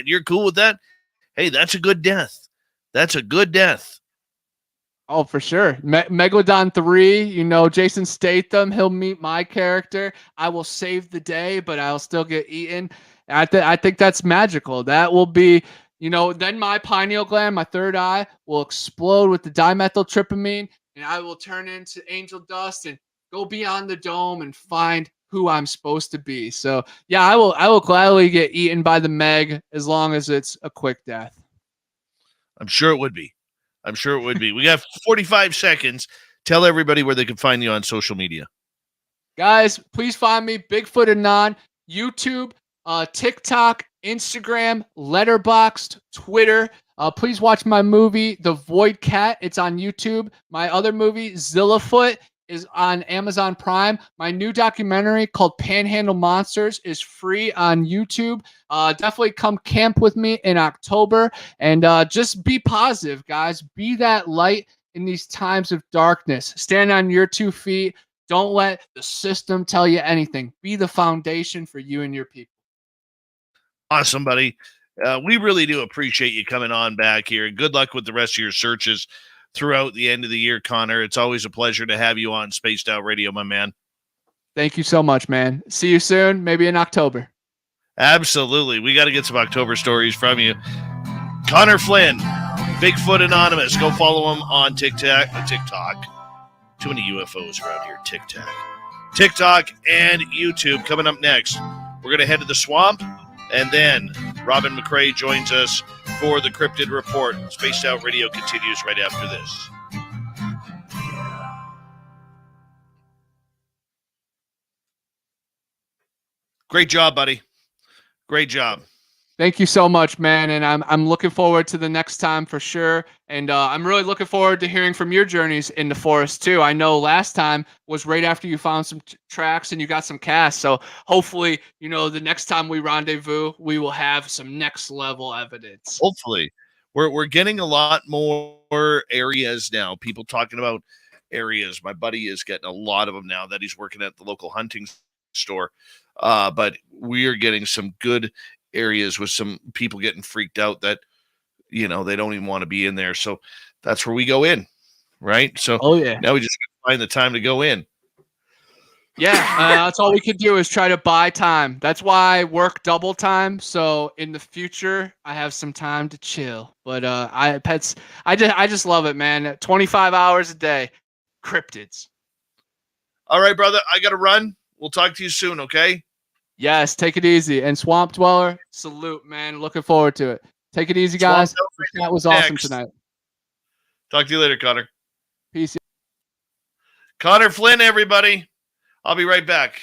you're cool with that. Hey, that's a good death. That's a good death. Oh, for sure. Megalodon 3, Jason Statham, he'll meet my character. I will save the day, but I'll still get eaten. I think that's magical. That will be, then my pineal gland, my third eye, will explode with the dimethyltryptamine, and I will turn into angel dust and go beyond the dome and find who I'm supposed to be. So, yeah, I will gladly get eaten by the Meg as long as it's a quick death. I'm sure it would be. I'm sure it would be. We got 45 seconds. Tell everybody where they can find you on social media. Guys, please find me, Bigfoot Anon, YouTube, TikTok, Instagram, Letterboxd, Twitter. Please watch my movie, The Void Cat. It's on YouTube. My other movie, Zillafoot, is on Amazon Prime. My new documentary called Panhandle Monsters is free on YouTube. Definitely come camp with me in October. And just be positive, guys. Be that light in these times of darkness. Stand on your 2 feet. Don't let the system tell you anything. Be the foundation for you and your people. Awesome, buddy. We really do appreciate you coming on back here. Good luck with the rest of your searches throughout the end of the year, Connor. It's always a pleasure to have you on Spaced Out Radio, my man. Thank you so much, man. See you soon, maybe in October. Absolutely. We got to get some October stories from you. Connor Flynn, Bigfoot Anonymous. Go follow him on TikTok. Too many UFOs around here. TikTok and YouTube. Coming up next, we're going to head to the swamp, and then Robin McCrae joins us for the Cryptid Report. Spaced Out Radio continues right after this. Great job, buddy. Great job. Thank you so much, man. And I'm looking forward to the next time for sure. And I'm really looking forward to hearing from your journeys in the forest too. I know last time was right after you found some tracks and you got some casts. So hopefully, the next time we rendezvous, we will have some next level evidence. Hopefully. We're getting a lot more areas now. People talking about areas. My buddy is getting a lot of them now that he's working at the local hunting store. But we are getting some good areas with some people getting freaked out that they don't even want to be in there. So that's where we go in, right? So now we just find the time to go in. That's all we can do is try to buy time. That's why I work double time. So in the future, I have some time to chill. But I just love it, man. 25 hours a day, cryptids. All right, brother, I got to run. We'll talk to you soon. Okay. Yes, take it easy. And Swamp Dweller, salute, man. Looking forward to it. Take it easy, guys. That was awesome tonight. Talk to you later, Connor. Peace. Connor Flynn, everybody. I'll be right back.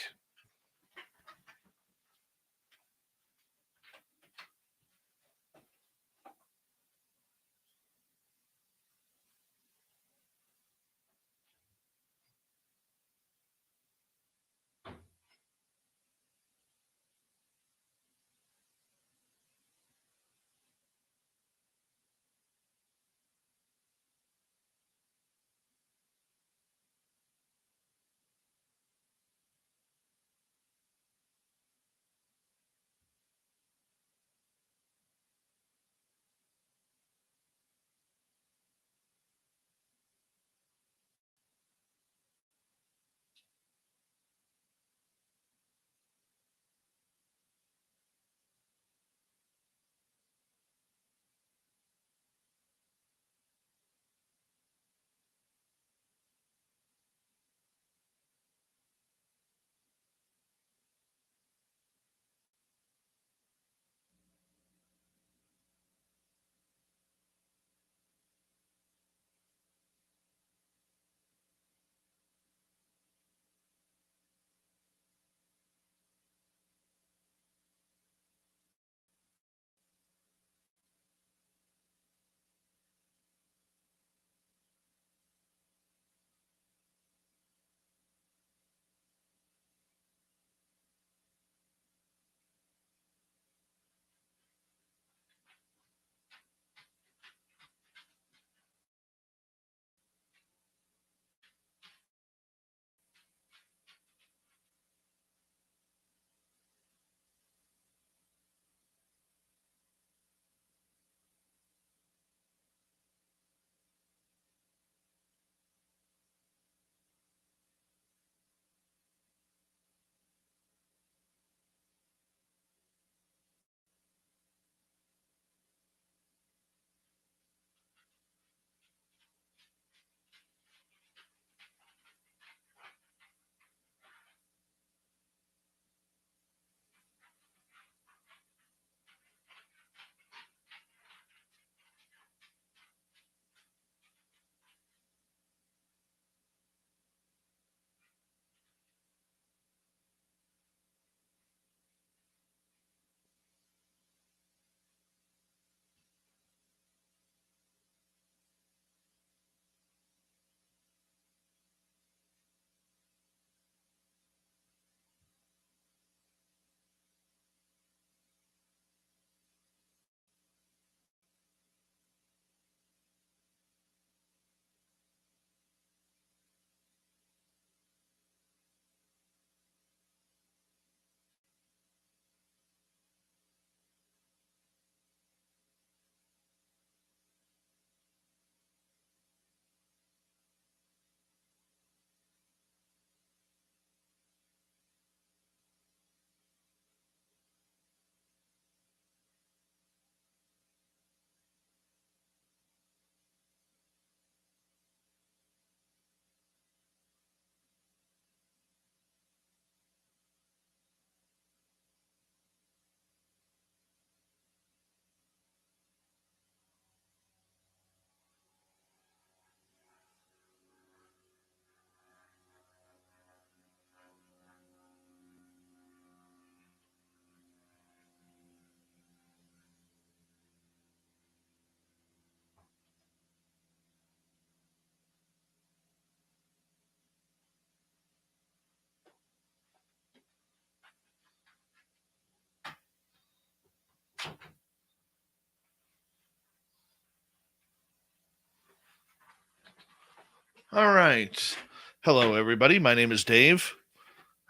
All right. Hello, everybody. My name is Dave.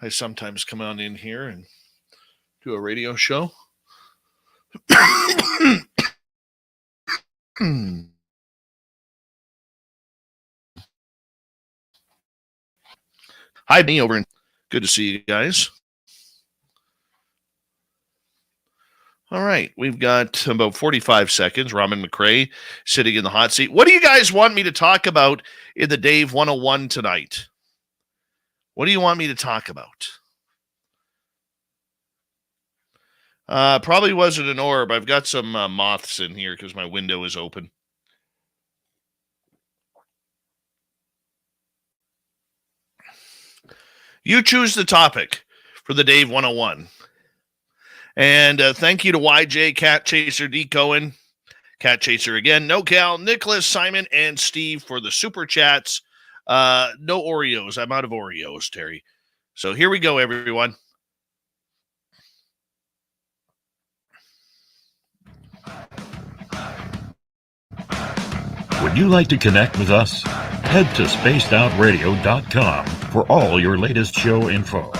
I sometimes come on in here and do a radio show. Hi, me over in. Good to see you guys. All right, we've got about 45 seconds. Raman McRae sitting in the hot seat. What do you guys want me to talk about in the Dave 101 tonight? What do you want me to talk about? Probably wasn't an orb. I've got some moths in here because my window is open. You choose the topic for the Dave 101. And thank you to YJ, Cat Chaser, D. Cohen, Cat Chaser again, No Cal, Nicholas, Simon, and Steve for the super chats. No Oreos. I'm out of Oreos, Terry. So here we go, everyone. Would you like to connect with us? Head to spacedoutradio.com for all your latest show info.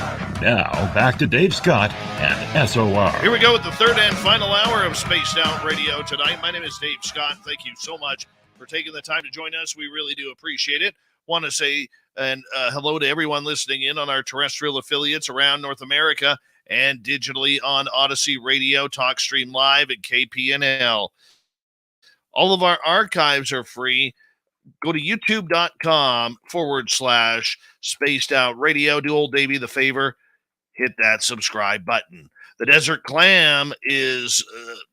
Now, back to Dave Scott and SOR. Here we go with the third and final hour of Spaced Out Radio tonight. My name is Dave Scott. Thank you so much for taking the time to join us. We really do appreciate it. Want to say hello to everyone listening in on our terrestrial affiliates around North America and digitally on Odyssey Radio, TalkStream Live, and KPNL. All of our archives are free. Go to youtube.com/Spaced Out Radio. Do old Davey the favor. Hit that subscribe button. The Desert Clam is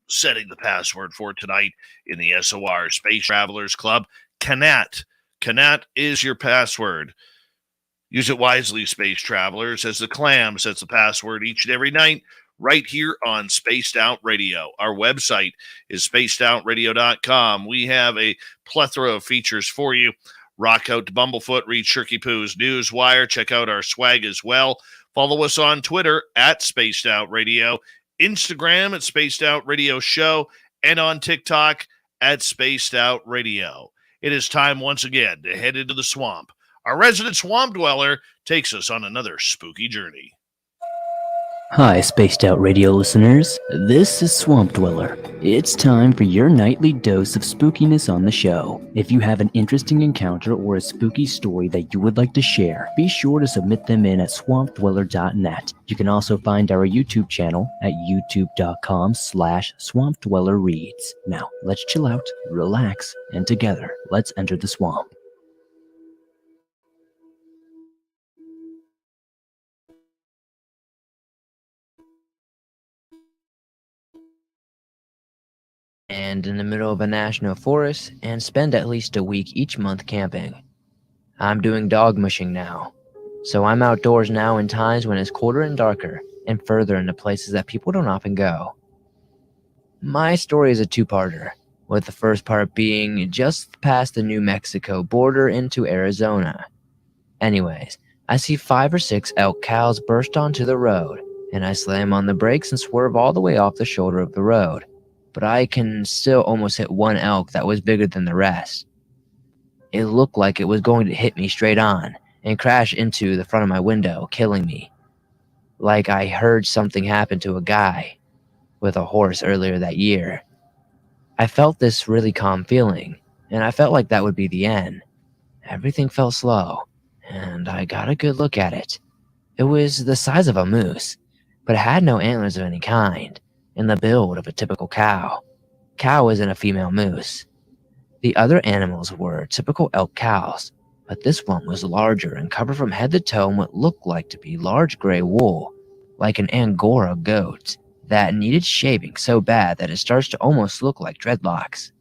setting the password for tonight in the SOR Space Travelers Club. Canat. Canat is your password. Use it wisely, Space Travelers, as the Clam sets the password each and every night right here on Spaced Out Radio. Our website is spacedoutradio.com. We have a plethora of features for you. Rock out to Bumblefoot, read Shirky Poo's Newswire. Check out our swag as well. Follow us on Twitter at Spaced Out Radio, Instagram at Spaced Out Radio Show, and on TikTok at Spaced Out Radio. It is time once again to head into the swamp. Our resident swamp dweller takes us on another spooky journey. Hi, Spaced Out Radio listeners. This is Swamp Dweller. It's time for your nightly dose of spookiness on the show. If you have an interesting encounter or a spooky story that you would like to share, be sure to submit them in at swampdweller.net. You can also find our YouTube channel at youtube.com/swampdwellerreads. Now, let's chill out, relax, and together, let's enter the swamp. And in the middle of a national forest and spend at least a week each month camping. I'm doing dog mushing now, so I'm outdoors now in times when it's colder and darker and further into places that people don't often go. My story is a two-parter, with the first part being just past the New Mexico border into Arizona. Anyways, I see 5 or 6 elk cows burst onto the road, and I slam on the brakes and swerve all the way off the shoulder of the road. But I can still almost hit one elk that was bigger than the rest. It looked like it was going to hit me straight on and crash into the front of my window, killing me. Like I heard something happen to a guy with a horse earlier that year. I felt this really calm feeling, and I felt like that would be the end. Everything felt slow, and I got a good look at it. It was the size of a moose, but it had no antlers of any kind, and the build of a typical cow. Cow isn't a female moose. The other animals were typical elk cows, but this one was larger and covered from head to toe in what looked like to be large gray wool, like an Angora goat that needed shaving so bad that it starts to almost look like dreadlocks.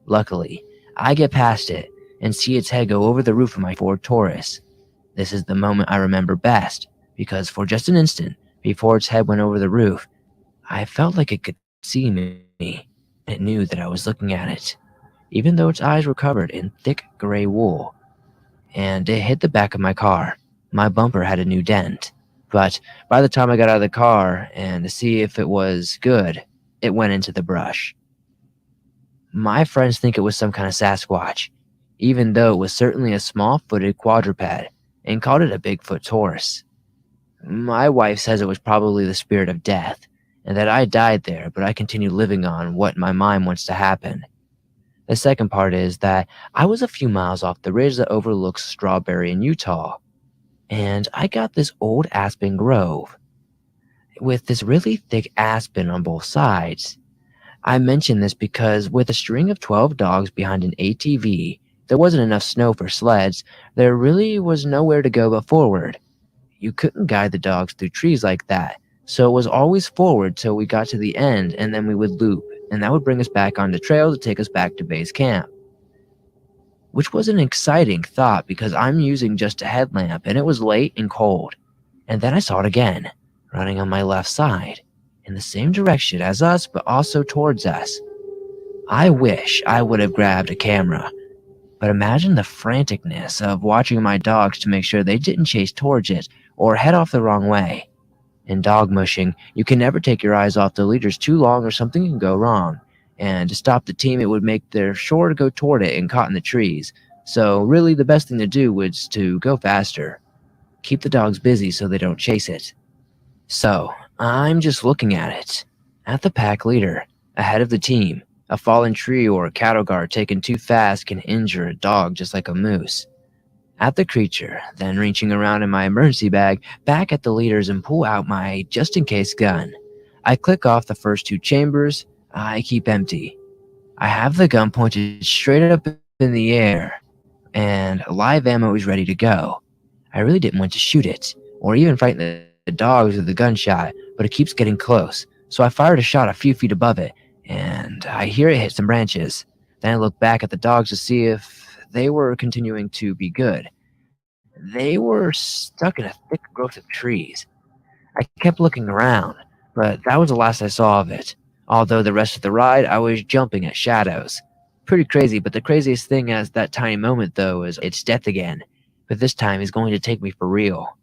Luckily, I get past it and see its head go over the roof of my Ford Taurus. This is the moment I remember best, because for just an instant, before its head went over the roof, I felt like it could see me. It knew that I was looking at it, even though its eyes were covered in thick gray wool. And it hit the back of my car. My bumper had a new dent, but by the time I got out of the car and to see if it was good, it went into the brush. My friends think it was some kind of Sasquatch, even though it was certainly a small-footed quadruped, and called it a Bigfoot's horse. My wife says it was probably the spirit of death, and that I died there, but I continue living on what my mind wants to happen. The second part is that I was a few miles off the ridge that overlooks Strawberry in Utah, and I got this old aspen grove with this really thick aspen on both sides. I mention this because with a string of 12 dogs behind an ATV, there wasn't enough snow for sleds. There really was nowhere to go but forward. You couldn't guide the dogs through trees like that, so it was always forward till we got to the end, and then we would loop, and that would bring us back on the trail to take us back to base camp. Which was an exciting thought because I'm using just a headlamp, and it was late and cold. And then I saw it again, running on my left side, in the same direction as us, but also towards us. I wish I would have grabbed a camera, but imagine the franticness of watching my dogs to make sure they didn't chase towards it or head off the wrong way. In dog mushing, you can never take your eyes off the leaders too long or something can go wrong. And to stop the team, it would make their sure to go toward it and caught in the trees. So really the best thing to do was to go faster. Keep the dogs busy so they don't chase it. So I'm just looking at it. At the pack leader, ahead of the team. A fallen tree or a cattle guard taken too fast can injure a dog just like a moose. At the creature, then reaching around in my emergency bag, back at the leaders and pull out my just-in-case gun. I click off the first 2 chambers. I keep empty. I have the gun pointed straight up in the air, and live ammo is ready to go. I really didn't want to shoot it, or even frighten the dogs with the gunshot, but it keeps getting close, so I fired a shot a few feet above it, and I hear it hit some branches. Then I look back at the dogs to see if they were continuing to be good. They were stuck in a thick growth of trees. I kept looking around, but that was the last I saw of it. Although the rest of the ride, I was jumping at shadows. Pretty crazy, but the craziest thing as that tiny moment, though, is it's death again. But this time he's going to take me for real.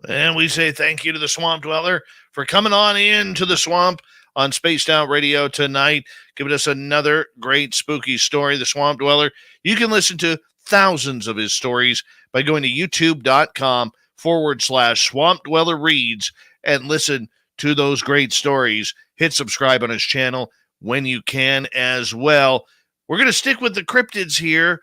And we say thank you to the Swamp Dweller for coming on into the swamp on Spaced Out Radio tonight, giving us another great spooky story. The Swamp Dweller. You can listen to thousands of his stories by going to youtube.com/Swamp Dweller Reads and listen to those great stories. Hit subscribe on his channel when you can as well. We're going to stick with the cryptids here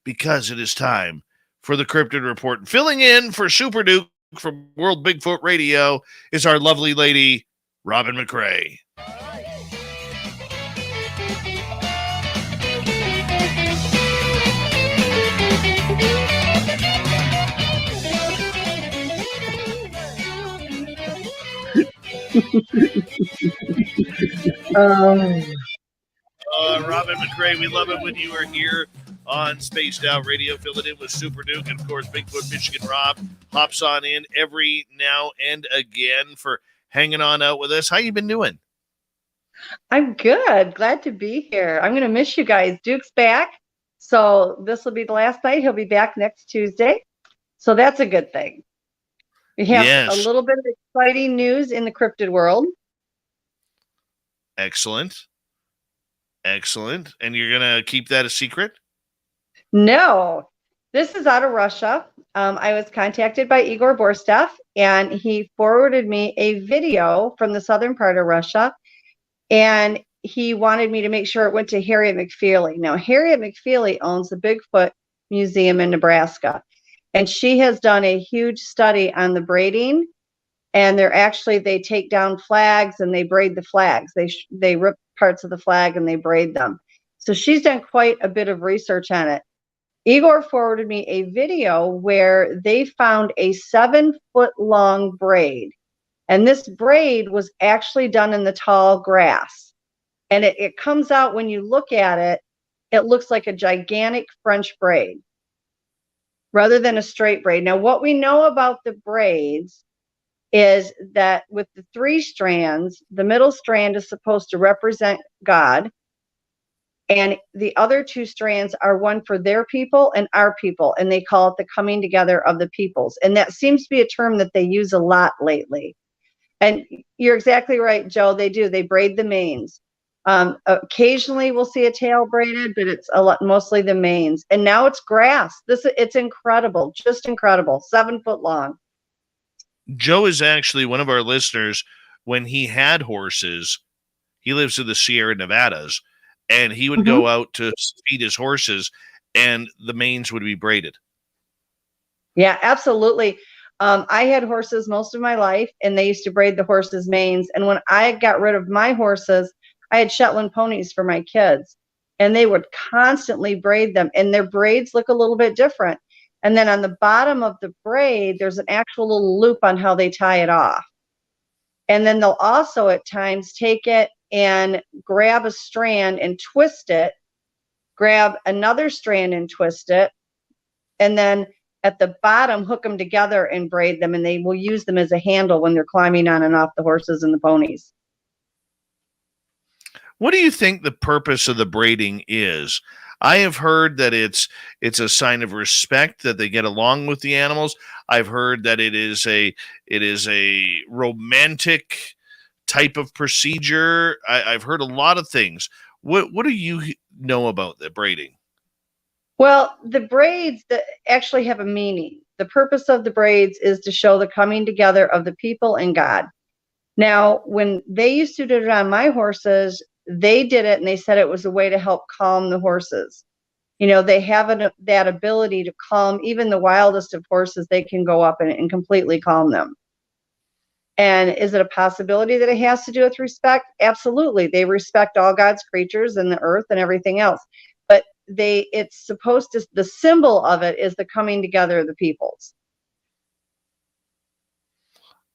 because it is time for the Cryptid Report. And filling in for Super Duke from World Bigfoot Radio is our lovely lady, Robin McRae. Robin McRae, we love it when you are here on Spaced Out Radio. Fill it in with Super Duke, and of course, Bigfoot Michigan Rob hops on in every now and again for hanging on out with us. How you been doing? I'm good. Glad to be here. I'm going to miss you guys. Duke's back, so this will be the last night. He'll be back next Tuesday, so that's a good thing. We have a little bit of exciting news in the cryptid world. Excellent. Excellent. And you're going to keep that a secret? No, this is out of Russia. I was contacted by Igor Borstev, and he forwarded me a video from the southern part of Russia, and he wanted me to make sure it went to Harriet McFeely. Now, Harriet McFeely owns the Bigfoot Museum in Nebraska, and she has done a huge study on the braiding, and they take down flags and they braid the flags. They rip parts of the flag and they braid them. So she's done quite a bit of research on it. Igor forwarded me a video where they found a 7-foot-long braid. And this braid was actually done in the tall grass. And it comes out, when you look at it, it looks like a gigantic French braid rather than a straight braid. Now, what we know about the braids is that with the 3 strands, the middle strand is supposed to represent God. And the other 2 strands are one for their people and our people. And they call it the coming together of the peoples. And that seems to be a term that they use a lot lately. And you're exactly right, Joe. They do. They braid the manes. Occasionally we'll see a tail braided, but it's a lot, mostly the manes. And now it's grass. It's incredible, just incredible. 7 foot long. Joe is actually one of our listeners. When he had horses, he lives in the Sierra Nevadas, and he would go out to feed his horses, and the manes would be braided. Yeah, absolutely. I had horses most of my life, and they used to braid the horses' manes. And when I got rid of my horses, I had Shetland ponies for my kids, and they would constantly braid them, and their braids look a little bit different. And then on the bottom of the braid, there's an actual little loop on how they tie it off. And then they'll also at times take it and grab a strand and twist it, grab another strand and twist it, and then at the bottom hook them together and braid them, and they will use them as a handle when they're climbing on and off the horses and the ponies. What do you think the purpose of the braiding is? I have heard that it's a sign of respect that they get along with the animals. I've heard that it is a romantic type of procedure. I've heard a lot of things. What do you know about the braiding? Well, the braids that actually have a meaning. The purpose of the braids is to show the coming together of the people and God. Now, when they used to do it on my horses, they did it and they said it was a way to help calm the horses. You know, they have that ability to calm even the wildest of horses. They can go up and completely calm them. And is it a possibility that it has to do with respect? Absolutely. They respect all God's creatures and the earth and everything else. But it's supposed to, the symbol of it is the coming together of the peoples.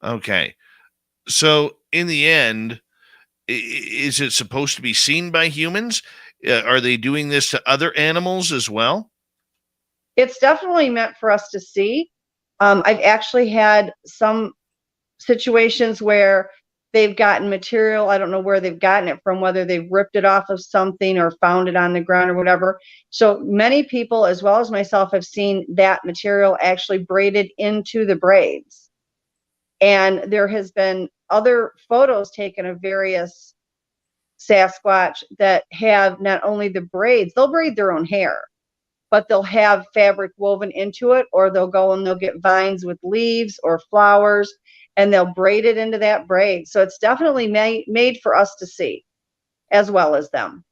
Okay. So in the end, is it supposed to be seen by humans? Are they doing this to other animals as well? It's definitely meant for us to see. I've actually had some situations where they've gotten material. I don't know where they've gotten it from, whether they've ripped it off of something or found it on the ground or whatever. So many people, as well as myself, have seen that material actually braided into the braids. And there has been other photos taken of various Sasquatch that have not only the braids, they'll braid their own hair, but they'll have fabric woven into it, or they'll go and they'll get vines with leaves or flowers, and they'll braid it into that braid. So it's definitely made for us to see, as well as them.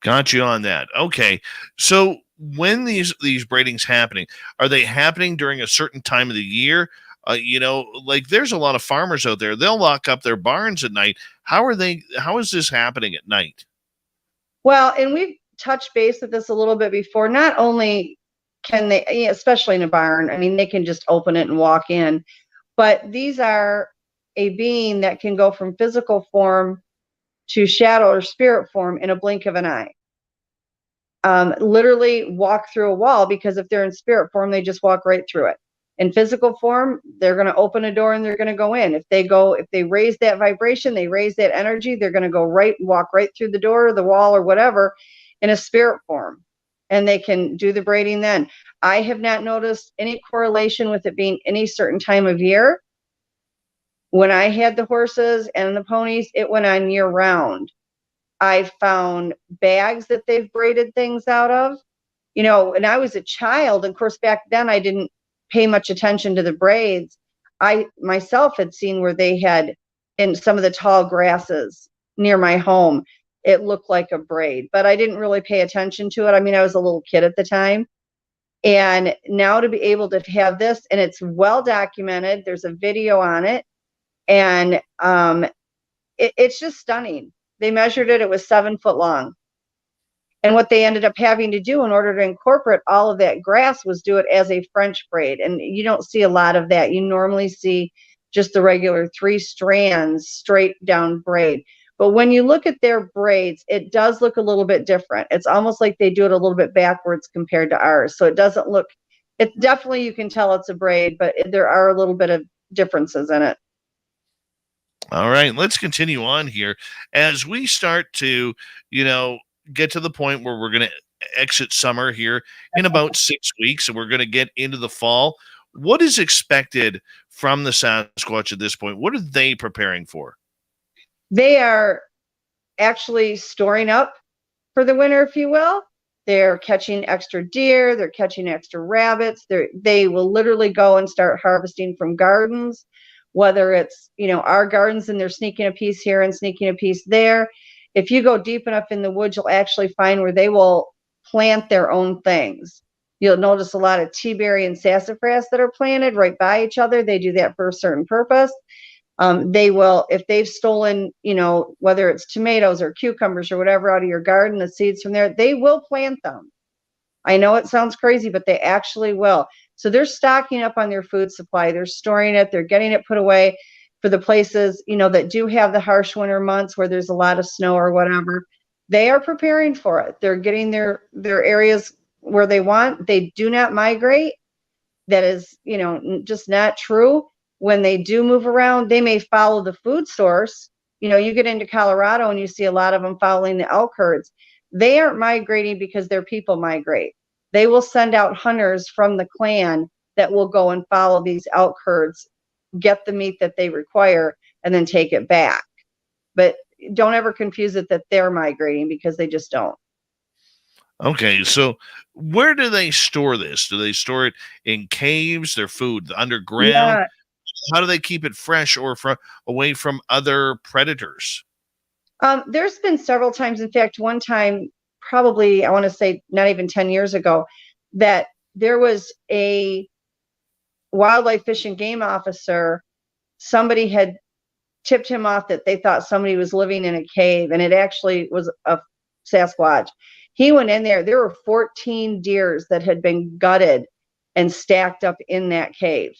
Got you on that. Okay. So when these braidings happening, are they happening during a certain time of the year? Like there's a lot of farmers out there, they'll lock up their barns at night. How is this happening at night? Well, and we've touched base with this a little bit before. Not only can they, especially in a barn, I mean, they can just open it and walk in, but these are a being that can go from physical form to shadow or spirit form in a blink of an eye. Literally walk through a wall, because if they're in spirit form, they just walk right through it. In physical form, they're going to open a door and they're going to go in. If they raise that vibration, they raise that energy, they're going to walk right through the door or the wall or whatever in a spirit form. And they can do the braiding then. I have not noticed any correlation with it being any certain time of year. When I had the horses and the ponies, it went on year round. I found bags that they've braided things out of. You know, and I was a child, and of course back then I didn't pay much attention to the braids. I myself had seen where they had, in some of the tall grasses near my home, it looked like a braid, but I didn't really pay attention to it. I mean, I was a little kid at the time. And now to be able to have this, and it's well documented, there's a video on it, and it's just stunning. They measured it, it was 7 foot long. And what they ended up having to do in order to incorporate all of that grass was do it as a French braid. And you don't see a lot of that. You normally see just the regular 3 strands straight down braid. But when you look at their braids, it does look a little bit different. It's almost like they do it a little bit backwards compared to ours. So it doesn't look, it definitely, you can tell it's a braid, but there are a little bit of differences in it. All right, let's continue on here as we start to, get to the point where we're going to exit summer here in about 6 weeks, and we're going to get into the fall. What is expected from the Sasquatch at this point? What are they preparing for? They are actually storing up for the winter, if you will. They're catching extra deer, they're catching extra rabbits. They will literally go and start harvesting from gardens, whether it's, our gardens, and they're sneaking a piece here and sneaking a piece there. If you go deep enough in the woods, you'll actually find where they will plant their own things. You'll notice a lot of teaberry and sassafras that are planted right by each other. They do that for a certain purpose. They will, if they've stolen, whether it's tomatoes or cucumbers or whatever out of your garden, the seeds from there, they will plant them. I know it sounds crazy, but they actually will. So they're stocking up on their food supply. They're storing it. They're getting it put away for the places, that do have the harsh winter months where there's a lot of snow or whatever. They are preparing for it. They're getting their areas where they want. They do not migrate. That is, just not true. When they do move around, they may follow the food source. You get into Colorado and you see a lot of them following the elk herds. They aren't migrating because their people migrate. They will send out hunters from the clan that will go and follow these elk herds, get the meat that they require, and then take it back. But don't ever confuse it that they're migrating, because they just don't. Okay, so where do they store this? Do they store it in caves, their food, underground? Yeah. How do they keep it fresh or away from other predators? There's been several times. In fact, one time, probably, I want to say not even 10 years ago, that there was a wildlife fish and game officer. Somebody had tipped him off that they thought somebody was living in a cave, and it actually was a Sasquatch. He went in there. There were 14 deers that had been gutted and stacked up in that cave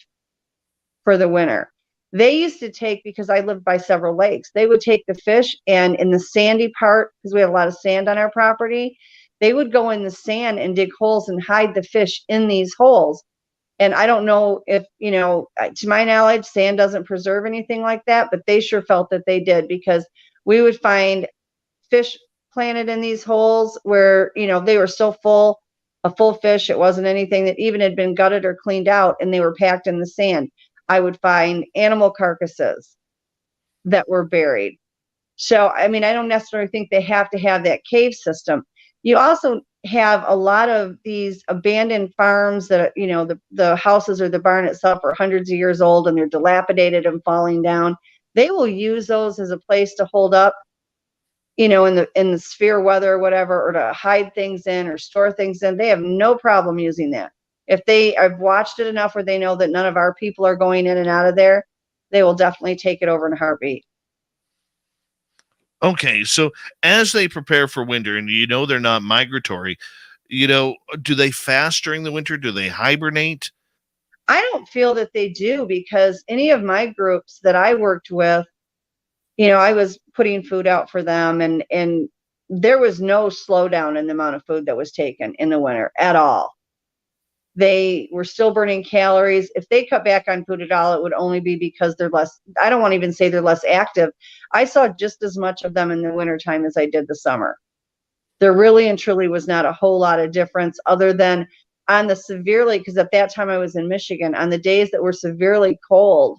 for the winter. They used to take, because I lived by several lakes, they would take the fish, and in the sandy part, because we have a lot of sand on our property, they would go in the sand and dig holes and hide the fish in these holes. And I don't know if, to my knowledge, sand doesn't preserve anything like that, but they sure felt that they did, because we would find fish planted in these holes where, they were so full, a full fish. It wasn't anything that even had been gutted or cleaned out, and they were packed in the sand. I would find animal carcasses that were buried. So, I don't necessarily think they have to have that cave system. You also have a lot of these abandoned farms that, the houses or the barn itself are hundreds of years old and they're dilapidated and falling down. They will use those as a place to hold up, in the severe weather or whatever, or to hide things in or store things in. They have no problem using that. If I've watched it enough where they know that none of our people are going in and out of there, they will definitely take it over in a heartbeat. Okay, so as they prepare for winter, and they're not migratory, do they fast during the winter? Do they hibernate? I don't feel that they do, because any of my groups that I worked with, I was putting food out for them, and there was no slowdown in the amount of food that was taken in the winter at all. They were still burning calories. If they cut back on food at all, it would only be because they're less, I don't want to even say they're less active. I saw just as much of them in the wintertime as I did the summer. There really and truly was not a whole lot of difference, other than on the severely, because at that time I was in Michigan, on the days that were severely cold,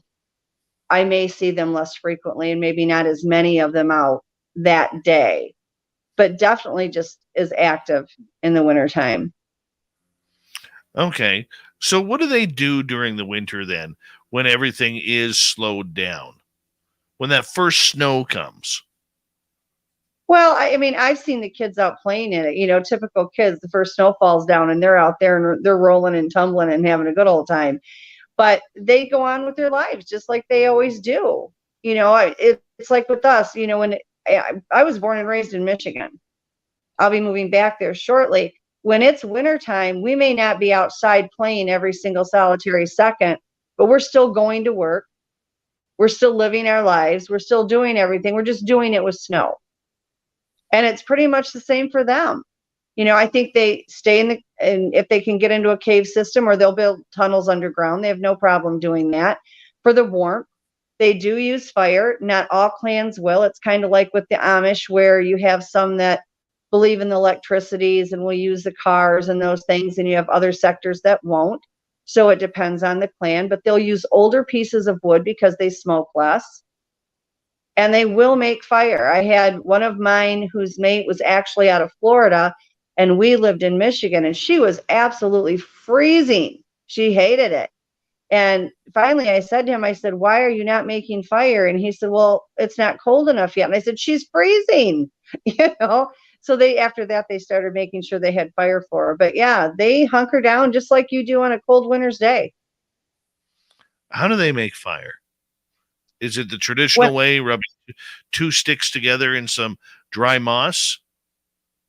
I may see them less frequently and maybe not as many of them out that day, but definitely just as active in the wintertime. Okay, so what do they do during the winter then, when everything is slowed down? When that first snow comes? Well, I've seen the kids out playing in it. Typical kids, the first snow falls down and they're out there and they're rolling and tumbling and having a good old time. But they go on with their lives just like they always do. It's like with us, when I was born and raised in Michigan. I'll be moving back there shortly. When it's wintertime, we may not be outside playing every single solitary second, but we're still going to work. We're still living our lives. We're still doing everything. We're just doing it with snow. And it's pretty much the same for them. I think they stay and if they can get into a cave system, or they'll build tunnels underground, they have no problem doing that. For the warmth, they do use fire. Not all clans will. It's kind of like with the Amish, where you have some that believe in the electricities and will use the cars and those things, and you have other sectors that won't. So it depends on the clan, but they'll use older pieces of wood because they smoke less. and they will make fire. I had one of mine whose mate was actually out of Florida, and we lived in Michigan, and she was absolutely freezing. She hated it. And finally I said to him, I said, why are you not making fire? And he said, well, it's not cold enough yet. And I said, she's freezing, you know? So after that, they started making sure they had fire for her. But yeah, they hunker down just like you do on a cold winter's day. How do they make fire? Is it the traditional way, rubbing 2 sticks together in some dry moss?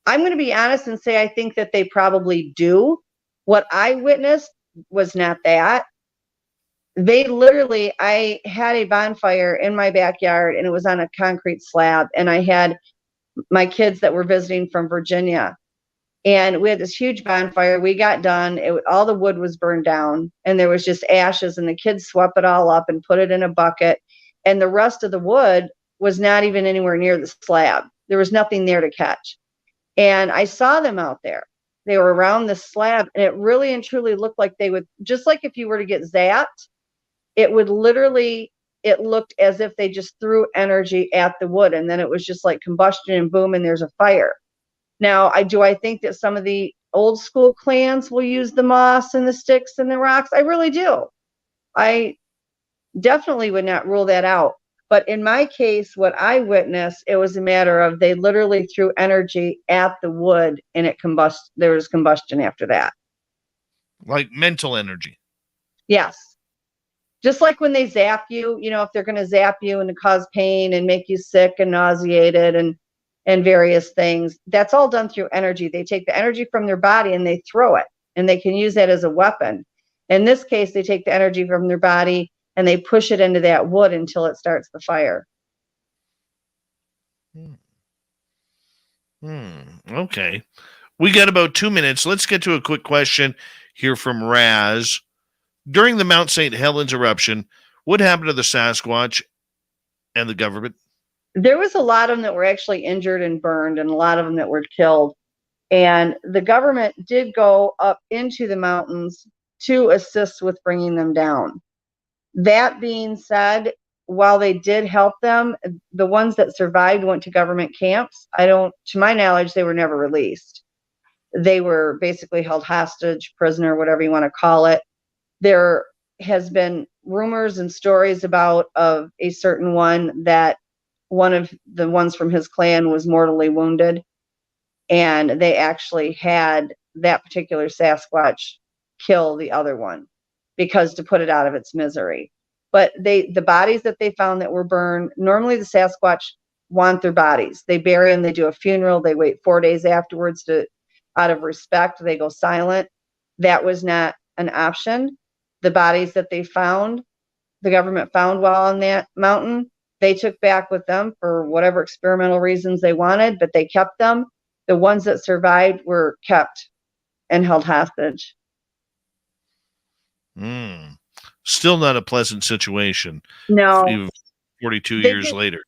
I'm going to be honest and say I think that they probably do. What I witnessed was not that. They literally, I had a bonfire in my backyard, and it was on a concrete slab, and I had my kids that were visiting from Virginia, and we had this huge bonfire. We got done. All the wood was burned down, and there was just ashes, and the kids swept it all up and put it in a bucket. And the rest of the wood was not even anywhere near the slab. There was nothing there to catch. And I saw them out there. They were around the slab, and it really and truly looked like they would, just like if you were to get zapped, it would literally, it looked as if they just threw energy at the wood, and then it was just like combustion, and boom, and there's a fire. Now, I think that some of the old school clans will use the moss and the sticks and the rocks. I really do. I definitely would not rule that out. But in my case, what I witnessed, it was a matter of they literally threw energy at the wood, and it combusted. There was combustion after that. Like mental energy. Yes. Just like when they zap you, you know, if they're going to zap you and cause pain and make you sick and nauseated and various things, that's all done through energy. They take the energy from their body and they throw it, and they can use that as a weapon. In this case, they take the energy from their body and they push it into that wood until it starts the fire. Okay. We got about 2 minutes. Let's get to a quick question here from Raz. During the Mount St. Helens eruption, what happened to the Sasquatch and the government? There was a lot of them that were actually injured and burned, and a lot of them that were killed. And the government did go up into the mountains to assist with bringing them down. That being said, while they did help them, the ones that survived went to government camps. To my knowledge, they were never released. They were basically held hostage, prisoner, whatever you want to call it. There has been rumors and stories of a certain one that one of the ones from his clan was mortally wounded, and they actually had that particular Sasquatch kill the other one to put it out of its misery. But the bodies that they found that were burned, normally the Sasquatch want their bodies. They bury them, they do a funeral, they wait 4 days afterwards out of respect, they go silent. That was not an option. The bodies that they found, the government found while on that mountain, they took back with them for whatever experimental reasons they wanted, but they kept them. The ones that survived were kept and held hostage. Still not a pleasant situation. No. 42 years later.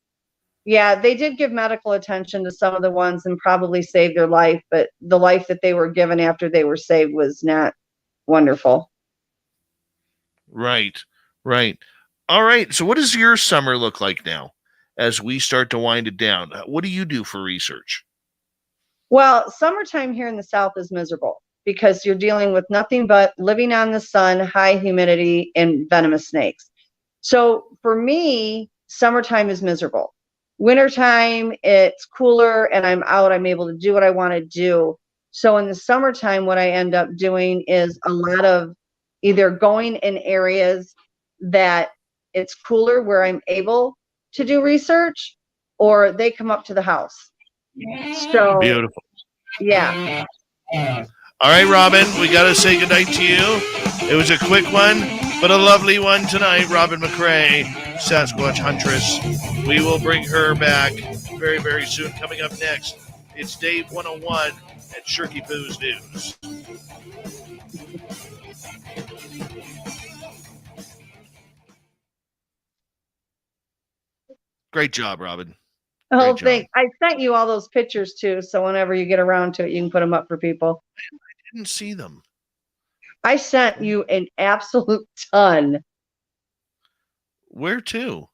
Yeah, they did give medical attention to some of the ones and probably saved their life, but the life that they were given after they were saved was not wonderful. Right. All right. So what does your summer look like now as we start to wind it down? What do you do for research? Well, summertime here in the South is miserable because you're dealing with nothing but living on the sun, high humidity, and venomous snakes. So for me, summertime is miserable. Wintertime, it's cooler and I'm out. I'm able to do what I want to do. So in the summertime, what I end up doing is a lot of either going in areas that it's cooler where I'm able to do research, or they come up to the house. So beautiful. Yeah. All right, Robin, we got to say goodnight to you. It was a quick one, but a lovely one tonight. Robin McCrae, Sasquatch Huntress. We will bring her back very, very soon. Coming up next, it's Dave 101 at Shirky Poo's News. Great job, Robin. Oh, thanks. I sent you all those pictures too, so whenever you get around to it, you can put them up for people. I didn't see them. I sent you an absolute ton. Where to?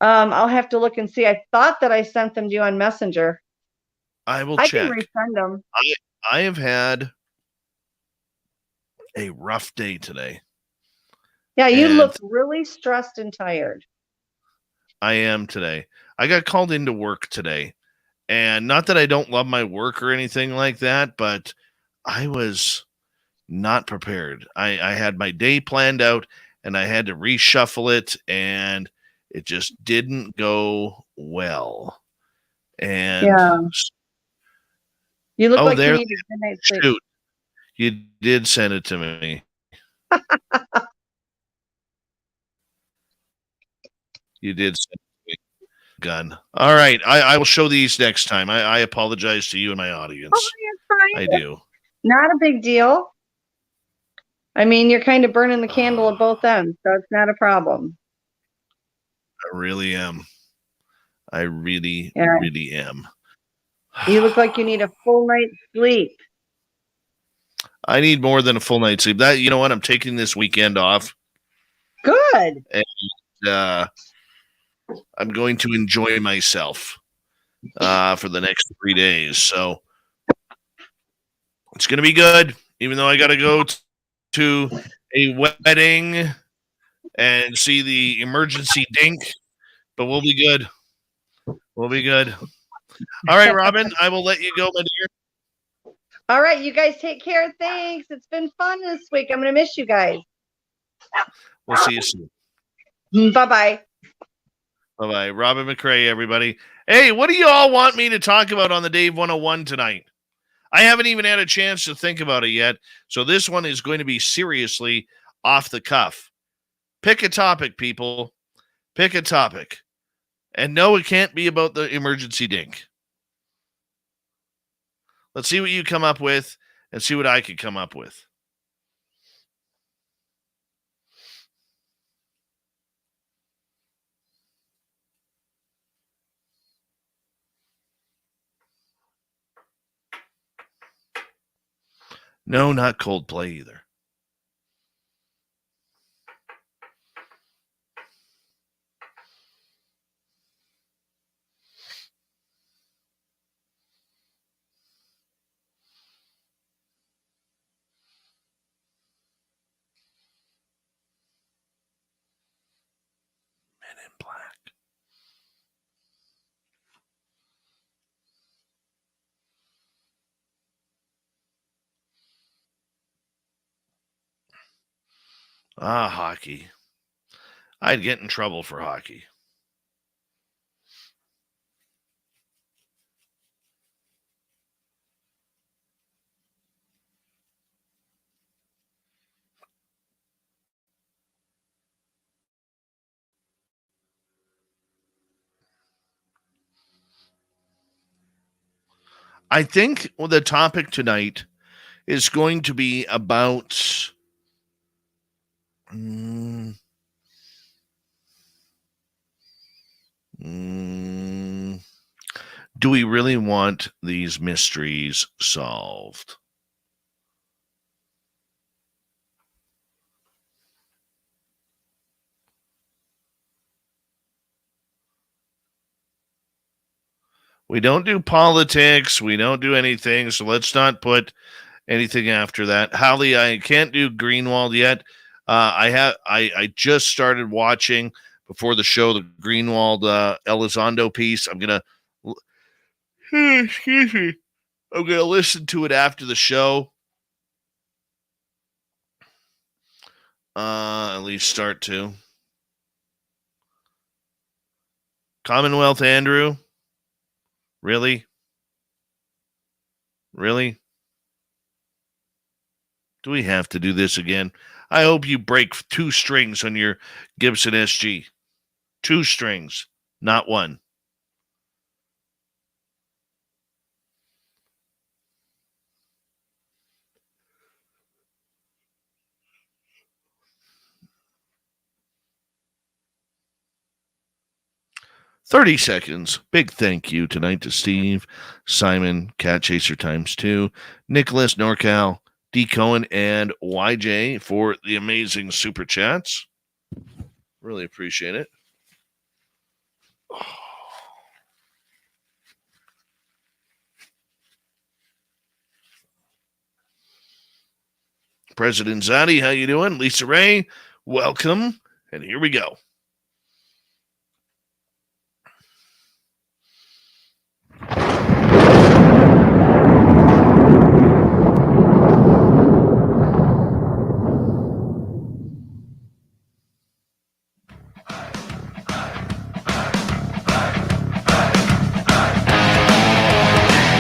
I'll have to look and see. I thought that I sent them to you on Messenger. I will I check. can resend them. I have had a rough day today. Yeah, you And look really stressed and tired. I am today. I got called into work today. And not that I don't love my work or anything like that, but I was not prepared. I had my day planned out and I had to reshuffle it, and it just didn't go well. And Yeah. You look like you there, need a good night's sleep. shoot, you did send it to me. You did send it to me. Gun. All right, I will show these next time. I apologize to you and my audience. Oh, it's fine. I do. Not a big deal. I mean, you're kind of burning the candle at both ends, so it's not a problem. I really am. I really, Yeah. really am. You look like you need a full night's sleep. I need more than a full night's sleep. That, you know what? I'm taking this weekend off. Good. And I'm going to enjoy myself for the next 3 days. So it's going to be good, even though I got to go to a wedding and see the emergency dink. But we'll be good. We'll be good. All right, Robin, I will let you go, my dear. All right, you guys take care. Thanks. It's been fun this week. I'm going to miss you guys. We'll see you soon. Bye-bye. Bye-bye. Robin McCrae, everybody. Hey, what do you all want me to talk about on the Dave 101 tonight? I haven't even had a chance to think about it yet, so this one is going to be seriously off the cuff. Pick a topic, people. Pick a topic. And no, it can't be about the emergency dink. Let's see what you come up with and see what I could come up with. No, not Coldplay either. Men in Black. Hockey. I'd get in trouble for hockey. I think the topic tonight is going to be about do we really want these mysteries solved? We don't do politics. We don't do anything. So let's not put anything after that. Holly, I can't do Greenwald yet. I just started watching before the show the Greenwald Elizondo piece. I'm gonna excuse me. I'm gonna listen to it after the show. At least start to. Commonwealth Andrew. Really? Really? Do we have to do this again? I hope you break 2 strings on your Gibson SG. 2 strings, not 1. "30 seconds. Big thank you tonight to Steve, Simon, Cat Chaser ×2, Nicholas, NorCal, D. Cohen, and YJ for the amazing super chats. Really appreciate it. President Zadi, how you doing? Lisa Ray, welcome. And here we go.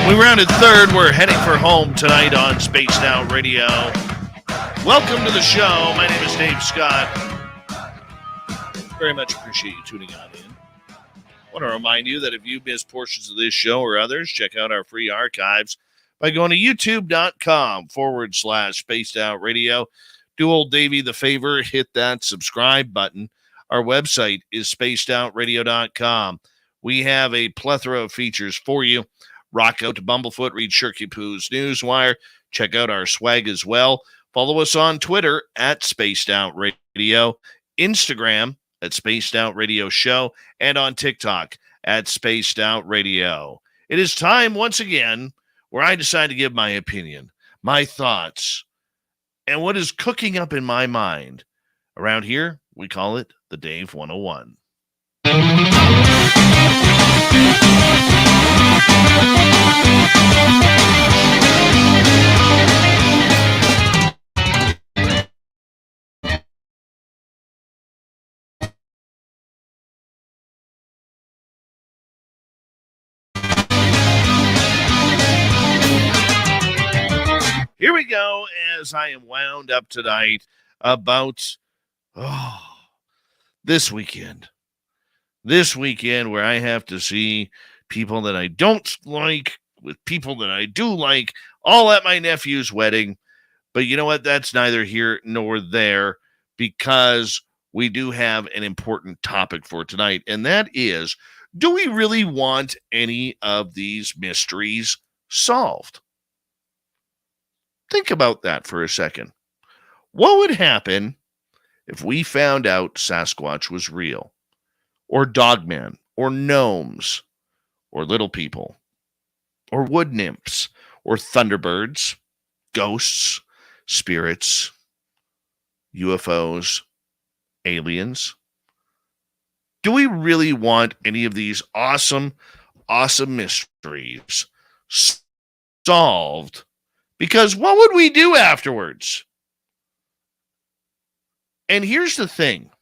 We rounded third. We're heading for home tonight on Spaced Out Radio. Welcome to the show. My name is Dave Scott. Very much appreciate you tuning on in. I want to remind you that if you missed portions of this show or others, check out our free archives by going to youtube.com/Spaced Out Radio. Do old Davey the favor, hit that subscribe button. Our website is spacedoutradio.com. We have a plethora of features for you. Rock out to Bumblefoot, read Shirky Poo's Newswire. Check out our swag as well. Follow us on Twitter at Spaced Out Radio, Instagram at Spaced Out Radio Show, and on TikTok at Spaced Out Radio. It is time once again where I decide to give my opinion, my thoughts, and what is cooking up in my mind. Around here, we call it the Dave 101. Here we go, as I am wound up tonight about this weekend. This weekend where I have to see people that I don't like with people that I do like, all at my nephew's wedding. But you know what? That's neither here nor there, because we do have an important topic for tonight, and that is, do we really want any of these mysteries solved? Think about that for a second. What would happen if we found out Sasquatch was real, or Dogman, or gnomes, or little people, or wood nymphs, or thunderbirds, ghosts, spirits, UFOs, aliens? Do we really want any of these awesome mysteries solved? Because what would we do afterwards? And here's the thing.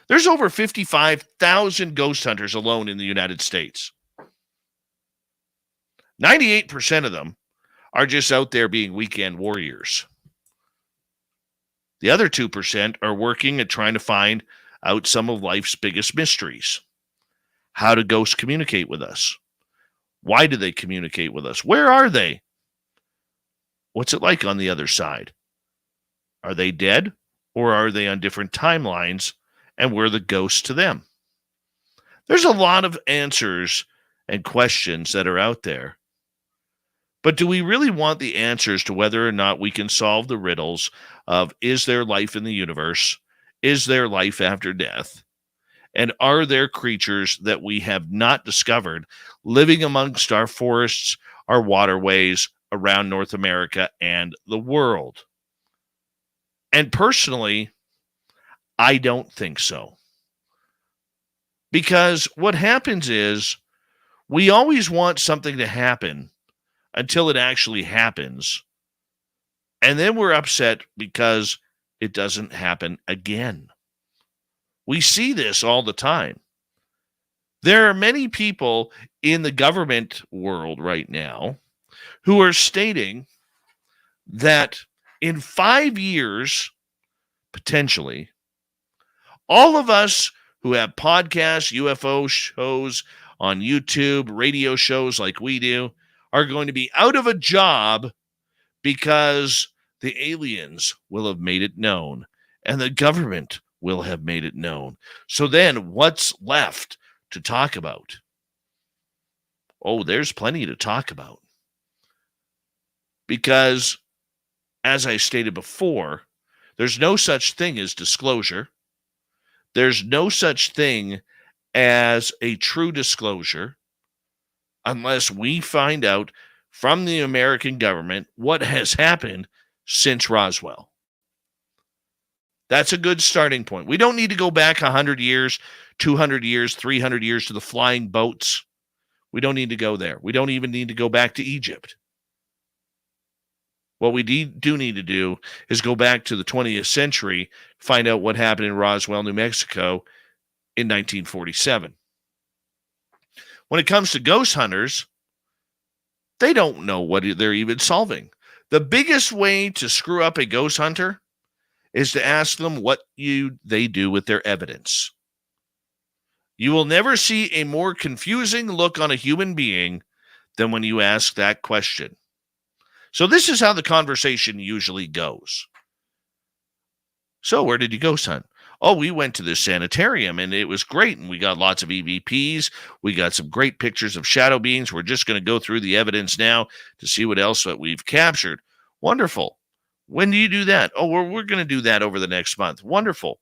There's over 55,000 ghost hunters alone in the United States. 98% of them are just out there being weekend warriors. The other 2% are working at trying to find out some of life's biggest mysteries. How do ghosts communicate with us? Why do they communicate with us? Where are they? What's it like on the other side? Are they dead, or are they on different timelines, and we're the ghosts to them? There's a lot of answers and questions that are out there. But do we really want the answers to whether or not we can solve the riddles of, is there life in the universe? Is there life after death? And are there creatures that we have not discovered living amongst our forests, our waterways, around North America and the world? And personally, I don't think so. Because what happens is, we always want something to happen until it actually happens. And then we're upset because it doesn't happen again. We see this all the time. There are many people in the government world right now who are stating that in 5 years, potentially, all of us who have podcasts, UFO shows on YouTube, radio shows like we do, are going to be out of a job because the aliens will have made it known and the government will have made it known. So then what's left to talk about? Oh, there's plenty to talk about. Because, as I stated before, there's no such thing as disclosure. There's no such thing as a true disclosure unless we find out from the American government what has happened since Roswell. That's a good starting point. We don't need to go back 100 years, 200 years, 300 years to the flying boats. We don't need to go there. We don't even need to go back to Egypt. What we do need to do is go back to the 20th century, find out what happened in Roswell, New Mexico in 1947. When it comes to ghost hunters, they don't know what they're even solving. The biggest way to screw up a ghost hunter is to ask them what they do with their evidence. You will never see a more confusing look on a human being than when you ask that question. So this is how the conversation usually goes. So where did you ghost hunt? Oh, we went to this sanitarium and it was great. And we got lots of EVPs. We got some great pictures of shadow beings. We're just going to go through the evidence now to see what else that we've captured. Wonderful. When do you do that? Oh, we're going to do that over the next month. Wonderful.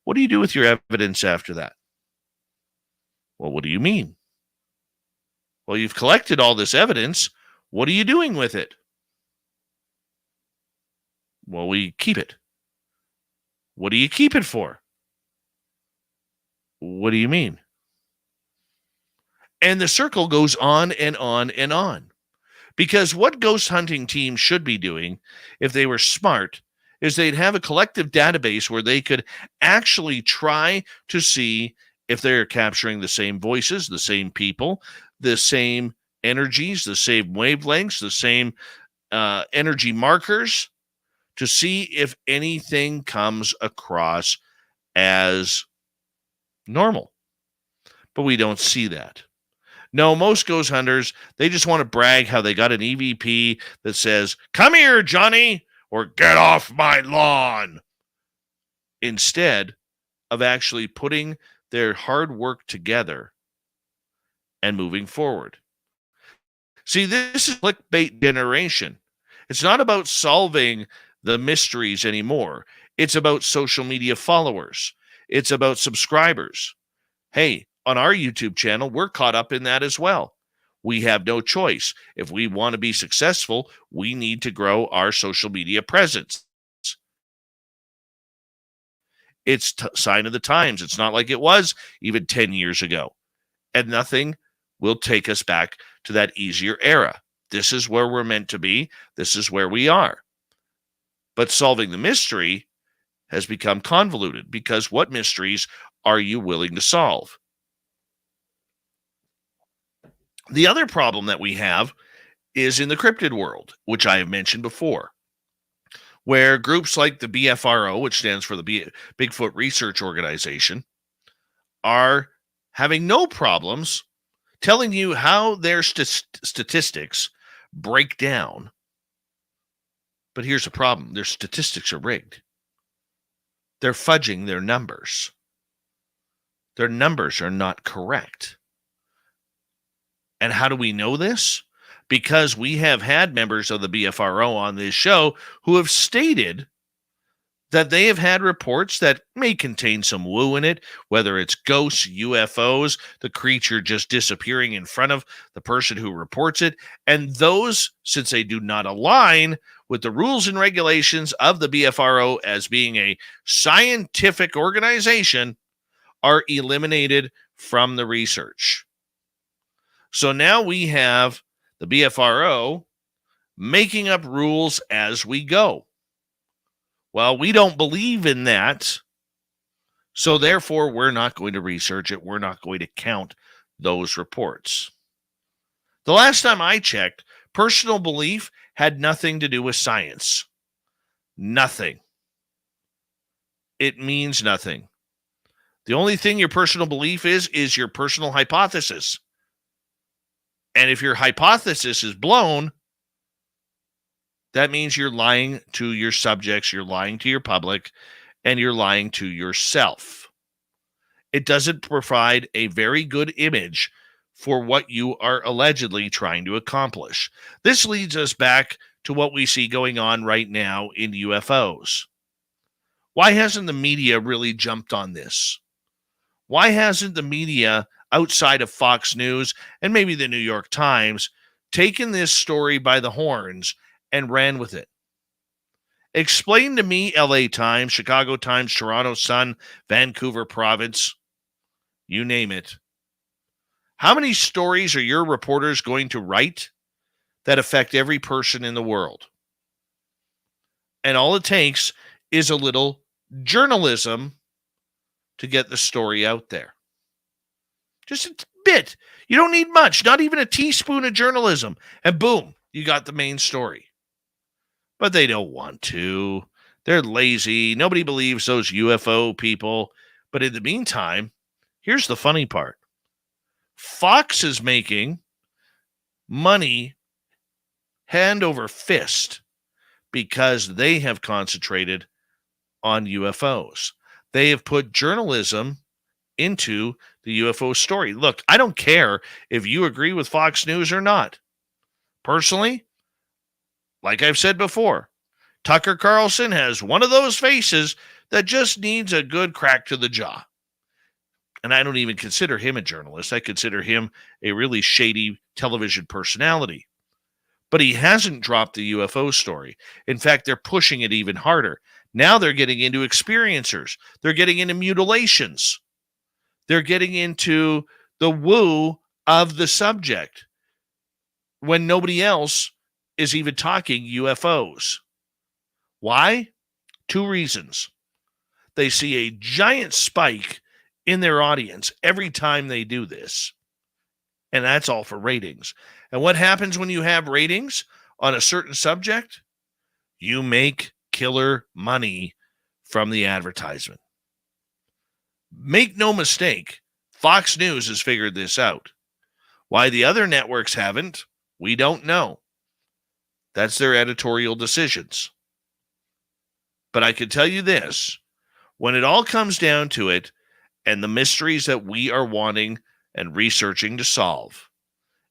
What do you do with your evidence after that? Well, what do you mean? Well, you've collected all this evidence. What are you doing with it? Well, we keep it. What do you keep it for? What do you mean? And the circle goes on and on and on. Because what ghost hunting teams should be doing, if they were smart, is they'd have a collective database where they could actually try to see if they're capturing the same voices, the same people, the same energies, the same wavelengths, the same energy markers, to see if anything comes across as normal. But we don't see that. No, most ghost hunters, they just want to brag how they got an EVP that says, "Come here, Johnny," or "Get off my lawn," instead of actually putting their hard work together and moving forward. See, this is clickbait generation. It's not about solving the mysteries anymore. It's about social media followers. It's about subscribers. Hey, on our YouTube channel, we're caught up in that as well. We have no choice. If we want to be successful, we need to grow our social media presence. It's a sign of the times. It's not like it was even 10 years ago. And nothing will take us back to that easier era. This is where we're meant to be. This is where we are. But solving the mystery has become convoluted, because what mysteries are you willing to solve? The other problem that we have is in the cryptid world, which I have mentioned before, where groups like the BFRO, which stands for the Bigfoot Research Organization, are having no problems telling you how their statistics break down. But here's the problem. Their statistics are rigged. They're fudging their numbers. Their numbers are not correct. And how do we know this? Because we have had members of the BFRO on this show who have stated that they have had reports that may contain some woo in it, whether it's ghosts, UFOs, the creature just disappearing in front of the person who reports it. And those, since they do not align with the rules and regulations of the BFRO as being a scientific organization, are eliminated from the research. So now we have the BFRO making up rules as we go. Well, we don't believe in that, so therefore we're not going to research it. We're not going to count those reports. The last time I checked, personal belief had nothing to do with science. Nothing. It means nothing. The only thing your personal belief is your personal hypothesis. And if your hypothesis is blown, that means you're lying to your subjects, you're lying to your public, and you're lying to yourself. It doesn't provide a very good image for what you are allegedly trying to accomplish. This leads us back to what we see going on right now in UFOs. Why hasn't the media really jumped on this? Why hasn't the media outside of Fox News and maybe the New York Times taken this story by the horns and ran with it? Explain to me, LA Times, Chicago Times, Toronto Sun, Vancouver Province, you name it. How many stories are your reporters going to write that affect every person in the world? And all it takes is a little journalism to get the story out there. Just a bit. You don't need much, not even a teaspoon of journalism. And boom, you got the main story. But they don't want to. They're lazy. Nobody believes those UFO people. But in the meantime, here's the funny part. Fox is making money hand over fist because they have concentrated on UFOs. They have put journalism into the UFO story. Look, I don't care if you agree with Fox News or not. Personally, like I've said before, Tucker Carlson has one of those faces that just needs a good crack to the jaw. And I don't even consider him a journalist. I consider him a really shady television personality. But he hasn't dropped the UFO story. In fact, they're pushing it even harder. Now they're getting into experiencers. They're getting into mutilations. They're getting into the woo of the subject when nobody else is even talking UFOs. Why? 2 reasons. They see a giant spike in their audience every time they do this. And that's all for ratings. And what happens when you have ratings on a certain subject? You make killer money from the advertisement. Make no mistake, Fox News has figured this out. Why the other networks haven't, we don't know. That's their editorial decisions. But I can tell you this, when it all comes down to it, and the mysteries that we are wanting and researching to solve,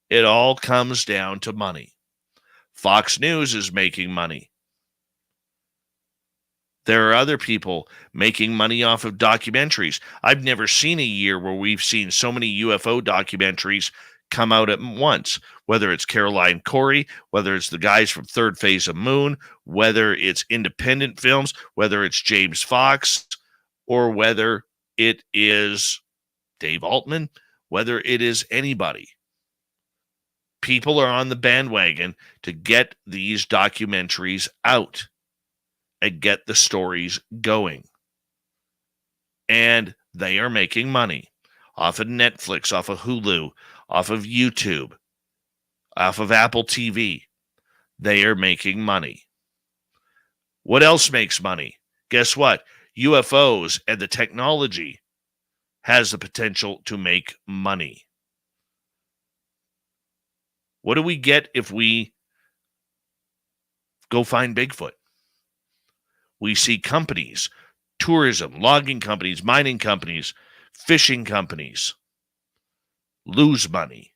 it all comes down to money. Fox News is making money. There are other people making money off of documentaries. I've never seen a year where we've seen so many UFO documentaries come out at once, whether it's Caroline Corey, whether it's the guys from Third Phase of Moon, whether it's independent films, whether it's James Fox, or whether it is Dave Altman, whether it is anybody. People are on the bandwagon to get these documentaries out and get the stories going. And they are making money off of Netflix, off of Hulu, off of YouTube, off of Apple TV. They are making money. What else makes money? Guess what? UFOs and the technology has the potential to make money. What do we get if we go find Bigfoot? We see companies, tourism, logging companies, mining companies, fishing companies lose money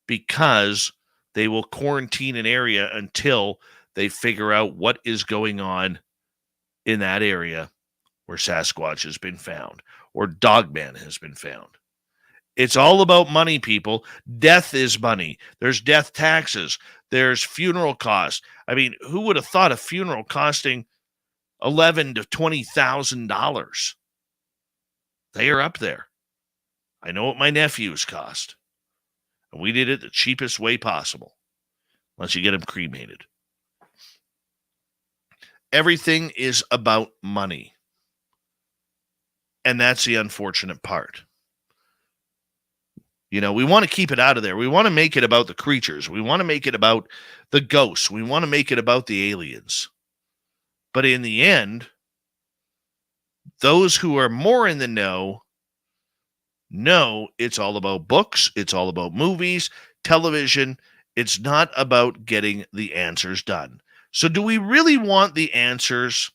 because they will quarantine an area until they figure out what is going on in that area where Sasquatch has been found or Dogman has been found. It's all about money, people. Death is money. There's death taxes. There's funeral costs. I mean, who would have thought a funeral costing $11,000 to $20,000? They are up there. I know what my nephews cost. And we did it the cheapest way possible. Unless you get them cremated. Everything is about money. And that's the unfortunate part. You know, we want to keep it out of there. We want to make it about the creatures. We want to make it about the ghosts. We want to make it about the aliens. But in the end, those who are more in the know it's all about books. It's all about movies, television. It's not about getting the answers done. So do we really want the answers?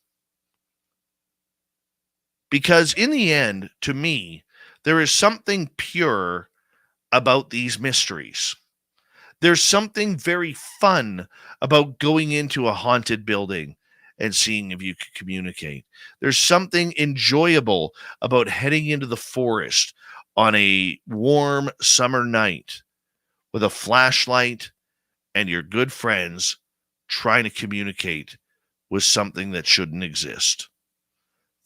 Because in the end, to me, there is something pure about these mysteries. There's something very fun about going into a haunted building and seeing if you can communicate. There's something enjoyable about heading into the forest on a warm summer night with a flashlight and your good friends trying to communicate with something that shouldn't exist.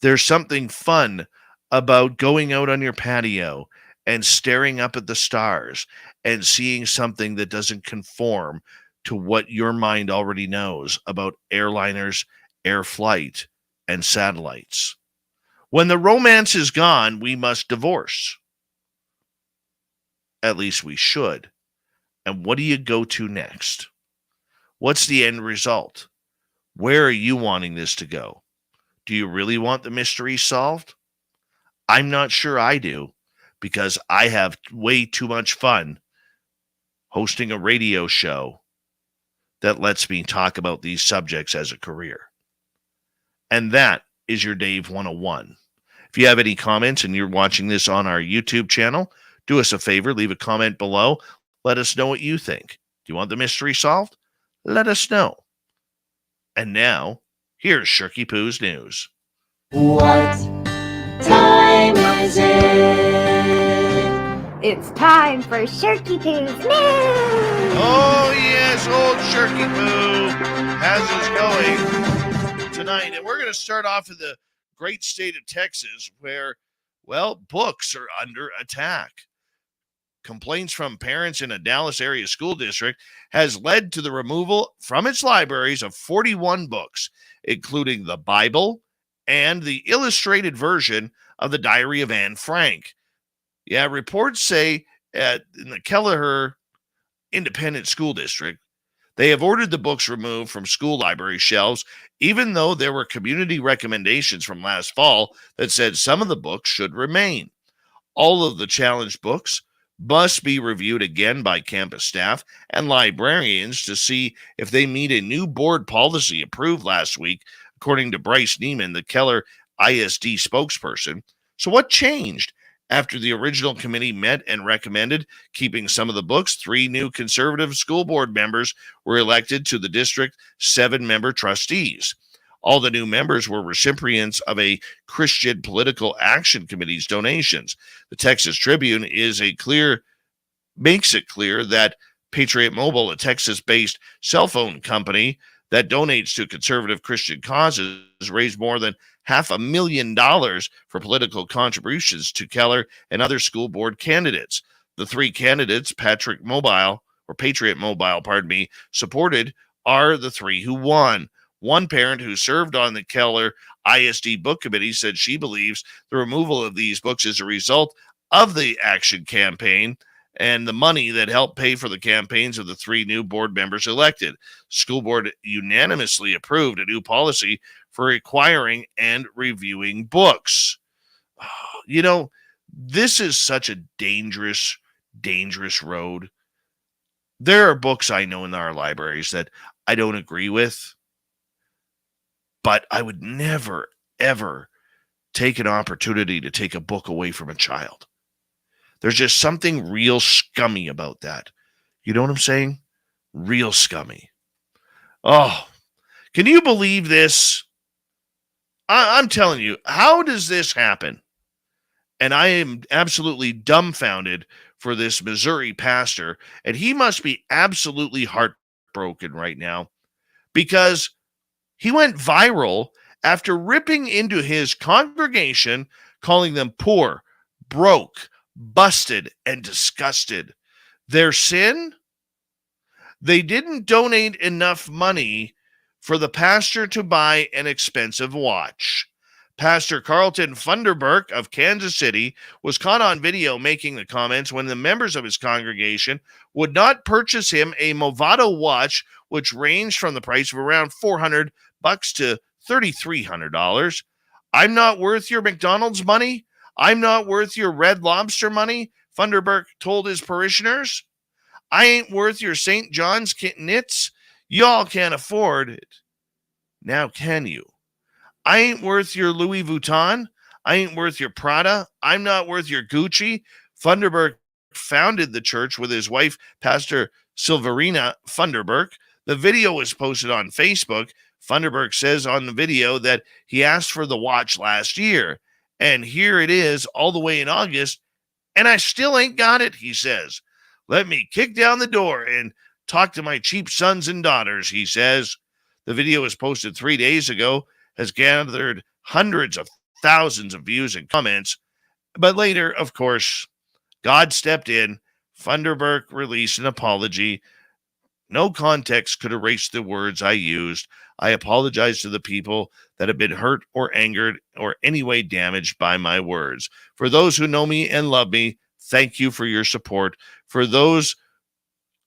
There's something fun about going out on your patio and staring up at the stars and seeing something that doesn't conform to what your mind already knows about airliners, air flight, and satellites. When the romance is gone, we must divorce. At least we should. And what do you go to next? What's the end result? Where are you wanting this to go? Do you really want the mystery solved? I'm not sure I do, because I have way too much fun hosting a radio show that lets me talk about these subjects as a career. And that is your Dave 101. If you have any comments and you're watching this on our YouTube channel, do us a favor, leave a comment below. Let us know what you think. Do you want the mystery solved? Let us know. And now, here's Shirky Poo's news. What time is it? It's time for Shirky Poo's news! Oh, yes, old Shirky Poo has us going tonight. And we're going to start off in the great state of Texas where, well, books are under attack. Complaints from parents in a Dallas area school district has led to the removal from its libraries of 41 books, including the Bible and the illustrated version of the Diary of Anne Frank. Yeah, reports say in the Kelleher Independent School District, they have ordered the books removed from school library shelves, even though there were community recommendations from last fall that said some of the books should remain. All of the challenged books must be reviewed again by campus staff and librarians to see if they meet a new board policy approved last week, according to Bryce Neiman, the Keller ISD spokesperson. So what changed? After the original committee met and recommended keeping some of the books, 3 new conservative school board members were elected to the district 7-member trustees. All the new members were recipients of a Christian Political Action Committee's donations. The Texas Tribune makes it clear that Patriot Mobile, a Texas-based cell phone company that donates to conservative Christian causes, raised more than $500,000 for political contributions to Keller and other school board candidates. The 3 candidates Patriot Mobile, supported are the 3 who won. One parent who served on the Keller ISD book committee said she believes the removal of these books is a result of the action campaign and the money that helped pay for the campaigns of the 3 new board members elected. School board unanimously approved a new policy for acquiring and reviewing books. You know, this is such a dangerous road. There are books I know in our libraries that I don't agree with, but I would never, ever take an opportunity to take a book away from a child. There's just something real scummy about that. You know what I'm saying? Real scummy. Oh, can you believe this? I'm telling you, how does this happen? And I am absolutely dumbfounded for this Missouri pastor, and he must be absolutely heartbroken right now because he went viral after ripping into his congregation, calling them poor, broke, busted, and disgusted. Their sin? They didn't donate enough money for the pastor to buy an expensive watch. Pastor Carlton Funderburk of Kansas City was caught on video making the comments when the members of his congregation would not purchase him a Movado watch, which ranged from the price of around $400 to $3,300. I'm not worth your McDonald's money. I'm not worth your Red Lobster money, Funderburk told his parishioners. I ain't worth your St. John's knits. Y'all can't afford it. Now can you? I ain't worth your Louis Vuitton. I ain't worth your Prada. I'm not worth your Gucci. Funderburk founded the church with his wife, Pastor Silverina Funderburk. The video was posted on Facebook Funderburk says on the video that he asked for the watch last year, and here it is all the way in August, and I still ain't got it, he says. Let me kick down the door and talk to my cheap sons and daughters, he says. The video was posted 3 days ago, has gathered hundreds of thousands of views and comments, but later, of course, God stepped in. Funderburk released an apology. No context could erase the words I used. I apologize to the people that have been hurt or angered or anyway damaged by my words. For those who know me and love me, thank you for your support. For those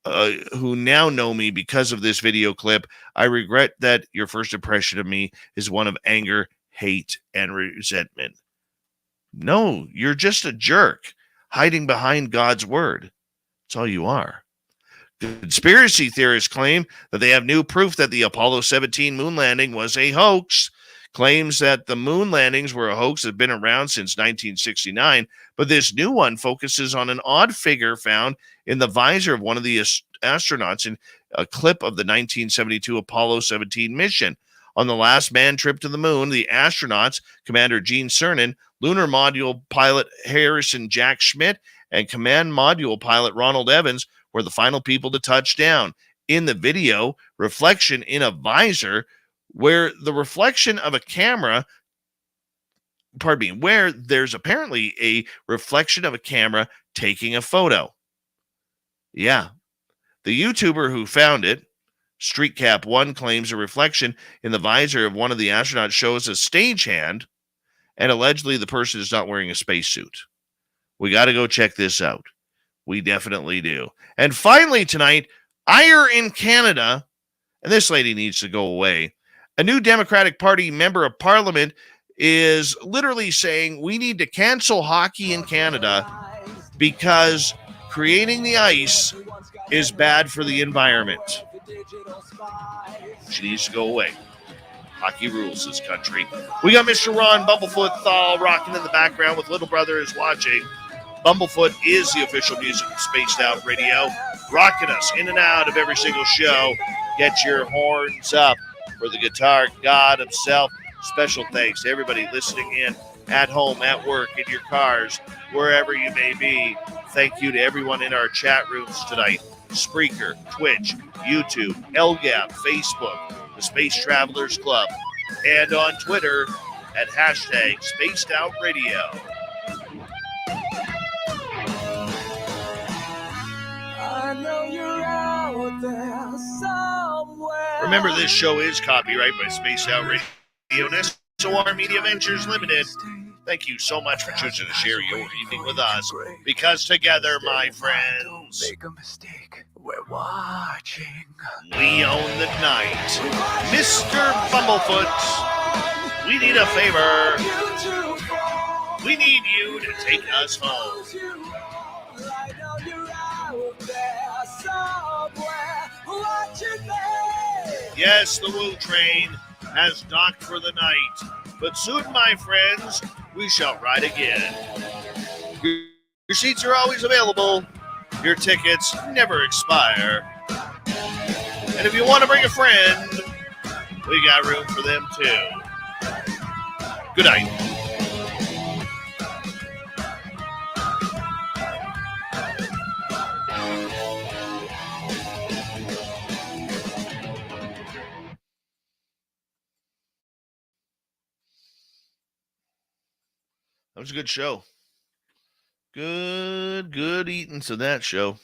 who now know me because of this video clip, I regret that your first impression of me is one of anger, hate, and resentment. No, you're just a jerk hiding behind God's word. That's all you are. Conspiracy theorists claim that they have new proof that the Apollo 17 moon landing was a hoax. Claims that the moon landings were a hoax have been around since 1969, but this new one focuses on an odd figure found in the visor of one of the astronauts in a clip of the 1972 Apollo 17 mission. On the last manned trip to the moon, the astronauts, Commander Gene Cernan, Lunar Module pilot Harrison Jack Schmitt, and Command Module pilot Ronald Evans were the final people to touch down. In the video, reflection in a visor where the reflection of a camera, where there's apparently a reflection of a camera taking a photo. Yeah. The YouTuber who found it, StreetCap1, claims a reflection in the visor of one of the astronauts shows a stagehand, and allegedly the person is not wearing a spacesuit. We got to go check this out. We definitely do. And finally tonight, ire in Canada, and this lady needs to go away. A new Democratic Party member of Parliament is literally saying we need to cancel hockey in Canada because creating the ice is bad for the environment. She needs to go away. Hockey rules this country. We got Mr. Ron Bumblefoot THAL rocking in the background with Little Brother is watching. Bumblefoot is the official music of Spaced Out Radio, rocking us in and out of every single show. Get your horns up for the guitar god himself. Special thanks to everybody listening in at home, at work, in your cars, wherever you may be. Thank you to everyone in our chat rooms tonight. Spreaker, Twitch, YouTube, LGAP, Facebook, the Space Travelers Club, and on Twitter at hashtag Spaced Out Radio. I know you're out there somewhere. Remember, this show is copyright by Spaced Out Radio and SOR Media Ventures Limited. Thank you so much for choosing to share your evening with us, because together, my friends, Make a mistake. We're watching. we own the night. Mr. Bumblefoot, we need a favor. We need you to take us home. I know you're out there somewhere watching me. Yes, the Woo Train has docked for the night, but soon, my friends, we shall ride again. Your seats are always available. Your tickets never expire. And if you want to bring a friend, we got room for them too. Good night. That was a good show. Good eatings of that show.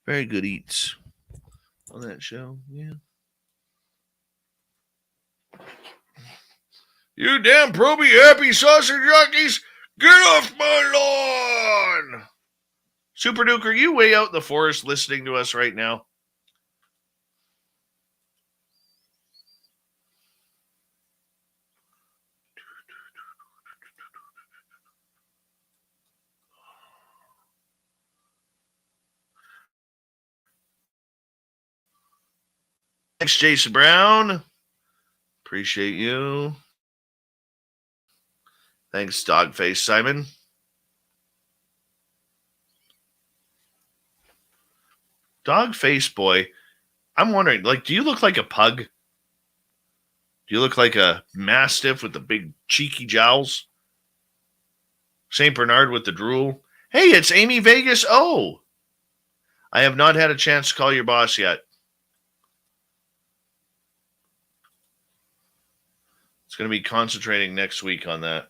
Very good eats on that show. Yeah. You damn proby happy sausage jockeys, get off my lawn! Super Duke, are you way out in the forest listening to us right now? Thanks, Jason Brown. Appreciate you. Thanks, Dogface Simon. Dogface boy, I'm wondering, do you look like a pug? Do you look like a mastiff with the big cheeky jowls? St. Bernard with the drool? Hey, it's Amy Vegas. Oh, I have not had a chance to call your boss yet. It's going to be concentrating next week on that.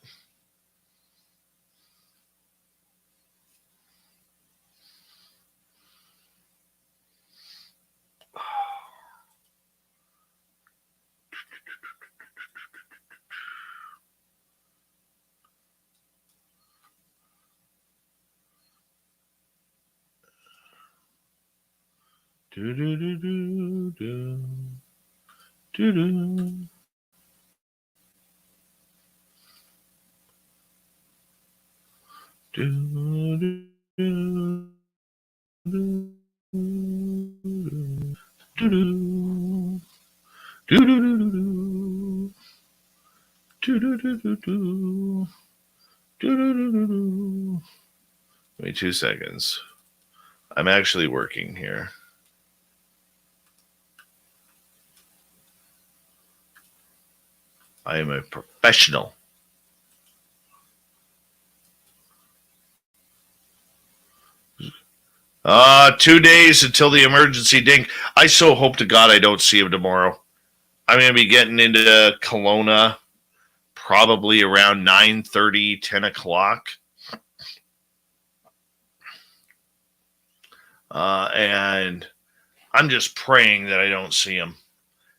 Do do do do do do do. Wait 2 seconds. I'm actually working here. I am a professional. 2 days until the emergency dink. I so hope to God I don't see him tomorrow. I'm going to be getting into Kelowna probably around 9:30, 10 o'clock. And I'm just praying that I don't see him.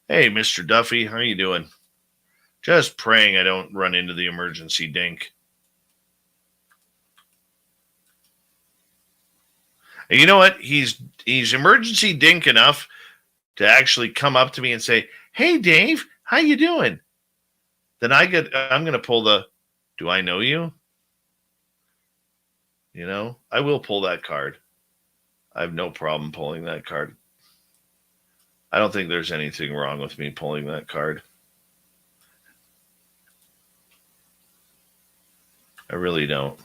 Hey, Mr. Duffy, how are you doing? Just praying I don't run into the emergency dink. And you know what? He's emergency dink enough to actually come up to me and say, "Hey, Dave, how you doing?" Then I'm going to pull the, "Do I know you?" You know, I will pull that card. I have no problem pulling that card. I don't think there's anything wrong with me pulling that card. I really don't.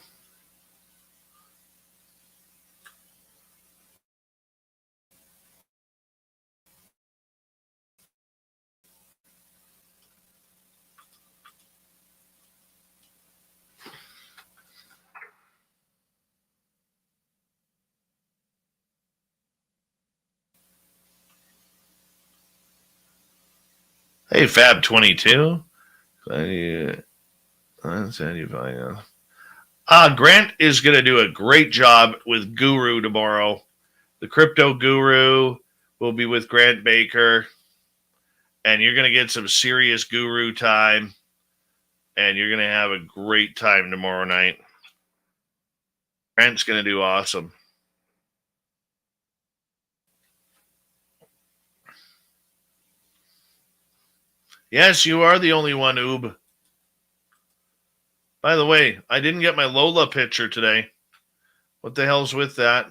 Hey, Fab22. Grant is going to do a great job with Guru tomorrow. The crypto guru will be with Grant Baker. And you're going to get some serious Guru time. And you're going to have a great time tomorrow night. Grant's going to do awesome. Yes, you are the only one, Oob. By the way, I didn't get my Lola picture today. What the hell's with that?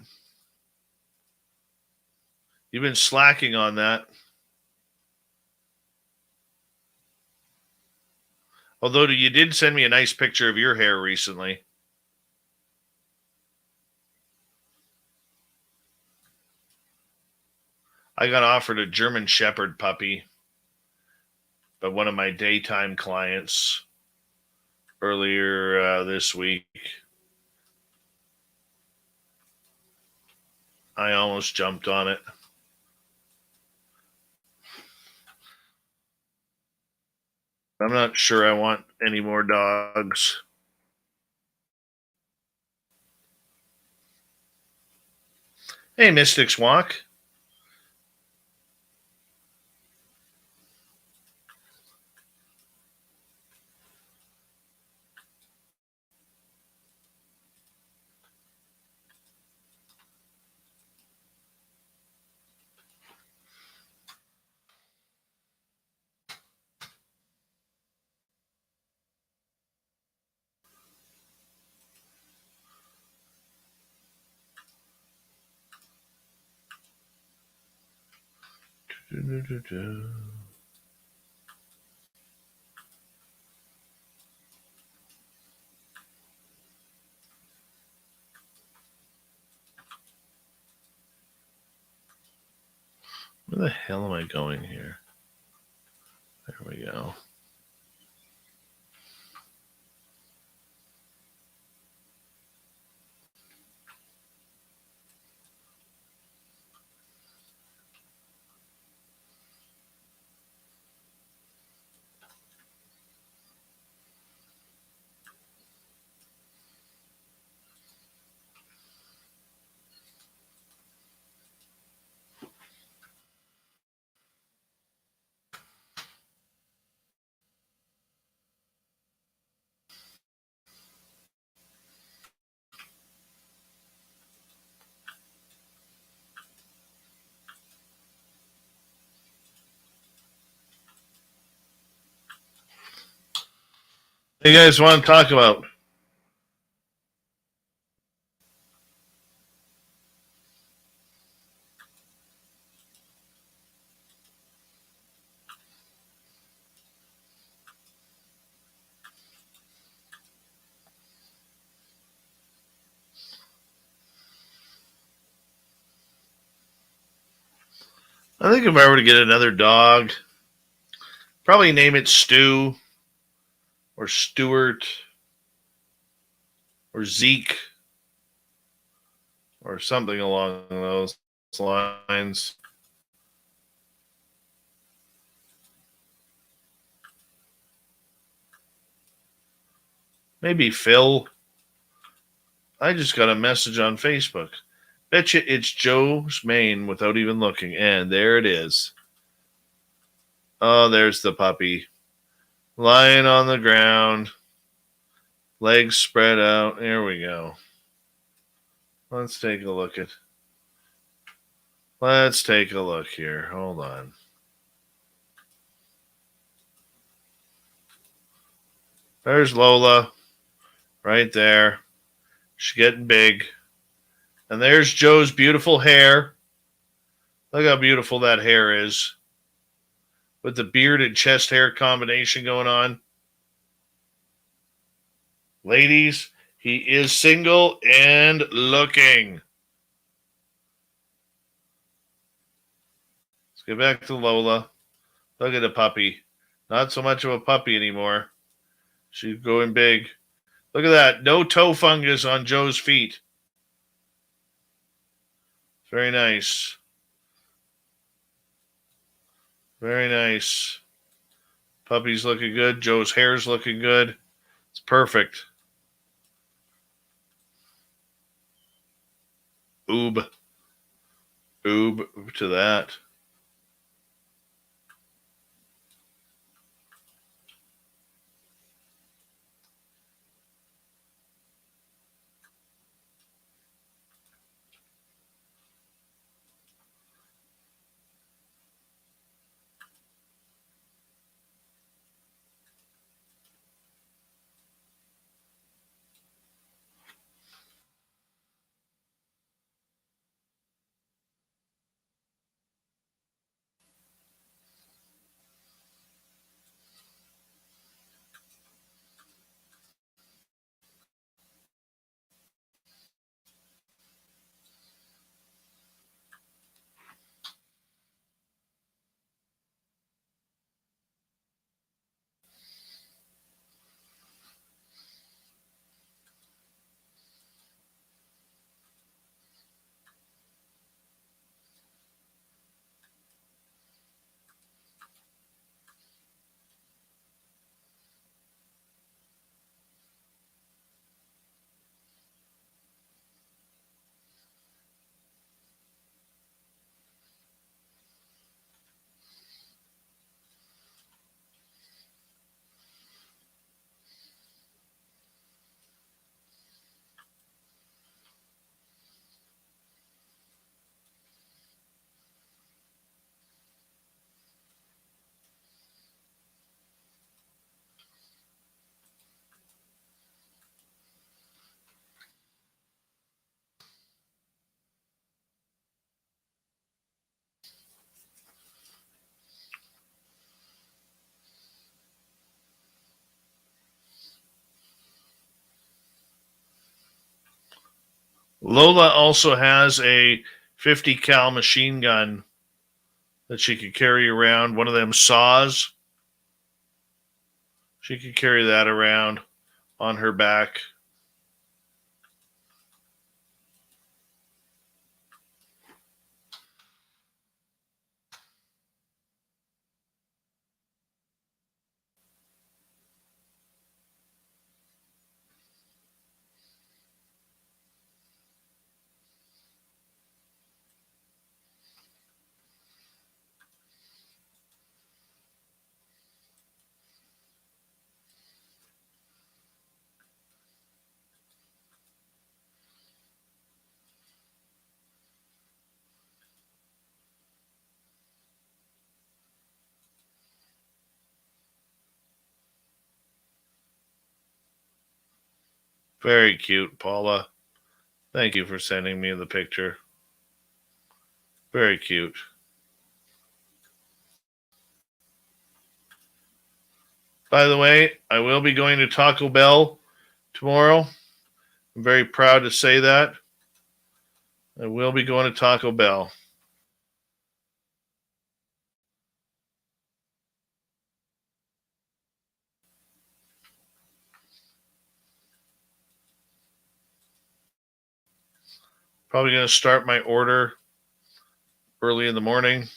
You've been slacking on that. Although you did send me a nice picture of your hair recently. I got offered a German Shepherd puppy by one of my daytime clients earlier this week. I almost jumped on it. I'm not sure I want any more dogs. Hey, Mystics Walk. Where the hell am I going here? There There we go. What do you guys want to talk about? I think if I were to get another dog, probably name it Stu or Stuart or Zeke or something along those lines. Maybe Phil. I just got a message on Facebook. Betcha it's Joe's mane without even looking. And there it is. Oh, there's the puppy. Lying on the ground. Legs spread out. There we go. Let's take a look at. Let's take a look here. Hold on. There's Lola. Right there. She's getting big. And there's Joe's beautiful hair. Look how beautiful that hair is. With the beard and chest hair combination going on. Ladies, he is single and looking. Let's get back to Lola. Look at the puppy. Not so much of a puppy anymore. She's going big. Look at that. No toe fungus on Joe's feet. Very nice. Very nice. Puppy's looking good. Joe's hair's looking good. It's perfect. Oob. Oob to that. Lola also has a 50 cal machine gun that she could carry around, one of them saws. She could carry that around on her back. Very cute, Paula. Thank you for sending me the picture. Very cute. By the way, I will be going to Taco Bell tomorrow. I'm very proud to say that. I will be going to Taco Bell. Probably going to start my order early in the morning.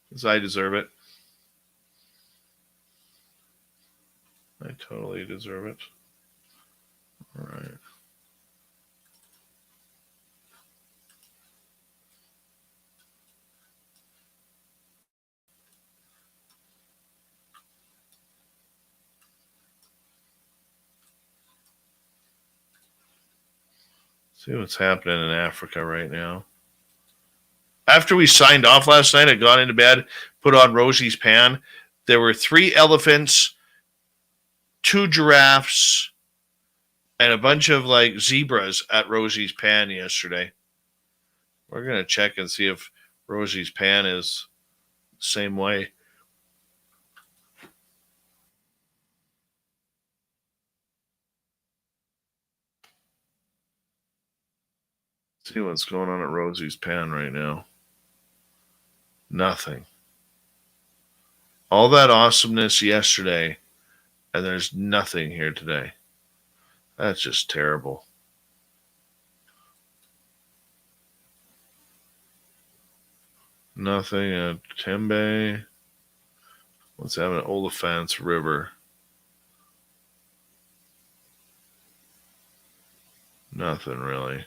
Because I deserve it. I totally deserve it. All right. See what's happening in Africa right now. After we signed off last night, I got into bed, put on Rosie's Pan. There were 3 elephants, 2 giraffes, and a bunch of like zebras at Rosie's Pan yesterday. We're going to check and see if Rosie's Pan is the same way. See what's going on at Rosie's Pan right now. Nothing. All that awesomeness yesterday, and there's nothing here today. That's just terrible. Nothing at Tembe. What's happening at Oliphants River? Nothing really.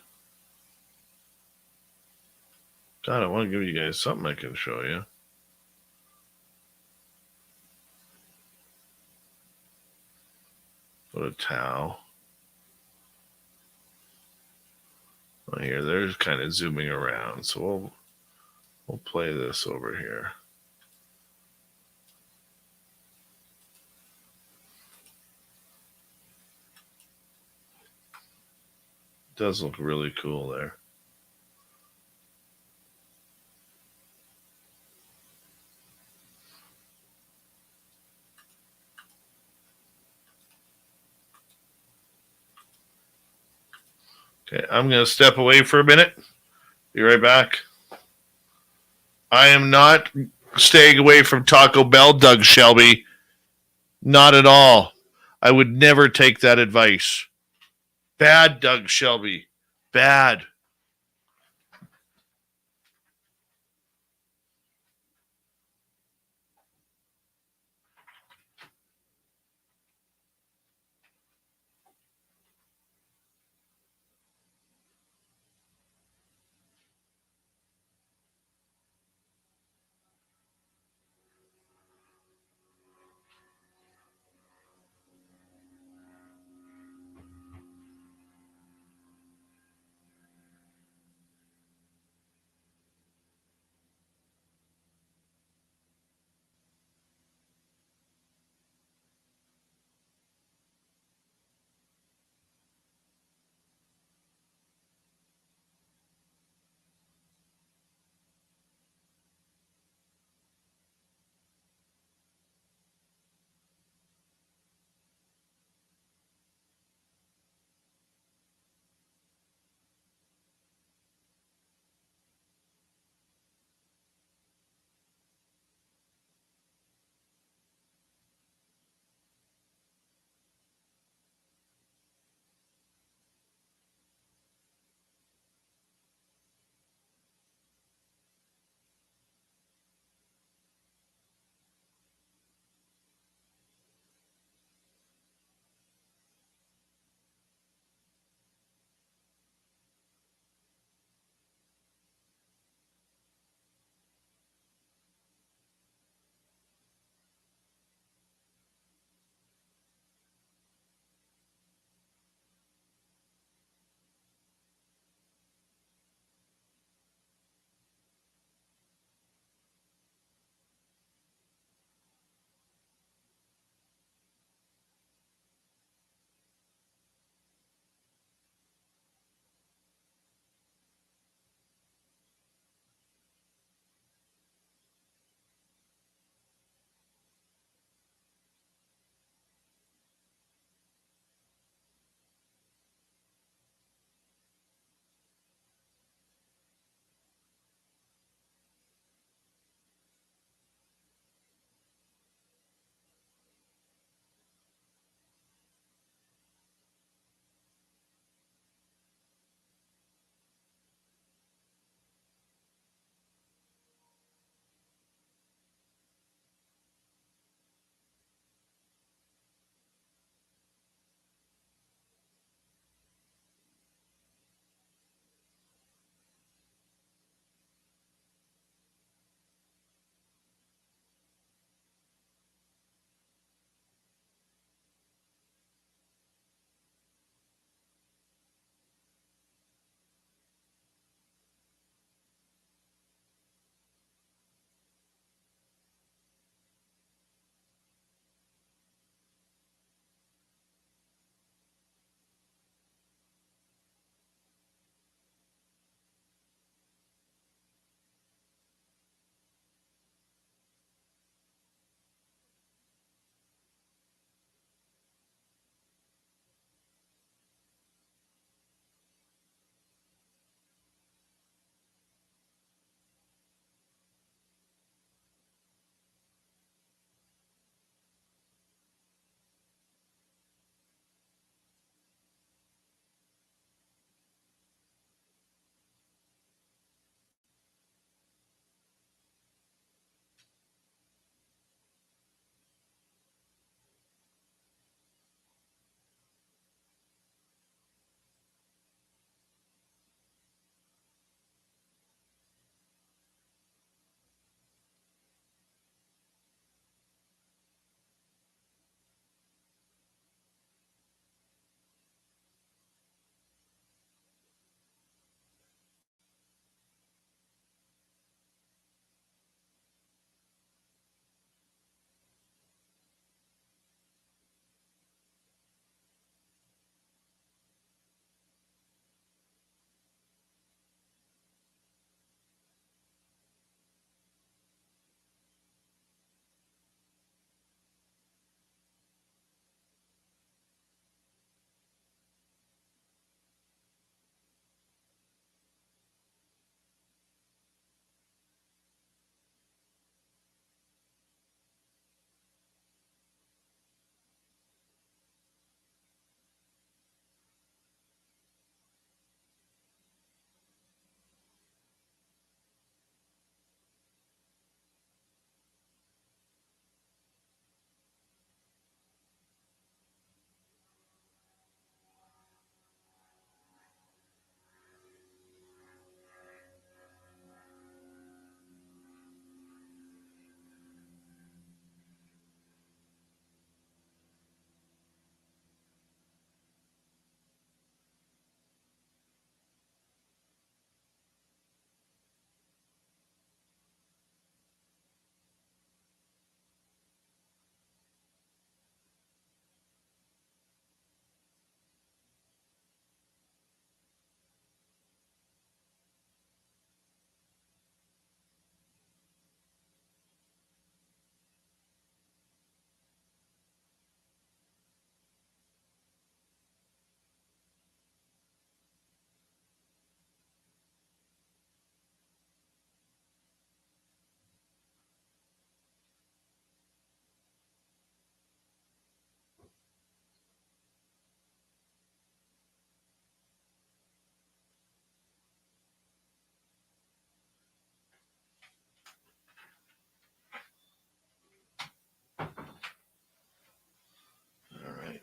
God, I want to give you guys something I can show you. What a THAL. Oh, here, they're kind of zooming around, so we'll play this over here. It does look really cool there. Okay, I'm going to step away for a minute. Be right back. I am not staying away from Taco Bell, Doug Shelby. Not at all. I would never take that advice. Bad, Doug Shelby. Bad.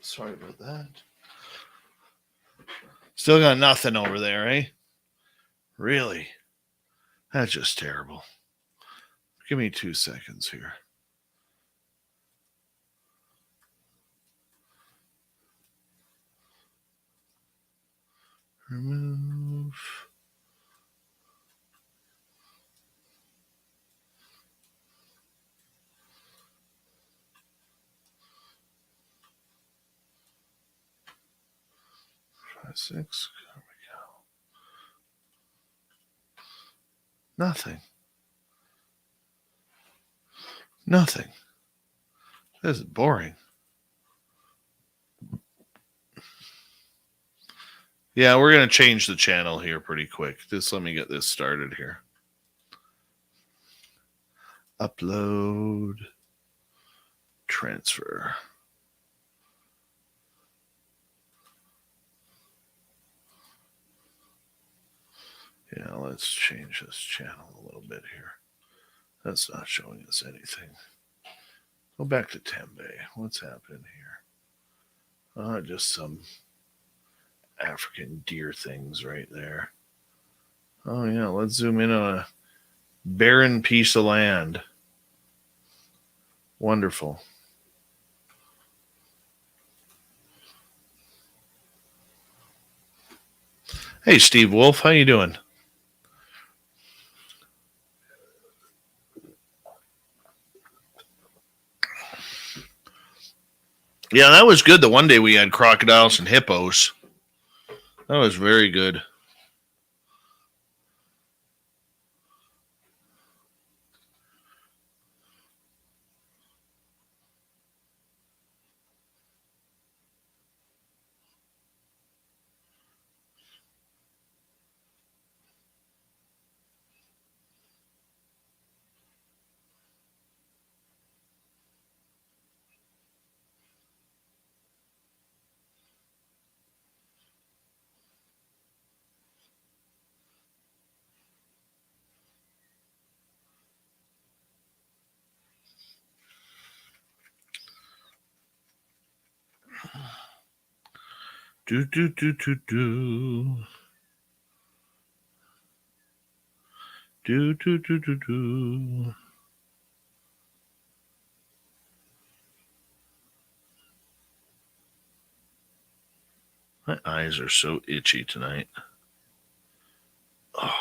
Sorry about that. Still got nothing over there, eh? Really? That's just terrible. Give me 2 seconds here. Remove. Five, six. There we go. Nothing. Nothing. This is boring. Yeah, we're going to change the channel here pretty quick. Just let me get this started here. Upload. Transfer. Yeah, let's change this channel a little bit here. That's not showing us anything. Go back to Tembe. What's happening here? Just some African deer things right there. Oh, yeah, let's zoom in on a barren piece of land. Wonderful. Hey, Steve Wolf, how you doing? Yeah, that was good. The one day we had crocodiles and hippos. That was very good. Do, do, do, do, do. Do, do, do, do, do. My eyes are so itchy tonight. Oh.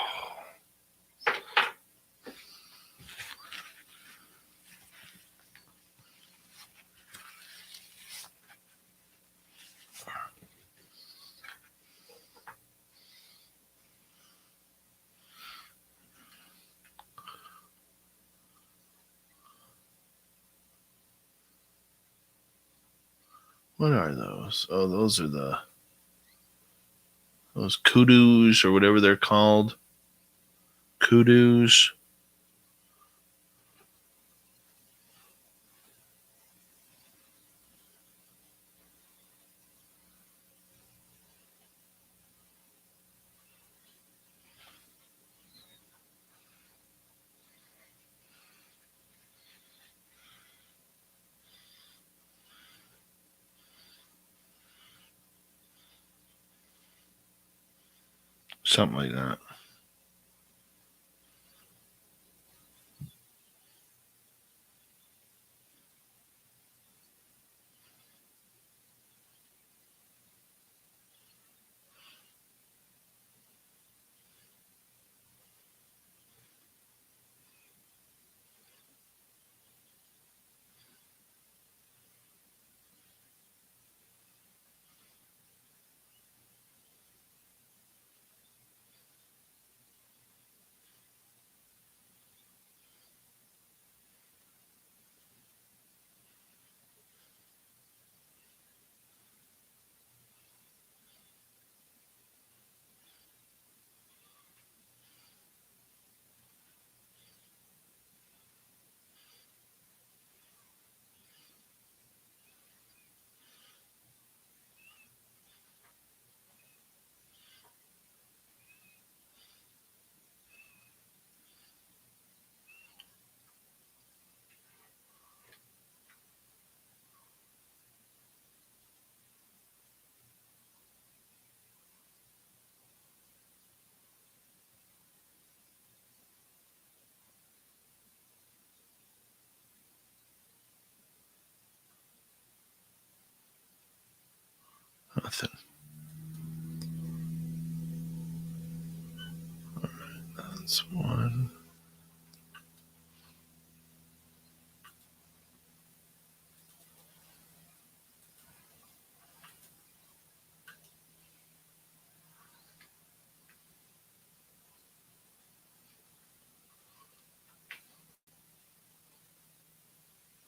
What are those? Oh, those are those kudus or whatever they're called. Kudus. Something like that. Nothing. All right, that's one.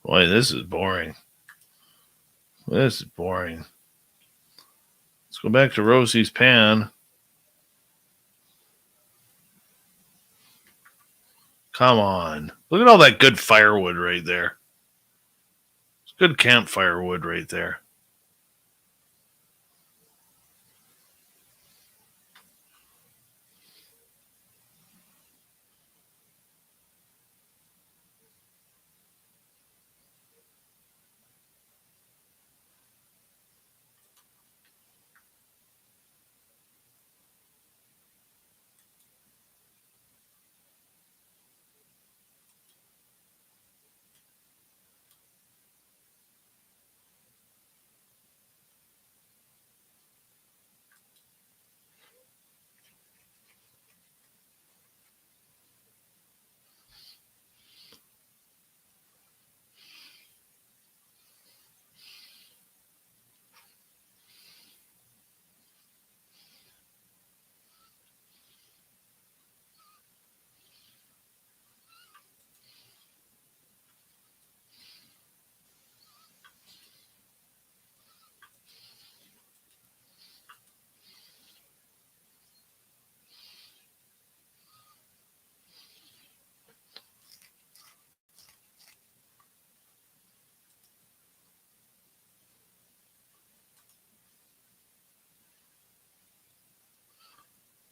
Boy, this is boring. This is boring. Let's go back to Rosie's pan. Come on. Look at all that good firewood right there. It's good campfire wood right there.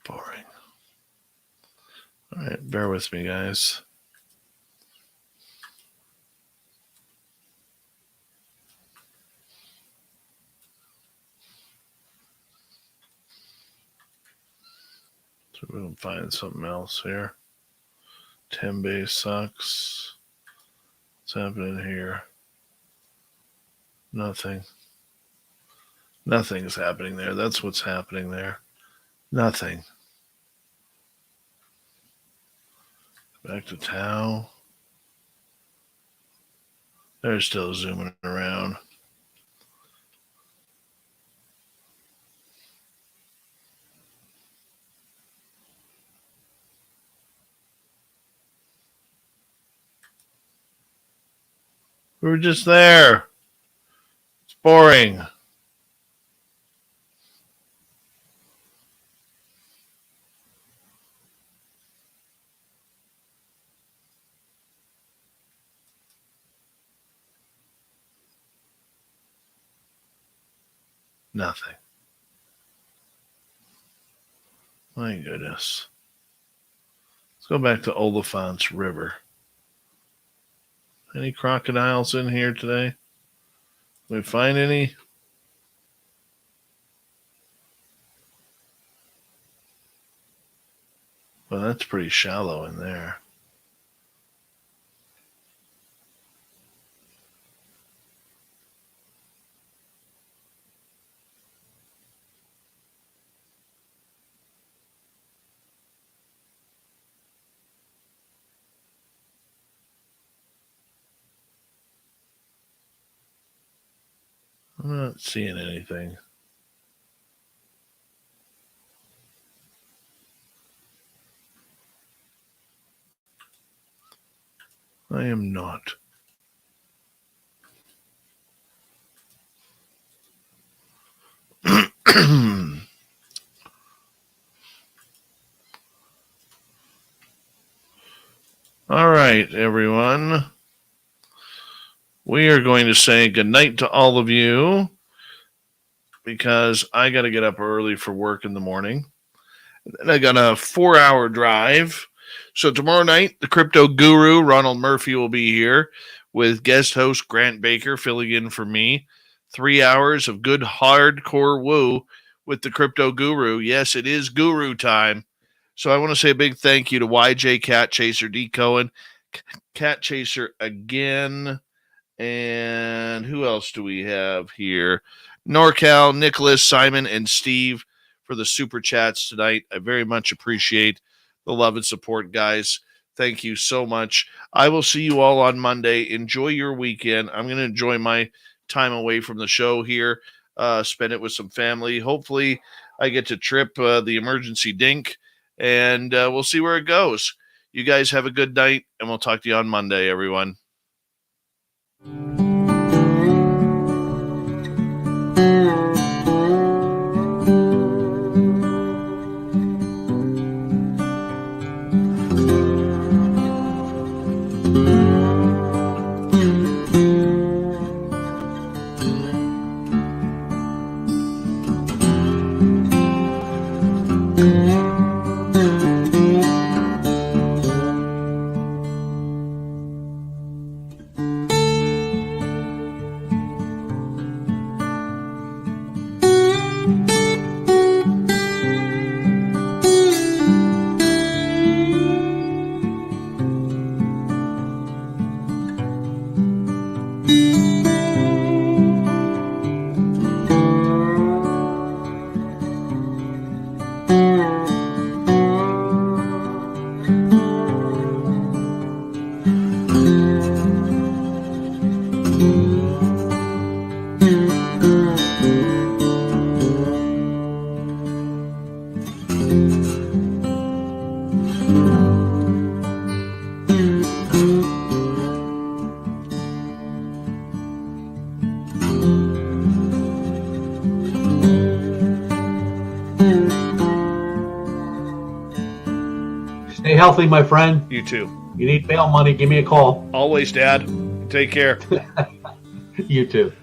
Boring. All right, bear with me, guys. So we'll find something else here. 10 base sucks. What's happening here? Nothing. Nothing's happening there. That's what's happening there. Nothing. Back to THAL. They're still zooming around. We were just there. It's boring. Nothing. My goodness. Let's go back to Oliphant's River. Any crocodiles in here today? Can we find any? Well, that's pretty shallow in there. I'm not seeing anything. I am not. All right, everyone. We are going to say goodnight to all of you because I got to get up early for work in the morning. And I got a 4-hour drive. So tomorrow night, the crypto guru, Ronald Murphy, will be here with guest host Grant Baker filling in for me. 3 hours of good hardcore woo with the crypto guru. Yes, it is guru time. So I want to say a big thank you to YJ, Cat Chaser, D. Cohen, Cat Chaser again. And who else do we have here? NorCal, Nicholas, Simon, and Steve for the super chats tonight. I very much appreciate the love and support, guys. Thank you so much. I will see you all on Monday. Enjoy your weekend. I'm going to enjoy my time away from the show here, spend it with some family. Hopefully I get to trip the emergency dink, and we'll see where it goes. You guys have a good night, and we'll talk to you on Monday, everyone. Stay healthy, my friend. You too. You need bail money, give me a call. Always, Dad. Take care. You too.